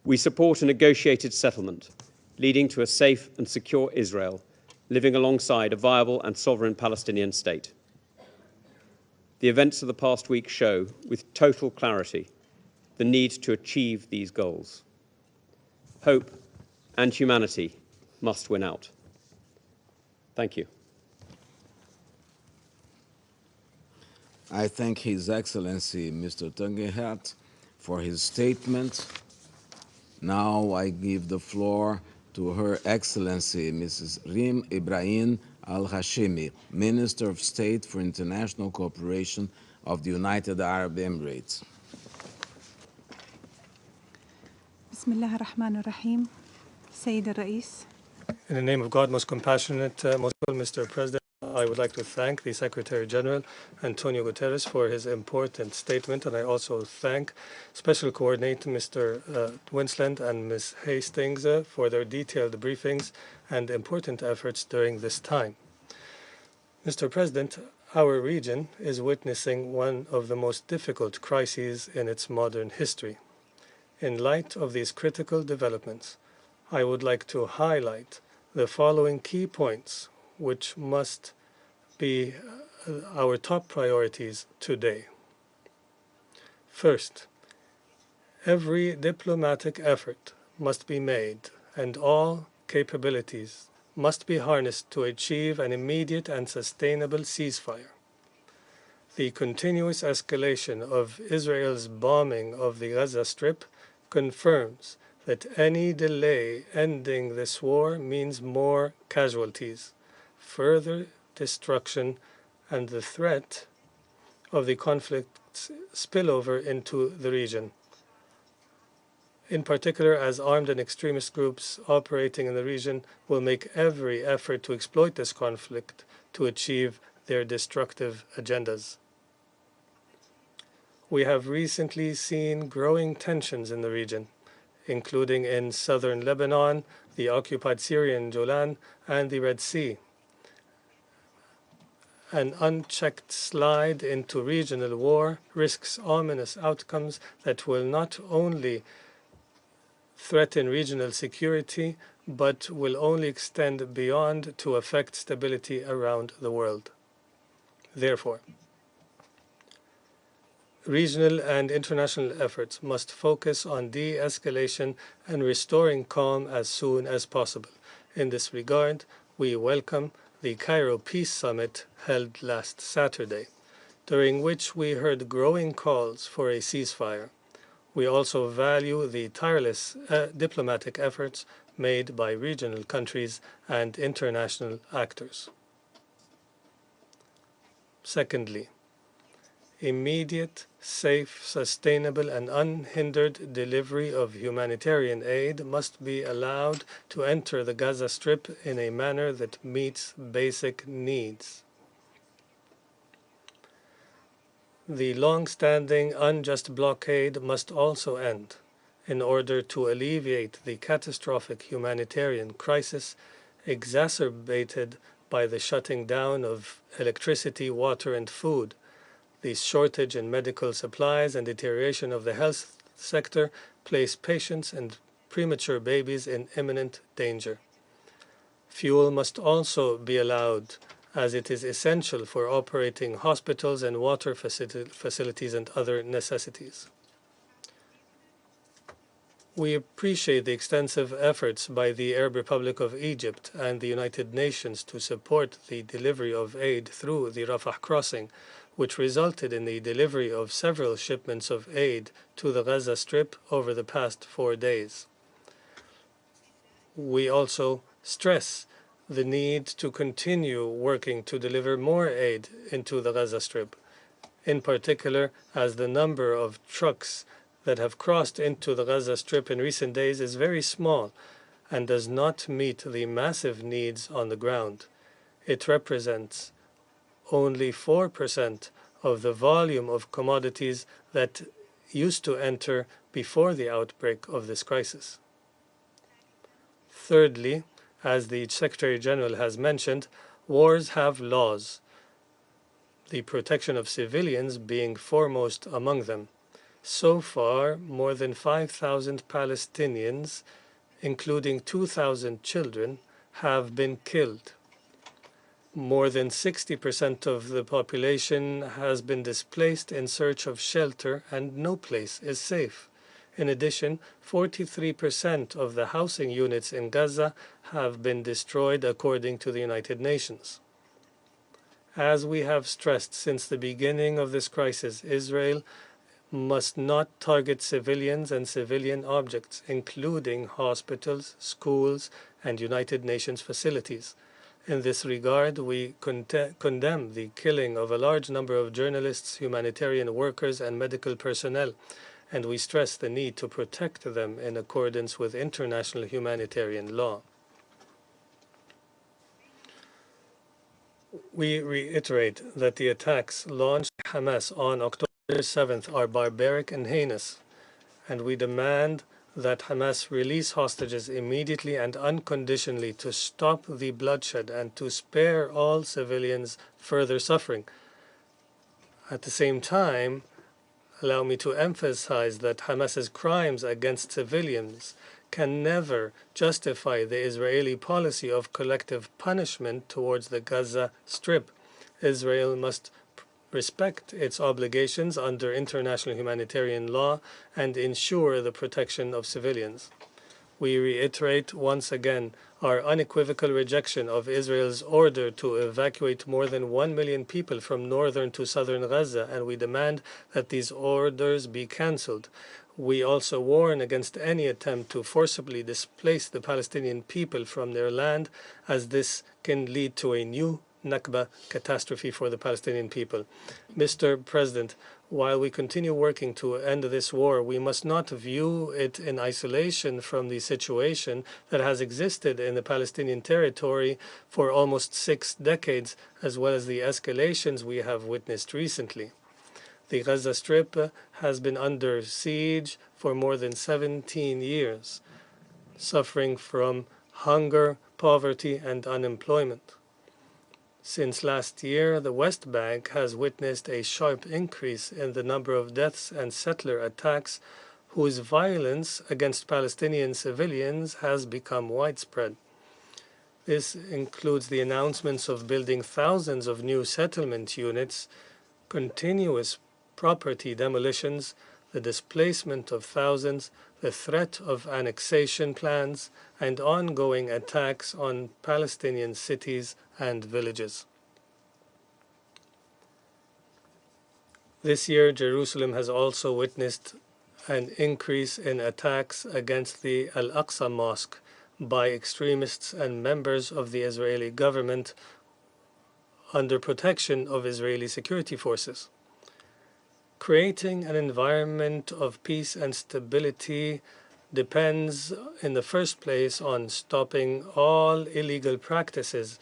We support a negotiated settlement leading to a safe and secure Israel living alongside a viable and sovereign Palestinian state. The events of the past week show with total clarity the need to achieve these goals. Hope and humanity must win out. Thank you. I thank His Excellency Mr. Tungenhat for his statement. Now I give the floor to Her Excellency Mrs. Rim Ibrahim Al-Hashimi, Minister of State for International Cooperation of the United Arab Emirates. بسم الله الرحمن الرحيم. سيد الرئيس. In the name of God, most compassionate, most noble Mr. President, I would like to thank the Secretary General, Antonio Guterres, for his important statement, and I also thank Special Coordinator Mr. Wennesland and Ms. Hastings for their detailed briefings and important efforts during this time. Mr. President, our region is witnessing one of the most difficult crises in its modern history. In light of these critical developments, I would like to highlight the following key points, which must be our top priorities today. First, every diplomatic effort must be made and all capabilities must be harnessed to achieve an immediate and sustainable ceasefire. The continuous escalation of Israel's bombing of the Gaza Strip confirms that any delay ending this war means more casualties, further destruction, and the threat of the conflict's spillover into the region. In particular, as armed and extremist groups operating in the region will make every effort to exploit this conflict to achieve their destructive agendas. We have recently seen growing tensions in the region, including in southern Lebanon, the occupied Syrian Golan, and the Red Sea. An unchecked slide into regional war risks ominous outcomes that will not only threaten regional security, but will only extend beyond to affect stability around the world. Therefore, regional and international efforts must focus on de-escalation and restoring calm as soon as possible. In this regard, we welcome the Cairo Peace Summit held last Saturday, during which we heard growing calls for a ceasefire. We also value the tireless diplomatic efforts made by regional countries and international actors. Secondly, immediate, safe, sustainable, and unhindered delivery of humanitarian aid must be allowed to enter the Gaza Strip in a manner that meets basic needs. The long-standing unjust blockade must also end in order to alleviate the catastrophic humanitarian crisis exacerbated by the shutting down of electricity, water, and food, the shortage in medical supplies and deterioration of the health sector place patients and premature babies in imminent danger. Fuel must also be allowed, as it is essential for operating hospitals and water facilities and other necessities. We appreciate the extensive efforts by the Arab Republic of Egypt and the United Nations to support the delivery of aid through the Rafah crossing, which resulted in the delivery of several shipments of aid to the Gaza Strip over the past 4 days. We also stress the need to continue working to deliver more aid into the Gaza Strip, in particular as the number of trucks that have crossed into the Gaza Strip in recent days is very small and does not meet the massive needs on the ground. It represents only 4% of the volume of commodities that used to enter before the outbreak of this crisis. Thirdly, as the Secretary General has mentioned, wars have laws, the protection of civilians being foremost among them. So far, more than 5,000 Palestinians, including 2,000 children, have been killed. More than 60% of the population has been displaced in search of shelter, and no place is safe. In addition, 43% of the housing units in Gaza have been destroyed according to the United Nations. As we have stressed since the beginning of this crisis, Israel must not target civilians and civilian objects, including hospitals, schools, and United Nations facilities. In this regard, we condemn the killing of a large number of journalists, humanitarian workers, and medical personnel, and we stress the need to protect them in accordance with international humanitarian law. We reiterate that the attacks launched by Hamas on October 7th are barbaric and heinous, and we demand that Hamas release hostages immediately and unconditionally to stop the bloodshed and to spare all civilians further suffering. At the same time, allow me to emphasize that Hamas's crimes against civilians can never justify the Israeli policy of collective punishment towards the Gaza Strip. Israel must respect its obligations under international humanitarian law and ensure the protection of civilians. We reiterate once again our unequivocal rejection of Israel's order to evacuate more than 1 million people from northern to southern Gaza, and we demand that these orders be cancelled. We also warn against any attempt to forcibly displace the Palestinian people from their land, as this can lead to a new Nakba catastrophe for the Palestinian people. Mr. President, while we continue working to end this war, we must not view it in isolation from the situation that has existed in the Palestinian territory for almost 6 decades, as well as the escalations we have witnessed recently. The Gaza Strip has been under siege for more than 17 years, suffering from hunger, poverty, and unemployment. Since last year, the West Bank has witnessed a sharp increase in the number of deaths and settler attacks whose violence against Palestinian civilians has become widespread. This includes the announcements of building thousands of new settlement units, continuous property demolitions, the displacement of thousands, the threat of annexation plans, and ongoing attacks on Palestinian cities and villages. This year, Jerusalem has also witnessed an increase in attacks against the Al-Aqsa Mosque by extremists and members of the Israeli government under protection of Israeli security forces. Creating an environment of peace and stability depends in the first place on stopping all illegal practices,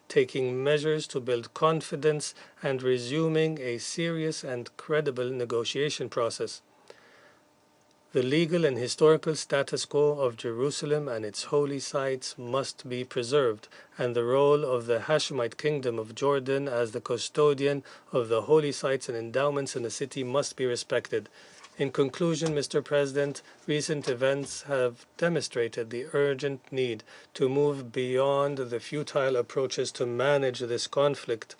taking measures to build confidence, and resuming a serious and credible negotiation process. The legal and historical status quo of Jerusalem and its holy sites must be preserved, and the role of the Hashemite Kingdom of Jordan as the custodian of the holy sites and endowments in the city must be respected. In conclusion, Mr. President, recent events have demonstrated the urgent need to move beyond the futile approaches to manage this conflict.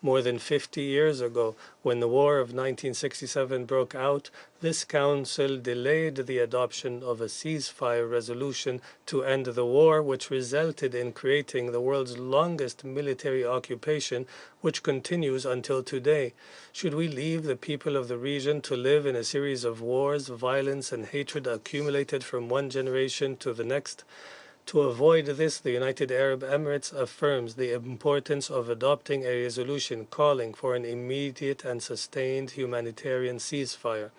More than 50 years ago, when the War of 1967 broke out, this Council delayed the adoption of a ceasefire resolution to end the war, which resulted in creating the world's longest military occupation, which continues until today. Should we leave the people of the region to live in a series of wars, violence, and hatred accumulated from one generation to the next? To avoid this, the United Arab Emirates affirms the importance of adopting a resolution calling for an immediate and sustained humanitarian ceasefire,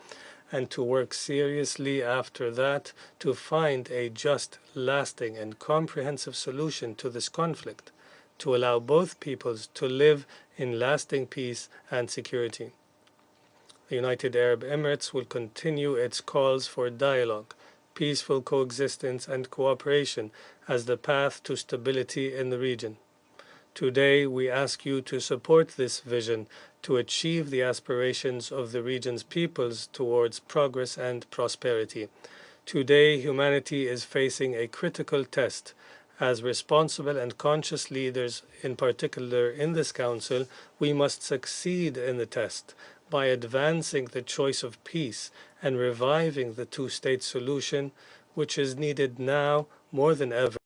and to work seriously after that to find a just, lasting, and comprehensive solution to this conflict, to allow both peoples to live in lasting peace and security. The United Arab Emirates will continue its calls for dialogue, peaceful coexistence, and cooperation as the path to stability in the region. Today, we ask you to support this vision to achieve the aspirations of the region's peoples towards progress and prosperity. Today, humanity is facing a critical test. As responsible and conscious leaders, in particular in this Council, we must succeed in the test by advancing the choice of peace and reviving the two-state solution, which is needed now more than ever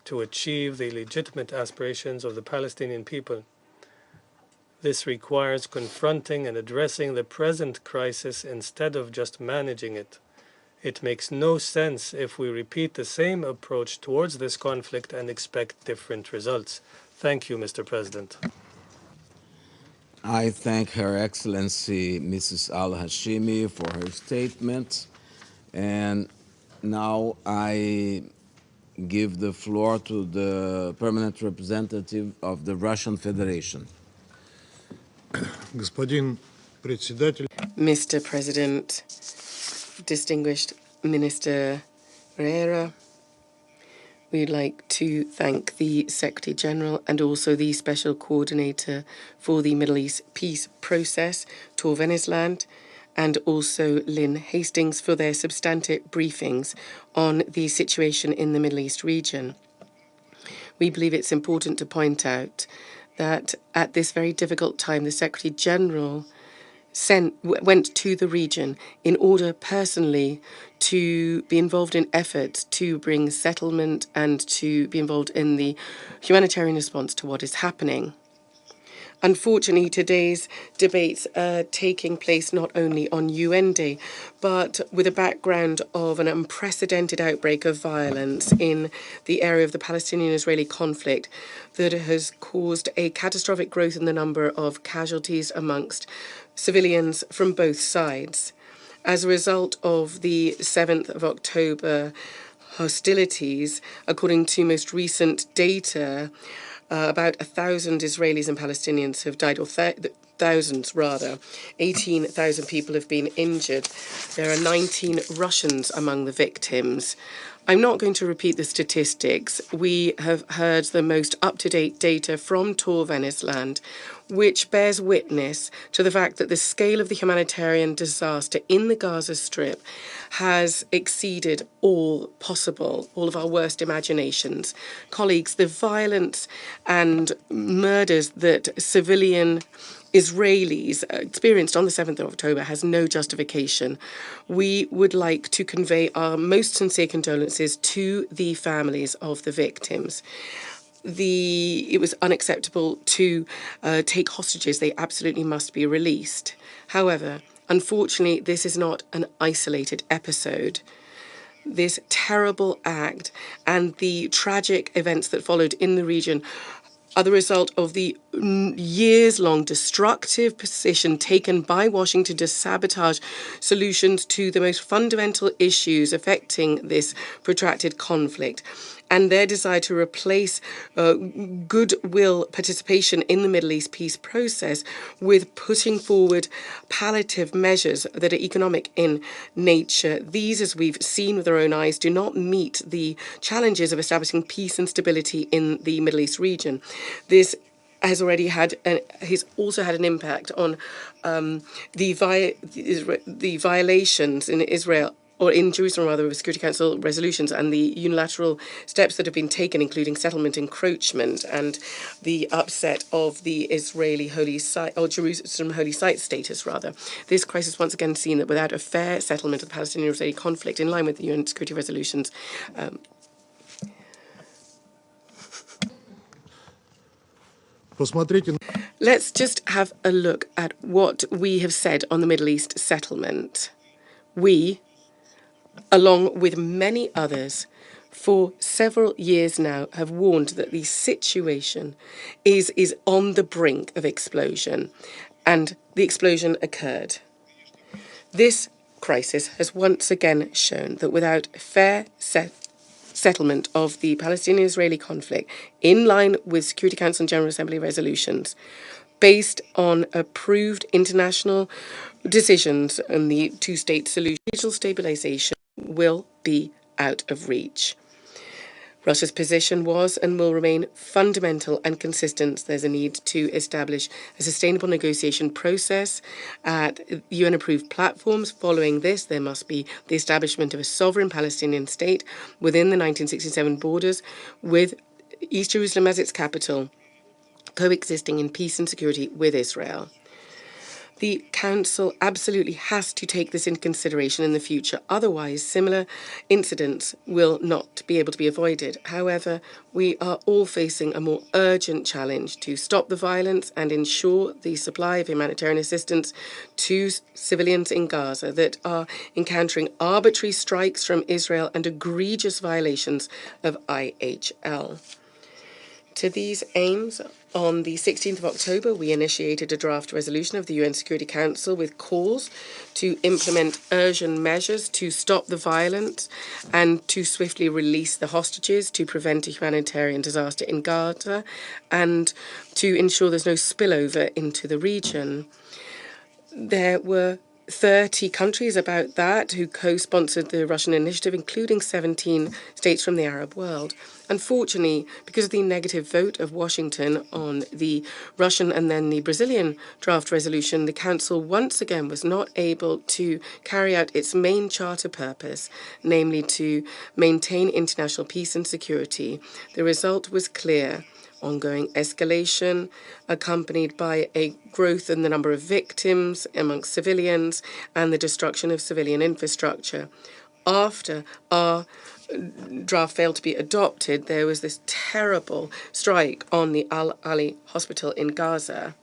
to achieve the legitimate aspirations of the Palestinian people. This requires confronting and addressing the present crisis instead of just managing it. It makes no sense if we repeat the same approach towards this conflict and expect different results. Thank you, Mr. President. I thank Her Excellency Mrs. Al-Hashimi for her statement. And now I give the floor to the permanent representative of the Russian Federation. Mr. President, distinguished Minister Herrera, we'd like to thank the Secretary General and also the Special Coordinator for the Middle East Peace Process, Tor Wennesland, and also Lynn Hastings for their substantive briefings on the situation in the Middle East region. We believe it's important to point out that at this very difficult time, the Secretary General went to the region in order personally to be involved in efforts to bring settlement and to be involved in the humanitarian response to what is happening. Unfortunately, today's debates are taking place not only on UN Day, but with a background of an unprecedented outbreak of violence in the area of the Palestinian-Israeli conflict that has caused a catastrophic growth in the number of casualties amongst civilians from both sides. As a result of the 7th of October hostilities, according to most recent data, about 1,000 Israelis and Palestinians have died, or thousands rather. 18,000 people have been injured. There are 19 Russians among the victims. I'm not going to repeat the statistics. We have heard the most up-to-date data from Tor Wennesland, which bears witness to the fact that the scale of the humanitarian disaster in the Gaza Strip has exceeded all of our worst imaginations. Colleagues, the violence and murders that civilian Israelis experienced on the 7th of October has no justification. We would like to convey our most sincere condolences to the families of the victims. It was unacceptable to take hostages. They absolutely must be released. However, unfortunately, this is not an isolated episode. This terrible act and the tragic events that followed in the region are the result of the years-long destructive position taken by Washington to sabotage solutions to the most fundamental issues affecting this protracted conflict, and their desire to replace goodwill participation in the Middle East peace process with putting forward palliative measures that are economic in nature. These, as we've seen with our own eyes, do not meet the challenges of establishing peace and stability in the Middle East region. This has also had an impact on the violations in Israel, or in Jerusalem rather, of Security Council resolutions and the unilateral steps that have been taken, including settlement encroachment and the upset of the Israeli holy site, or Jerusalem holy site status rather. This crisis once again seen that without a fair settlement of the Palestinian-Israeli conflict in line with the UN security resolutions, let's just have a look at what we have said on the Middle East settlement. We, along with many others, for several years now have warned that the situation is on the brink of explosion, and the explosion occurred. This crisis has once again shown that without fair settlement of the Palestinian-Israeli conflict in line with Security Council and General Assembly resolutions, based on approved international decisions on the two-state solution, regional stabilization will be out of reach. Russia's position was and will remain fundamental and consistent. There's a need to establish a sustainable negotiation process at UN-approved platforms. Following this, there must be the establishment of a sovereign Palestinian state within the 1967 borders, with East Jerusalem as its capital, coexisting in peace and security with Israel. The Council absolutely has to take this into consideration in the future. Otherwise, similar incidents will not be able to be avoided. However, we are all facing a more urgent challenge to stop the violence and ensure the supply of humanitarian assistance to civilians in Gaza that are encountering arbitrary strikes from Israel and egregious violations of IHL. To these aims, on the 16th of October, we initiated a draft resolution of the UN Security Council with calls to implement urgent measures to stop the violence and to swiftly release the hostages to prevent a humanitarian disaster in Gaza and to ensure there's no spillover into the region. There were 30 countries about that who co-sponsored the Russian initiative, including 17 states from the Arab world. Unfortunately, because of the negative vote of Washington on the Russian and then the Brazilian draft resolution, the Council once again was not able to carry out its main charter purpose, namely to maintain international peace and security. The result was clear. Ongoing escalation, accompanied by a growth in the number of victims amongst civilians and the destruction of civilian infrastructure. After our draft failed to be adopted, there was this terrible strike on the Al-Ali hospital in Gaza.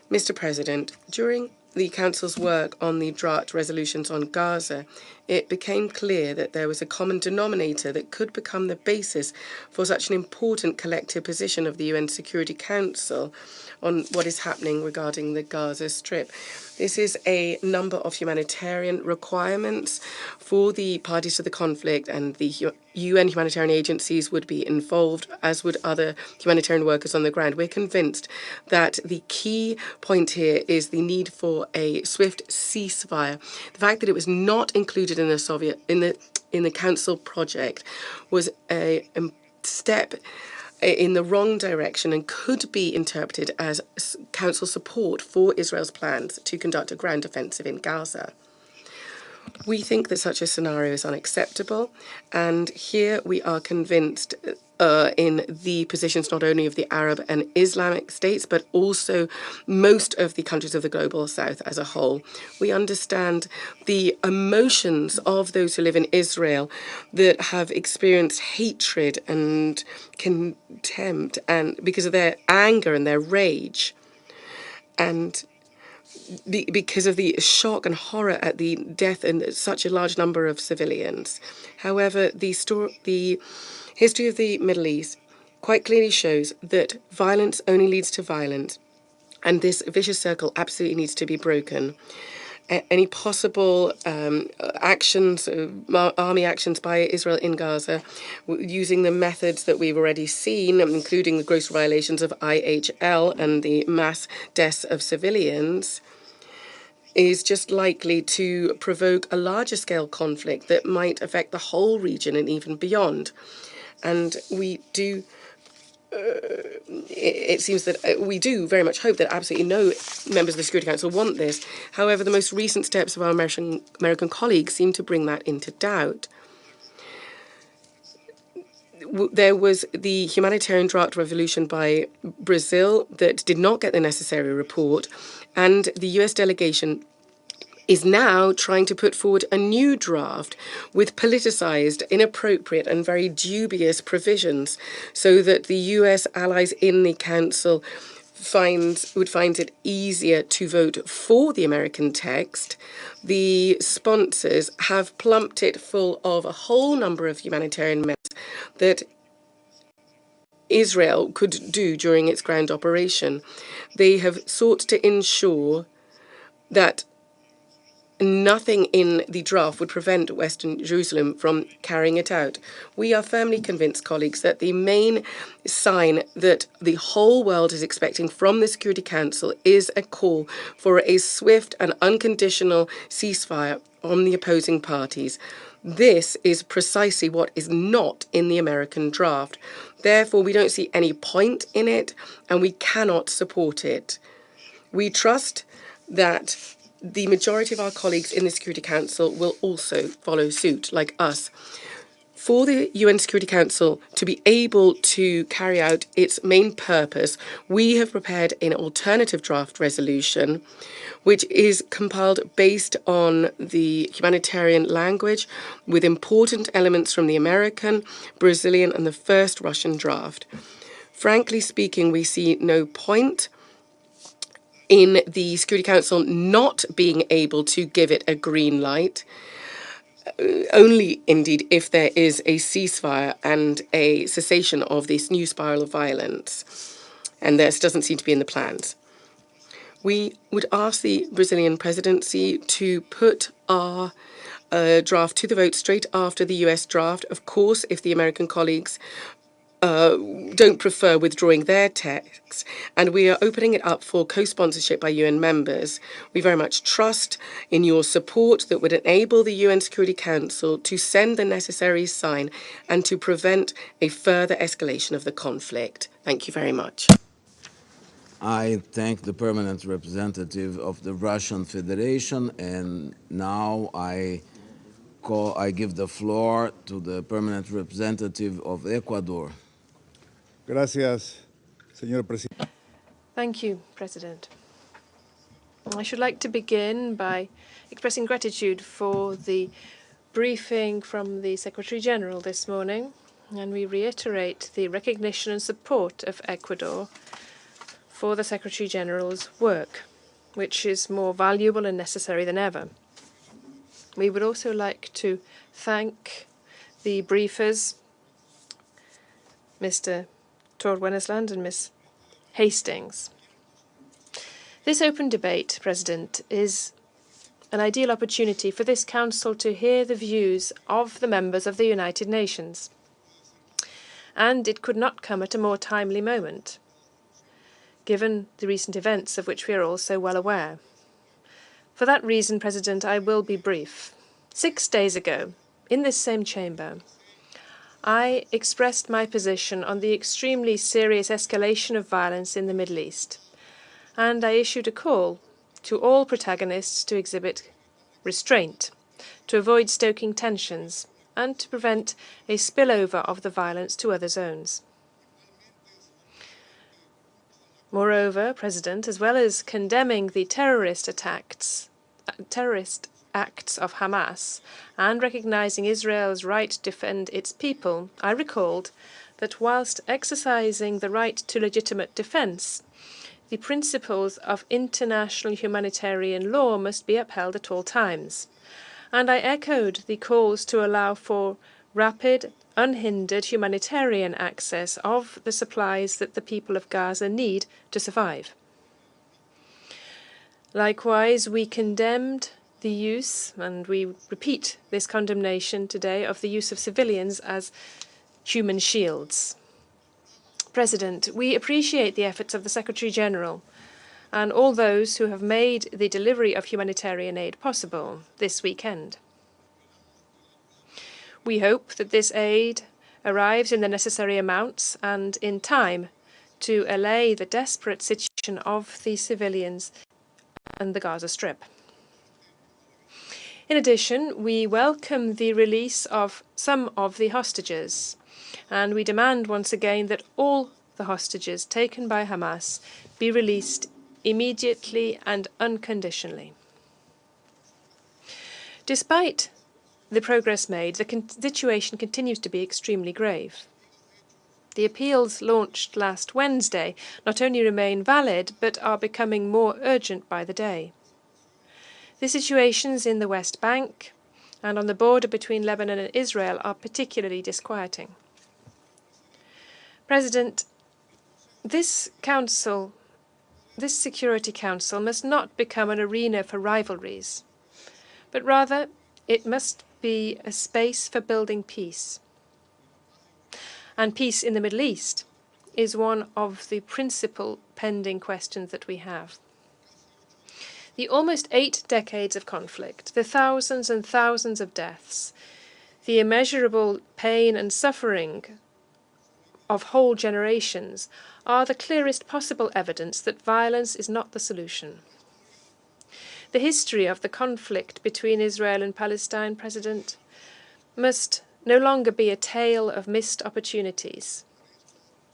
Mr. President, during the Council's work on the draft resolutions on Gaza, it became clear that there was a common denominator that could become the basis for such an important collective position of the UN Security Council on what is happening regarding the Gaza Strip. This is a number of humanitarian requirements for the parties to the conflict, and the UN humanitarian agencies would be involved, as would other humanitarian workers on the ground. We're convinced that the key point here is the need for a swift ceasefire. The fact that it was not included in the Council project was a step in the wrong direction and could be interpreted as Council support for Israel's plans to conduct a ground offensive in Gaza. We think that such a scenario is unacceptable, and here we are convinced in the positions not only of the Arab and Islamic states, but also most of the countries of the global south as a whole. We understand the emotions of those who live in Israel that have experienced hatred and contempt and because of their anger and their rage, and because of the shock and horror at the death in such a large number of civilians. However, the history of the Middle East quite clearly shows that violence only leads to violence, and this vicious circle absolutely needs to be broken. Any possible actions, army actions by Israel in Gaza, using the methods that we've already seen, including the gross violations of IHL and the mass deaths of civilians, is just likely to provoke a larger scale conflict that might affect the whole region and even beyond. And we do, it seems that we do very much hope that absolutely no members of the Security Council want this. However, the most recent steps of our American colleagues seem to bring that into doubt. There was the humanitarian draft resolution by Brazil that did not get the necessary report, and the US delegation is now trying to put forward a new draft with politicized, inappropriate and very dubious provisions so that the US allies in the Council would find it easier to vote for the American text. The sponsors have plumped it full of a whole number of humanitarian measures that Israel could do during its ground operation. They have sought to ensure that nothing in the draft would prevent Western Jerusalem from carrying it out. We are firmly convinced, colleagues, that the main sign that the whole world is expecting from the Security Council is a call for a swift and unconditional ceasefire on the opposing parties. This is precisely what is not in the American draft. Therefore, we don't see any point in it, and we cannot support it. We trust that the majority of our colleagues in the Security Council will also follow suit, like us. For the UN Security Council to be able to carry out its main purpose, we have prepared an alternative draft resolution, which is compiled based on the humanitarian language with important elements from the American, Brazilian, and the first Russian draft. Frankly speaking, we see no point in the Security Council not being able to give it a green light, only indeed if there is a ceasefire and a cessation of this new spiral of violence. And this doesn't seem to be in the plans. We would ask the Brazilian presidency to put our draft to the vote straight after the US draft. Of course, if the American colleagues don't prefer withdrawing their text, and we are opening it up for co-sponsorship by UN members. We very much trust in your support that would enable the UN Security Council to send the necessary sign and to prevent a further escalation of the conflict. Thank you very much. I thank the permanent representative of the Russian Federation, and now I give the floor to the permanent representative of Ecuador. Gracias, señor presidente. Thank you, President. I should like to begin by expressing gratitude for the briefing from the Secretary-General this morning, and we reiterate the recognition and support of Ecuador for the Secretary-General's work, which is more valuable and necessary than ever. We would also like to thank the briefers, Mr. Tor Wennesland and Ms. Hastings. This open debate, President, is an ideal opportunity for this Council to hear the views of the members of the United Nations. And it could not come at a more timely moment, given the recent events of which we are all so well aware. For that reason, President, I will be brief. 6 days ago, in this same chamber, I expressed my position on the extremely serious escalation of violence in the Middle East, and I issued a call to all protagonists to exhibit restraint, to avoid stoking tensions, and to prevent a spillover of the violence to other zones. Moreover, President, as well as condemning the terrorist acts of Hamas and recognizing Israel's right to defend its people, I recalled that whilst exercising the right to legitimate defense, the principles of international humanitarian law must be upheld at all times. And I echoed the calls to allow for rapid, unhindered humanitarian access of the supplies that the people of Gaza need to survive. Likewise, we condemned the use, and we repeat this condemnation today, of the use of civilians as human shields. President, we appreciate the efforts of the Secretary-General and all those who have made the delivery of humanitarian aid possible this weekend. We hope that this aid arrives in the necessary amounts and in time to allay the desperate situation of the civilians and the Gaza Strip. In addition, we welcome the release of some of the hostages, and we demand once again that all the hostages taken by Hamas be released immediately and unconditionally. Despite the progress made, the situation continues to be extremely grave. The appeals launched last Wednesday not only remain valid, but are becoming more urgent by the day. The situations in the West Bank and on the border between Lebanon and Israel are particularly disquieting. President, this Security Council must not become an arena for rivalries, but rather it must be a space for building peace. And peace in the Middle East is one of the principal pending questions that we have. The almost 8 decades of conflict, the thousands and thousands of deaths, the immeasurable pain and suffering of whole generations are the clearest possible evidence that violence is not the solution. The history of the conflict between Israel and Palestine, President, must no longer be a tale of missed opportunities.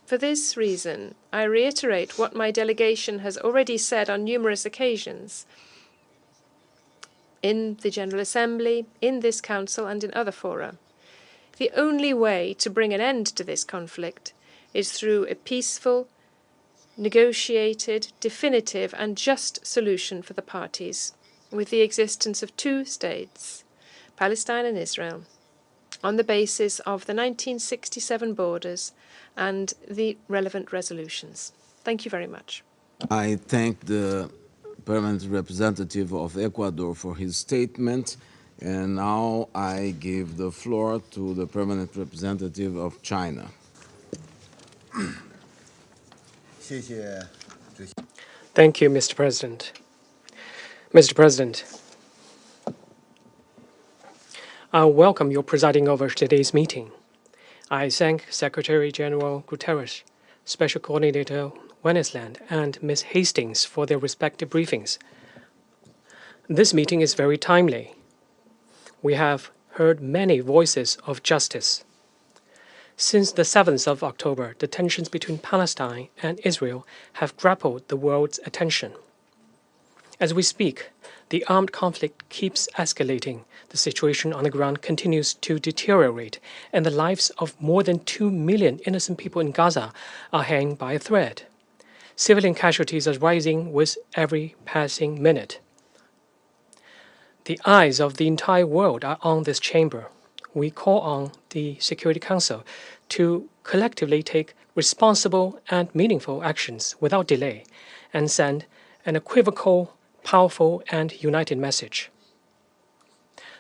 For this reason, I reiterate what my delegation has already said on numerous occasions in the General Assembly, in this Council, and in other fora. The only way to bring an end to this conflict is through a peaceful, negotiated, definitive, and just solution for the parties, with the existence of two states, Palestine and Israel, on the basis of the 1967 borders and the relevant resolutions. Thank you very much. I thank the permanent representative of Ecuador for his statement, and now I give the floor to the permanent representative of China. Thank you, Mr. President. Mr. President, I welcome your presiding over today's meeting. I thank Secretary General Guterres, Special Coordinator Wennesland, and Ms. Hastings for their respective briefings. This meeting is very timely. We have heard many voices of justice. Since the 7th of October, the tensions between Palestine and Israel have grappled the world's attention. As we speak, the armed conflict keeps escalating, the situation on the ground continues to deteriorate, and the lives of more than 2 million innocent people in Gaza are hanging by a thread. Civilian casualties are rising with every passing minute. The eyes of the entire world are on this chamber. We call on the Security Council to collectively take responsible and meaningful actions without delay and send an equivocal, powerful, and united message.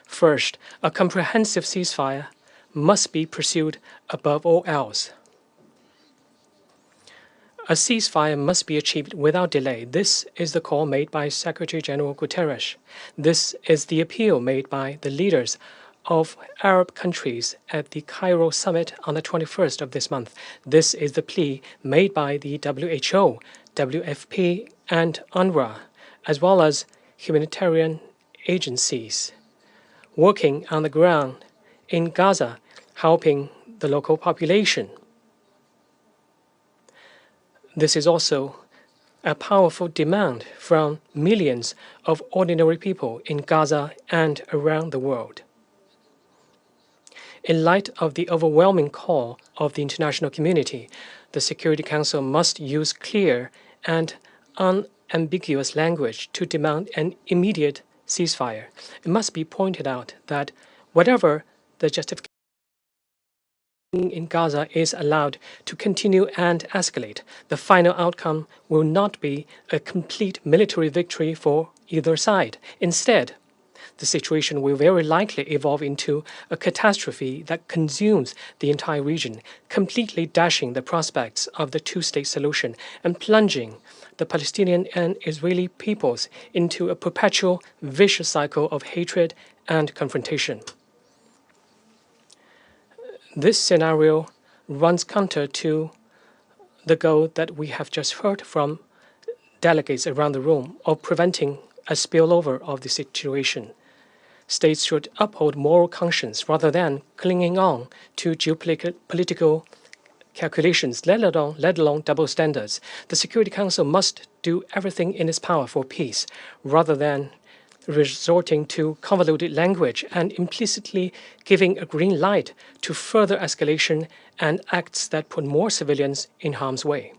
First, a comprehensive ceasefire must be pursued above all else. A ceasefire must be achieved without delay. This is the call made by Secretary General Guterres. This is the appeal made by the leaders of Arab countries at the Cairo summit on the 21st of this month. This is the plea made by the WHO, WFP, and UNRWA, as well as humanitarian agencies working on the ground in Gaza, helping the local population. This is also a powerful demand from millions of ordinary people in Gaza and around the world. In light of the overwhelming call of the international community, the Security Council must use clear and unambiguous language to demand an immediate ceasefire. It must be pointed out that whatever the justification in Gaza is allowed to continue and escalate, the final outcome will not be a complete military victory for either side. Instead, the situation will very likely evolve into a catastrophe that consumes the entire region, completely dashing the prospects of the two-state solution and plunging the Palestinian and Israeli peoples into a perpetual vicious cycle of hatred and confrontation. This scenario runs counter to the goal that we have just heard from delegates around the room of preventing a spillover of the situation. States should uphold moral conscience rather than clinging on to geopolitical calculations, let alone double standards. The Security Council must do everything in its power for peace rather than resorting to convoluted language and implicitly giving a green light to further escalation and acts that put more civilians in harm's way.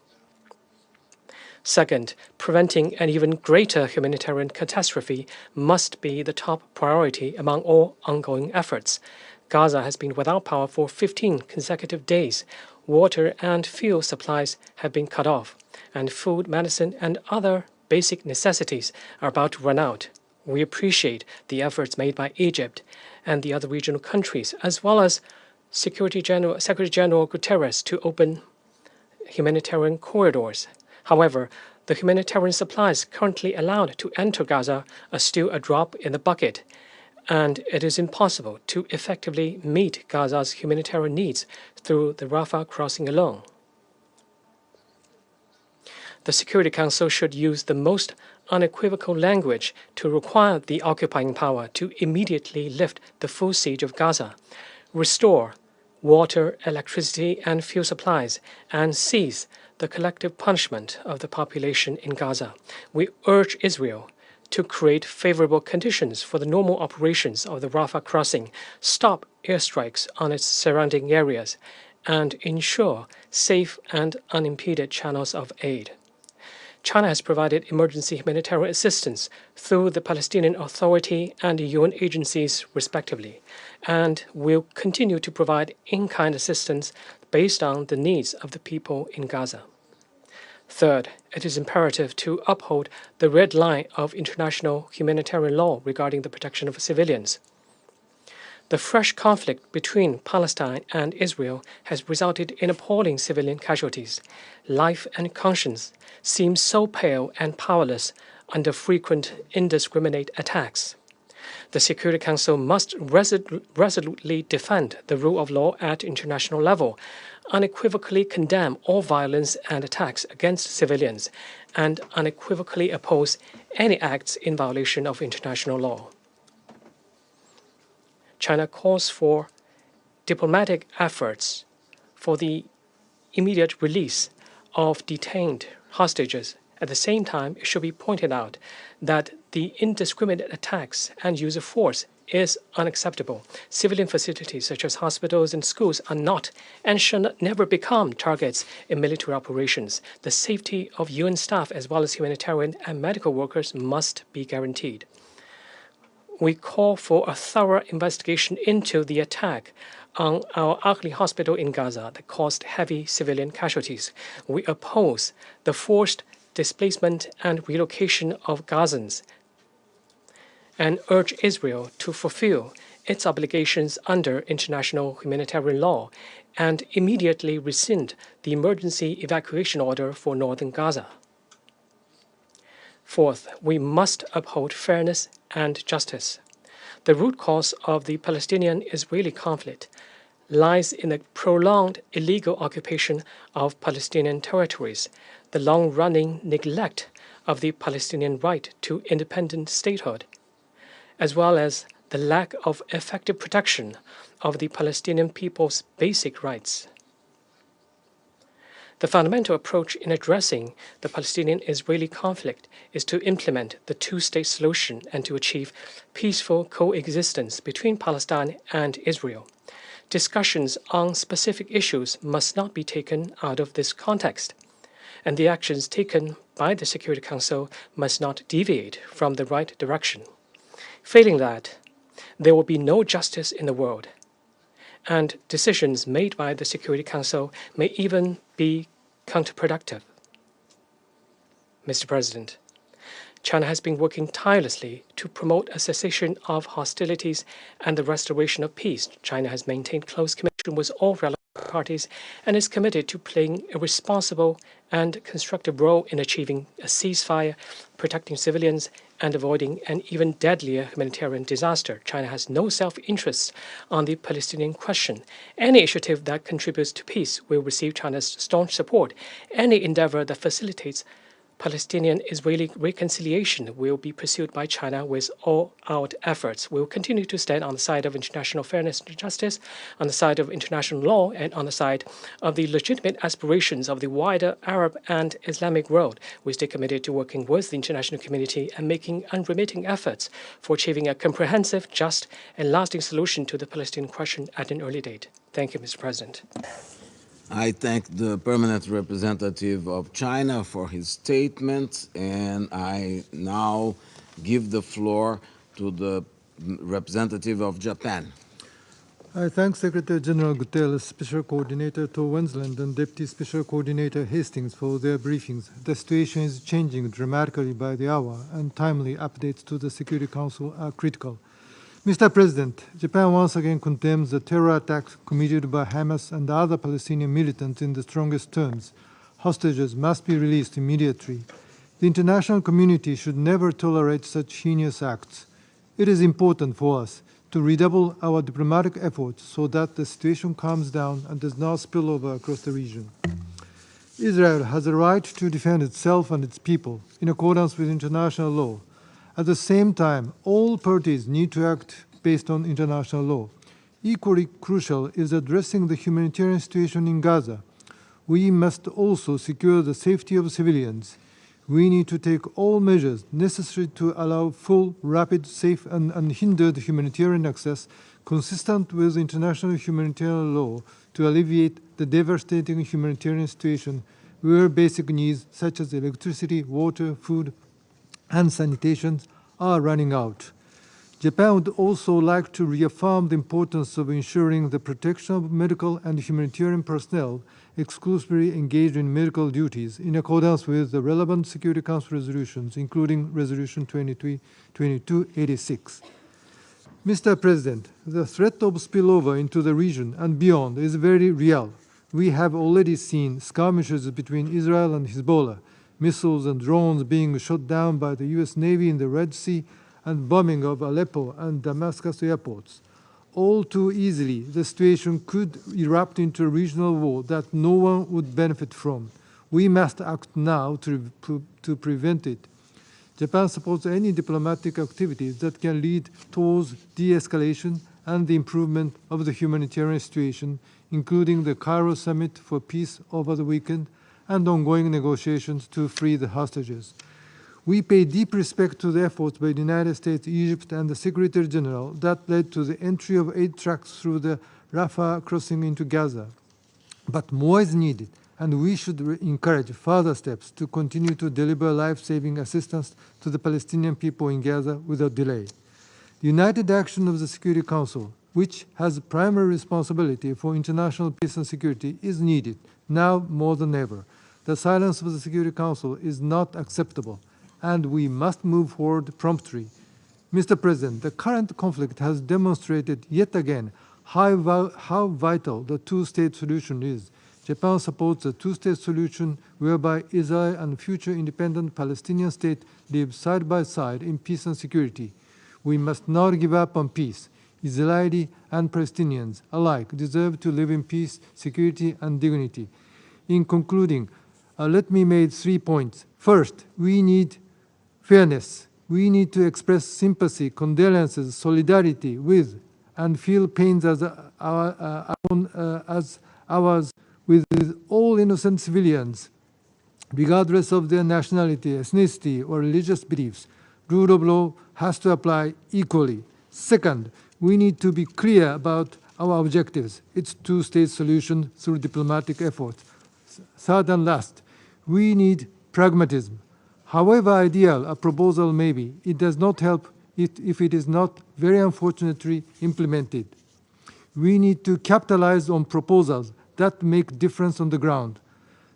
Second, preventing an even greater humanitarian catastrophe must be the top priority among all ongoing efforts. Gaza has been without power for 15 consecutive days. Water and fuel supplies have been cut off, and food, medicine, and other basic necessities are about to run out. We appreciate the efforts made by Egypt and the other regional countries, as well as Secretary General Guterres to open humanitarian corridors. However, the humanitarian supplies currently allowed to enter Gaza are still a drop in the bucket, and it is impossible to effectively meet Gaza's humanitarian needs through the Rafah crossing alone. The Security Council should use the most unequivocal language to require the occupying power to immediately lift the full siege of Gaza. restore water, electricity, and fuel supplies, and cease the collective punishment of the population in Gaza. We urge Israel to create favorable conditions for the normal operations of the Rafah crossing, stop airstrikes on its surrounding areas, and ensure safe and unimpeded channels of aid. China has provided emergency humanitarian assistance through the Palestinian Authority and UN agencies, respectively, and will continue to provide in-kind assistance based on the needs of the people in Gaza. Third, it is imperative to uphold the red line of international humanitarian law regarding the protection of civilians. The fresh conflict between Palestine and Israel has resulted in appalling civilian casualties. Life and conscience seem so pale and powerless under frequent indiscriminate attacks. The Security Council must resolutely defend the rule of law at international level, unequivocally condemn all violence and attacks against civilians, and unequivocally oppose any acts in violation of international law. China calls for diplomatic efforts for the immediate release of detained hostages. At the same time, it should be pointed out that the indiscriminate attacks and use of force is unacceptable. Civilian facilities such as hospitals and schools are not and should never become targets in military operations. The safety of UN staff as well as humanitarian and medical workers must be guaranteed. We call for a thorough investigation into the attack on our Al-Ahli hospital in Gaza that caused heavy civilian casualties. We oppose the forced displacement and relocation of Gazans and urge Israel to fulfill its obligations under international humanitarian law and immediately rescind the emergency evacuation order for northern Gaza. Fourth, we must uphold fairness and justice. The root cause of the Palestinian-Israeli conflict lies in the prolonged illegal occupation of Palestinian territories, the long-running neglect of the Palestinian right to independent statehood, as well as the lack of effective protection of the Palestinian people's basic rights. The fundamental approach in addressing the Palestinian-Israeli conflict is to implement the two-state solution and to achieve peaceful coexistence between Palestine and Israel. Discussions on specific issues must not be taken out of this context, and the actions taken by the Security Council must not deviate from the right direction. Failing that, there will be no justice in the world, and decisions made by the Security Council may even be counterproductive. Mr. President, China has been working tirelessly to promote a cessation of hostilities and the restoration of peace. China has maintained close communication with all relevant parties and is committed to playing a responsible and constructive role in achieving a ceasefire, protecting civilians, and avoiding an even deadlier humanitarian disaster. China has no self-interest on the Palestinian question. Any initiative that contributes to peace will receive China's staunch support. Any endeavor that facilitates Palestinian-Israeli reconciliation will be pursued by China with all-out efforts. We will continue to stand on the side of international fairness and justice, on the side of international law, and on the side of the legitimate aspirations of the wider Arab and Islamic world. We stay committed to working with the international community and making unremitting efforts for achieving a comprehensive, just, and lasting solution to the Palestinian question at an early date. Thank you, Mr. President. I thank the permanent representative of China for his statement, and I now give the floor to the representative of Japan. I thank Secretary General Guterres, Special Coordinator Tor Wennesland, and Deputy Special Coordinator Hastings for their briefings. The situation is changing dramatically by the hour, and timely updates to the Security Council are critical. Mr. President, Japan once again condemns the terror attacks committed by Hamas and other Palestinian militants in the strongest terms. Hostages must be released immediately. The international community should never tolerate such heinous acts. It is important for us to redouble our diplomatic efforts so that the situation calms down and does not spill over across the region. Israel has a right to defend itself and its people in accordance with international law. At the same time, all parties need to act based on international law. Equally crucial is addressing the humanitarian situation in Gaza. We must also secure the safety of civilians. We need to take all measures necessary to allow full, rapid, safe, and unhindered humanitarian access consistent with international humanitarian law to alleviate the devastating humanitarian situation where basic needs such as electricity, water, food, and sanitation are running out. Japan would also like to reaffirm the importance of ensuring the protection of medical and humanitarian personnel exclusively engaged in medical duties in accordance with the relevant Security Council resolutions, including Resolution 2286. Mr. President, the threat of spillover into the region and beyond is very real. We have already seen skirmishes between Israel and Hezbollah, missiles and drones being shot down by the US Navy in the Red Sea, and bombing of Aleppo and Damascus airports. All too easily, the situation could erupt into a regional war that no one would benefit from. We must act now to prevent it. Japan supports any diplomatic activities that can lead towards de-escalation and the improvement of the humanitarian situation, including the Cairo Summit for Peace over the weekend and ongoing negotiations to free the hostages. We pay deep respect to the efforts by the United States, Egypt, and the Secretary General that led to the entry of aid trucks through the Rafah crossing into Gaza. But more is needed, and we should encourage further steps to continue to deliver life-saving assistance to the Palestinian people in Gaza without delay. The united action of the Security Council, which has primary responsibility for international peace and security, is needed, now more than ever. The silence of the Security Council is not acceptable, and we must move forward promptly. Mr. President, the current conflict has demonstrated yet again how vital the two-state solution is. Japan supports a two-state solution whereby Israel and future independent Palestinian state live side by side in peace and security. We must not give up on peace. Israeli and Palestinians alike deserve to live in peace, security, and dignity. In concluding, let me make 3 points. First, we need fairness. We need to express sympathy, condolences, solidarity with, and feel pains as ours with all innocent civilians, regardless of their nationality, ethnicity, or religious beliefs. Rule of law has to apply equally. Second, we need to be clear about our objectives. It's two-state solution through diplomatic efforts. Third and last, we need pragmatism. However ideal a proposal may be, it does not help if it is not very unfortunately implemented. We need to capitalize on proposals that make difference on the ground.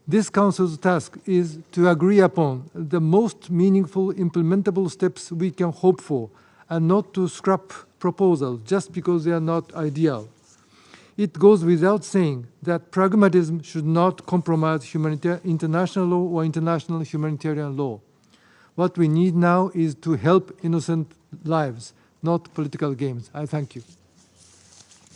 This Council's task is to agree upon the most meaningful implementable steps we can hope for, and not to scrap proposals just because they are not ideal. It goes without saying that pragmatism should not compromise international law or international humanitarian law. What we need now is to help innocent lives, not political games. I thank you.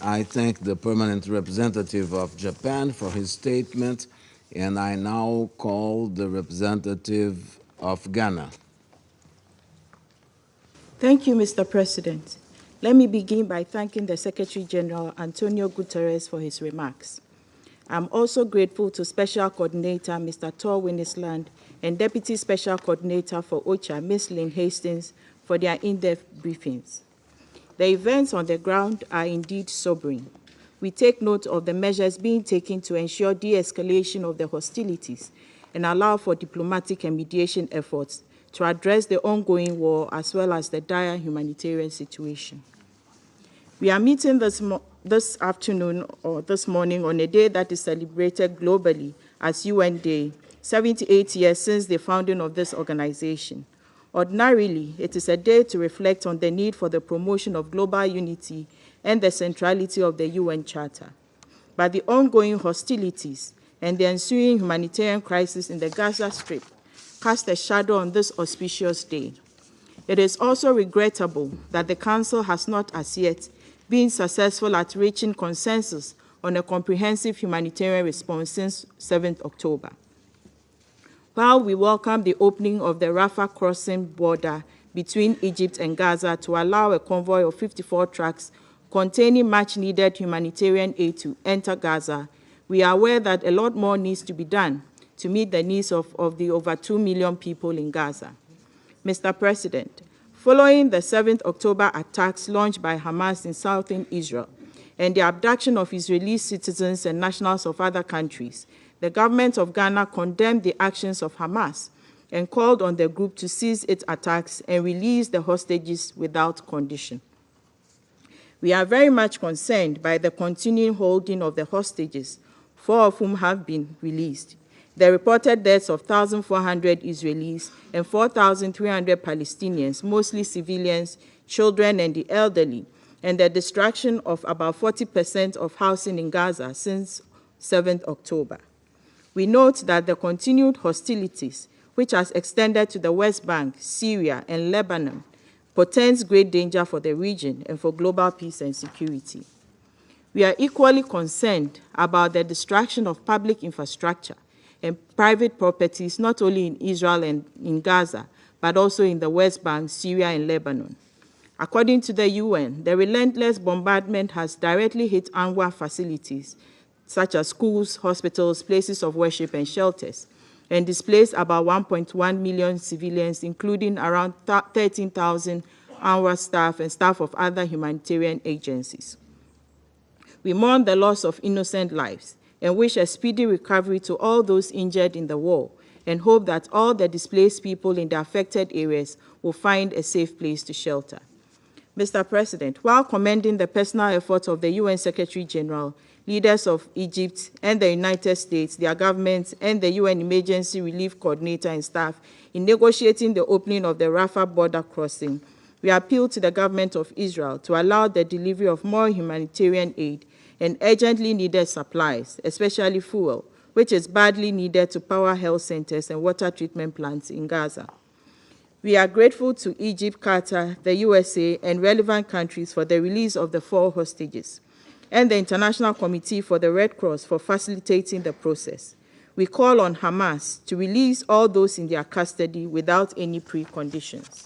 I thank the permanent representative of Japan for his statement, and I now call the representative of Ghana. Thank you, Mr. President. Let me begin by thanking the Secretary General, Antonio Guterres, for his remarks. I'm also grateful to Special Coordinator, Mr. Tor Wennesland, and Deputy Special Coordinator for OCHA, Ms. Lynn Hastings, for their in-depth briefings. The events on the ground are indeed sobering. We take note of the measures being taken to ensure de-escalation of the hostilities and allow for diplomatic and mediation efforts to address the ongoing war as well as the dire humanitarian situation. We are meeting this afternoon or this morning on a day that is celebrated globally as UN Day, 78 years since the founding of this organization. Ordinarily, it is a day to reflect on the need for the promotion of global unity and the centrality of the UN Charter. But the ongoing hostilities and the ensuing humanitarian crisis in the Gaza Strip cast a shadow on this auspicious day. It is also regrettable that the Council has not as yet been successful at reaching consensus on a comprehensive humanitarian response since 7th October. While we welcome the opening of the Rafah crossing border between Egypt and Gaza to allow a convoy of 54 trucks containing much-needed humanitarian aid to enter Gaza, we are aware that a lot more needs to be done to meet the needs of the over 2 million people in Gaza. Mr. President, following the 7th October attacks launched by Hamas in southern Israel and the abduction of Israeli citizens and nationals of other countries, the government of Ghana condemned the actions of Hamas and called on the group to cease its attacks and release the hostages without condition. We are very much concerned by the continuing holding of the hostages, 4 of whom have been released, the reported deaths of 1,400 Israelis and 4,300 Palestinians, mostly civilians, children, and the elderly, and the destruction of about 40% of housing in Gaza since 7th October. We note that the continued hostilities, which has extended to the West Bank, Syria, and Lebanon, portends great danger for the region and for global peace and security. We are equally concerned about the destruction of public infrastructure and private properties, not only in Israel and in Gaza, but also in the West Bank, Syria, and Lebanon. According to the UN, the relentless bombardment has directly hit UNRWA facilities, such as schools, hospitals, places of worship, and shelters, and displaced about 1.1 million civilians, including around 13,000 UNRWA staff and staff of other humanitarian agencies. We mourn the loss of innocent lives and wish a speedy recovery to all those injured in the war, and hope that all the displaced people in the affected areas will find a safe place to shelter. Mr. President, while commending the personal efforts of the UN Secretary General, leaders of Egypt and the United States, their governments, and the UN Emergency Relief Coordinator and staff in negotiating the opening of the Rafah border crossing, we appeal to the government of Israel to allow the delivery of more humanitarian aid and urgently needed supplies, especially fuel, which is badly needed to power health centers and water treatment plants in Gaza. We are grateful to Egypt, Qatar, the USA, and relevant countries for the release of the 4 hostages, and the International Committee for the Red Cross for facilitating the process. We call on Hamas to release all those in their custody without any preconditions.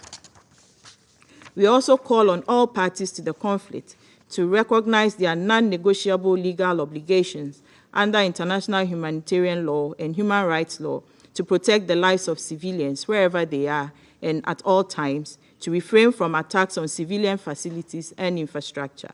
We also call on all parties to the conflict to recognize their non-negotiable legal obligations under international humanitarian law and human rights law to protect the lives of civilians wherever they are and at all times, to refrain from attacks on civilian facilities and infrastructure.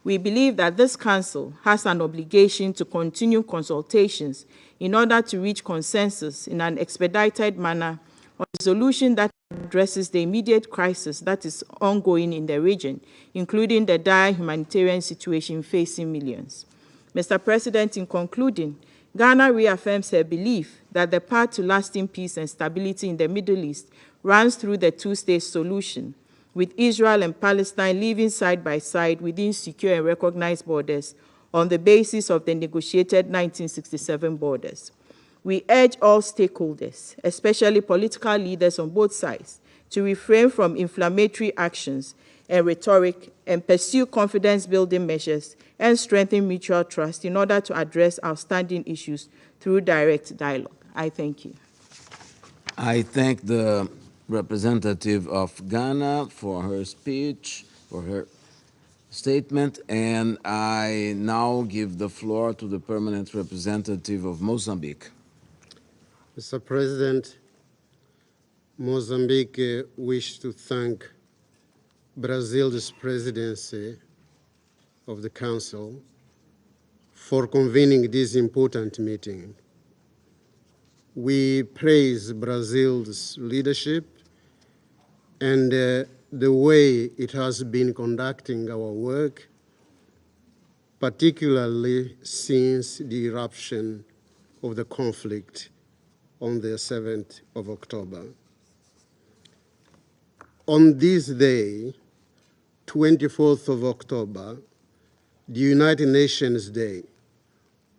We believe that this Council has an obligation to continue consultations in order to reach consensus in an expedited manner on a solution that addresses the immediate crisis that is ongoing in the region, including the dire humanitarian situation facing millions. Mr. President, in concluding, Ghana reaffirms her belief that the path to lasting peace and stability in the Middle East runs through the two-state solution, with Israel and Palestine living side by side within secure and recognized borders on the basis of the negotiated 1967 borders. We urge all stakeholders, especially political leaders on both sides, to refrain from inflammatory actions and rhetoric and pursue confidence-building measures and strengthen mutual trust in order to address outstanding issues through direct dialogue. I thank you. I thank the representative of Ghana for her speech, for her statement, and I now give the floor to the permanent representative of Mozambique. Mr. President, Mozambique wishes to thank Brazil's presidency of the Council for convening this important meeting. We praise Brazil's leadership and the way it has been conducting our work, particularly since the eruption of the conflict on the 7th of October. On this day, 24th of October, the United Nations Day,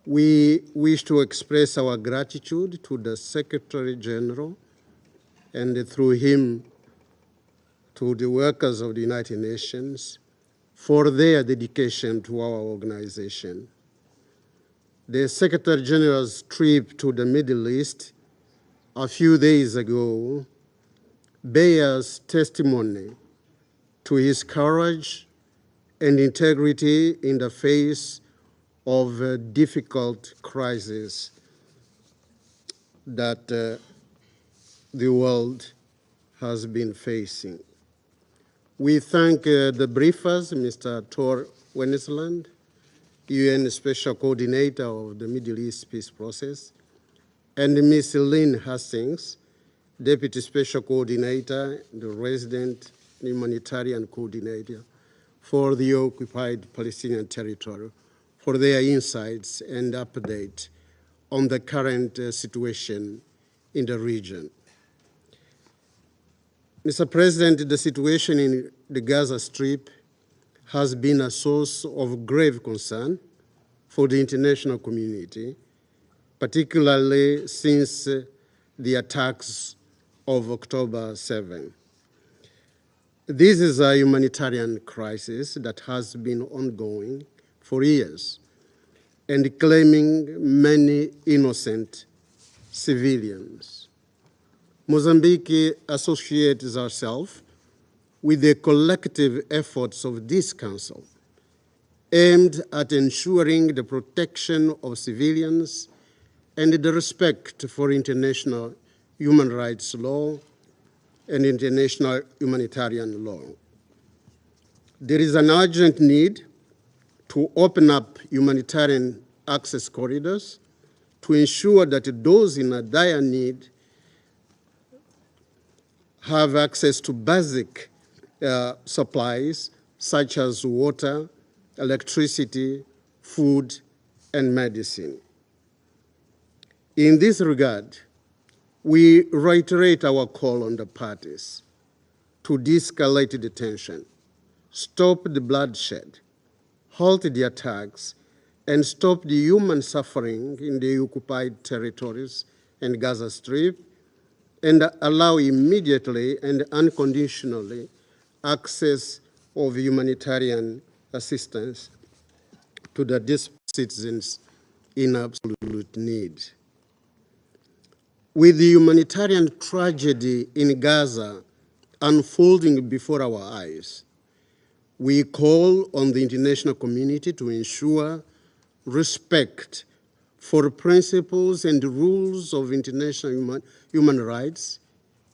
we wish to express our gratitude to the Secretary General and through him to the workers of the United Nations for their dedication to our organization. The Secretary General's trip to the Middle East a few days ago bears testimony to his courage and integrity in the face of a difficult crisis that the world has been facing. We thank the briefers, Mr. Tor Wennesland, UN Special Coordinator of the Middle East Peace Process, and Ms. Lynn Hastings, Deputy Special Coordinator, the Resident Humanitarian Coordinator for the occupied Palestinian territory, for their insights and update on the current situation in the region. Mr. President, the situation in the Gaza Strip has been a source of grave concern for the international community, particularly since the attacks of October 7. This is a humanitarian crisis that has been ongoing for years and claiming many innocent civilians. Mozambique associates herself with the collective efforts of this Council aimed at ensuring the protection of civilians and the respect for international human rights law and international humanitarian law. There is an urgent need to open up humanitarian access corridors to ensure that those in a dire need have access to basic supplies such as water, electricity, food, and medicine. In this regard, we reiterate our call on the parties to de-escalate the tension, stop the bloodshed, halt the attacks, and stop the human suffering in the occupied territories and Gaza Strip, and allow immediately and unconditionally access of humanitarian assistance to the displaced citizens in absolute need. With the humanitarian tragedy in Gaza unfolding before our eyes, we call on the international community to ensure respect for principles and rules of international human rights,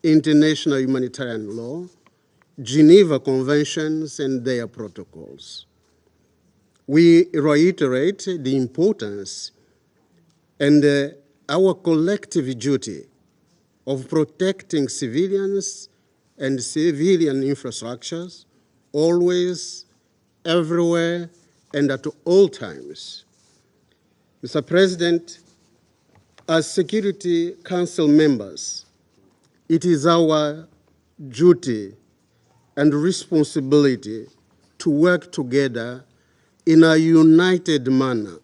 international humanitarian law, Geneva Conventions, and their protocols. We reiterate the importance and our collective duty of protecting civilians and civilian infrastructures, always, everywhere, and at all times. Mr. President, as Security Council members, it is our duty and responsibility to work together in a united manner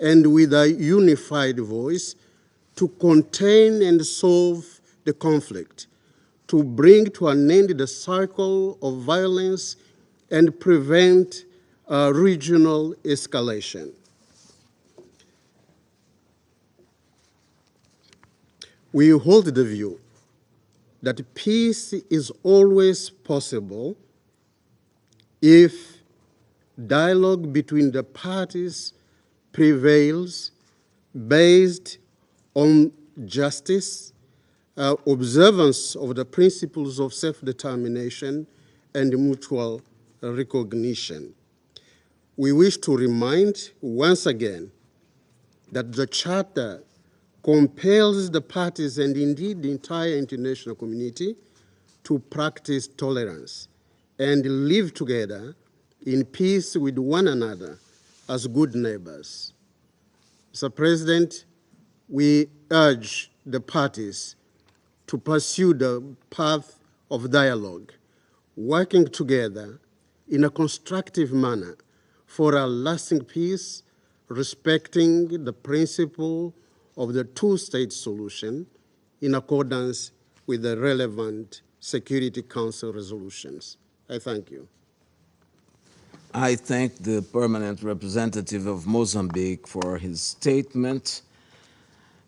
and with a unified voice to contain and solve the conflict, to bring to an end the cycle of violence and prevent regional escalation. We hold the view that peace is always possible if dialogue between the parties prevails based on justice, observance of the principles of self-determination, and mutual recognition. We wish to remind once again that the Charter compels the parties and indeed the entire international community to practice tolerance and live together in peace with one another as good neighbors. Mr. President, we urge the parties to pursue the path of dialogue, working together in a constructive manner for a lasting peace, respecting the principle of the two-state solution in accordance with the relevant Security Council resolutions. I thank you. I thank the permanent representative of Mozambique for his statement.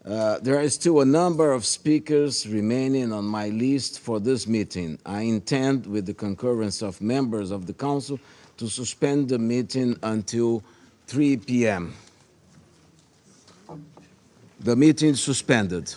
There is still a number of speakers remaining on my list for this meeting. I intend, with the concurrence of members of the Council, to suspend the meeting until 3 p.m. The meeting is suspended.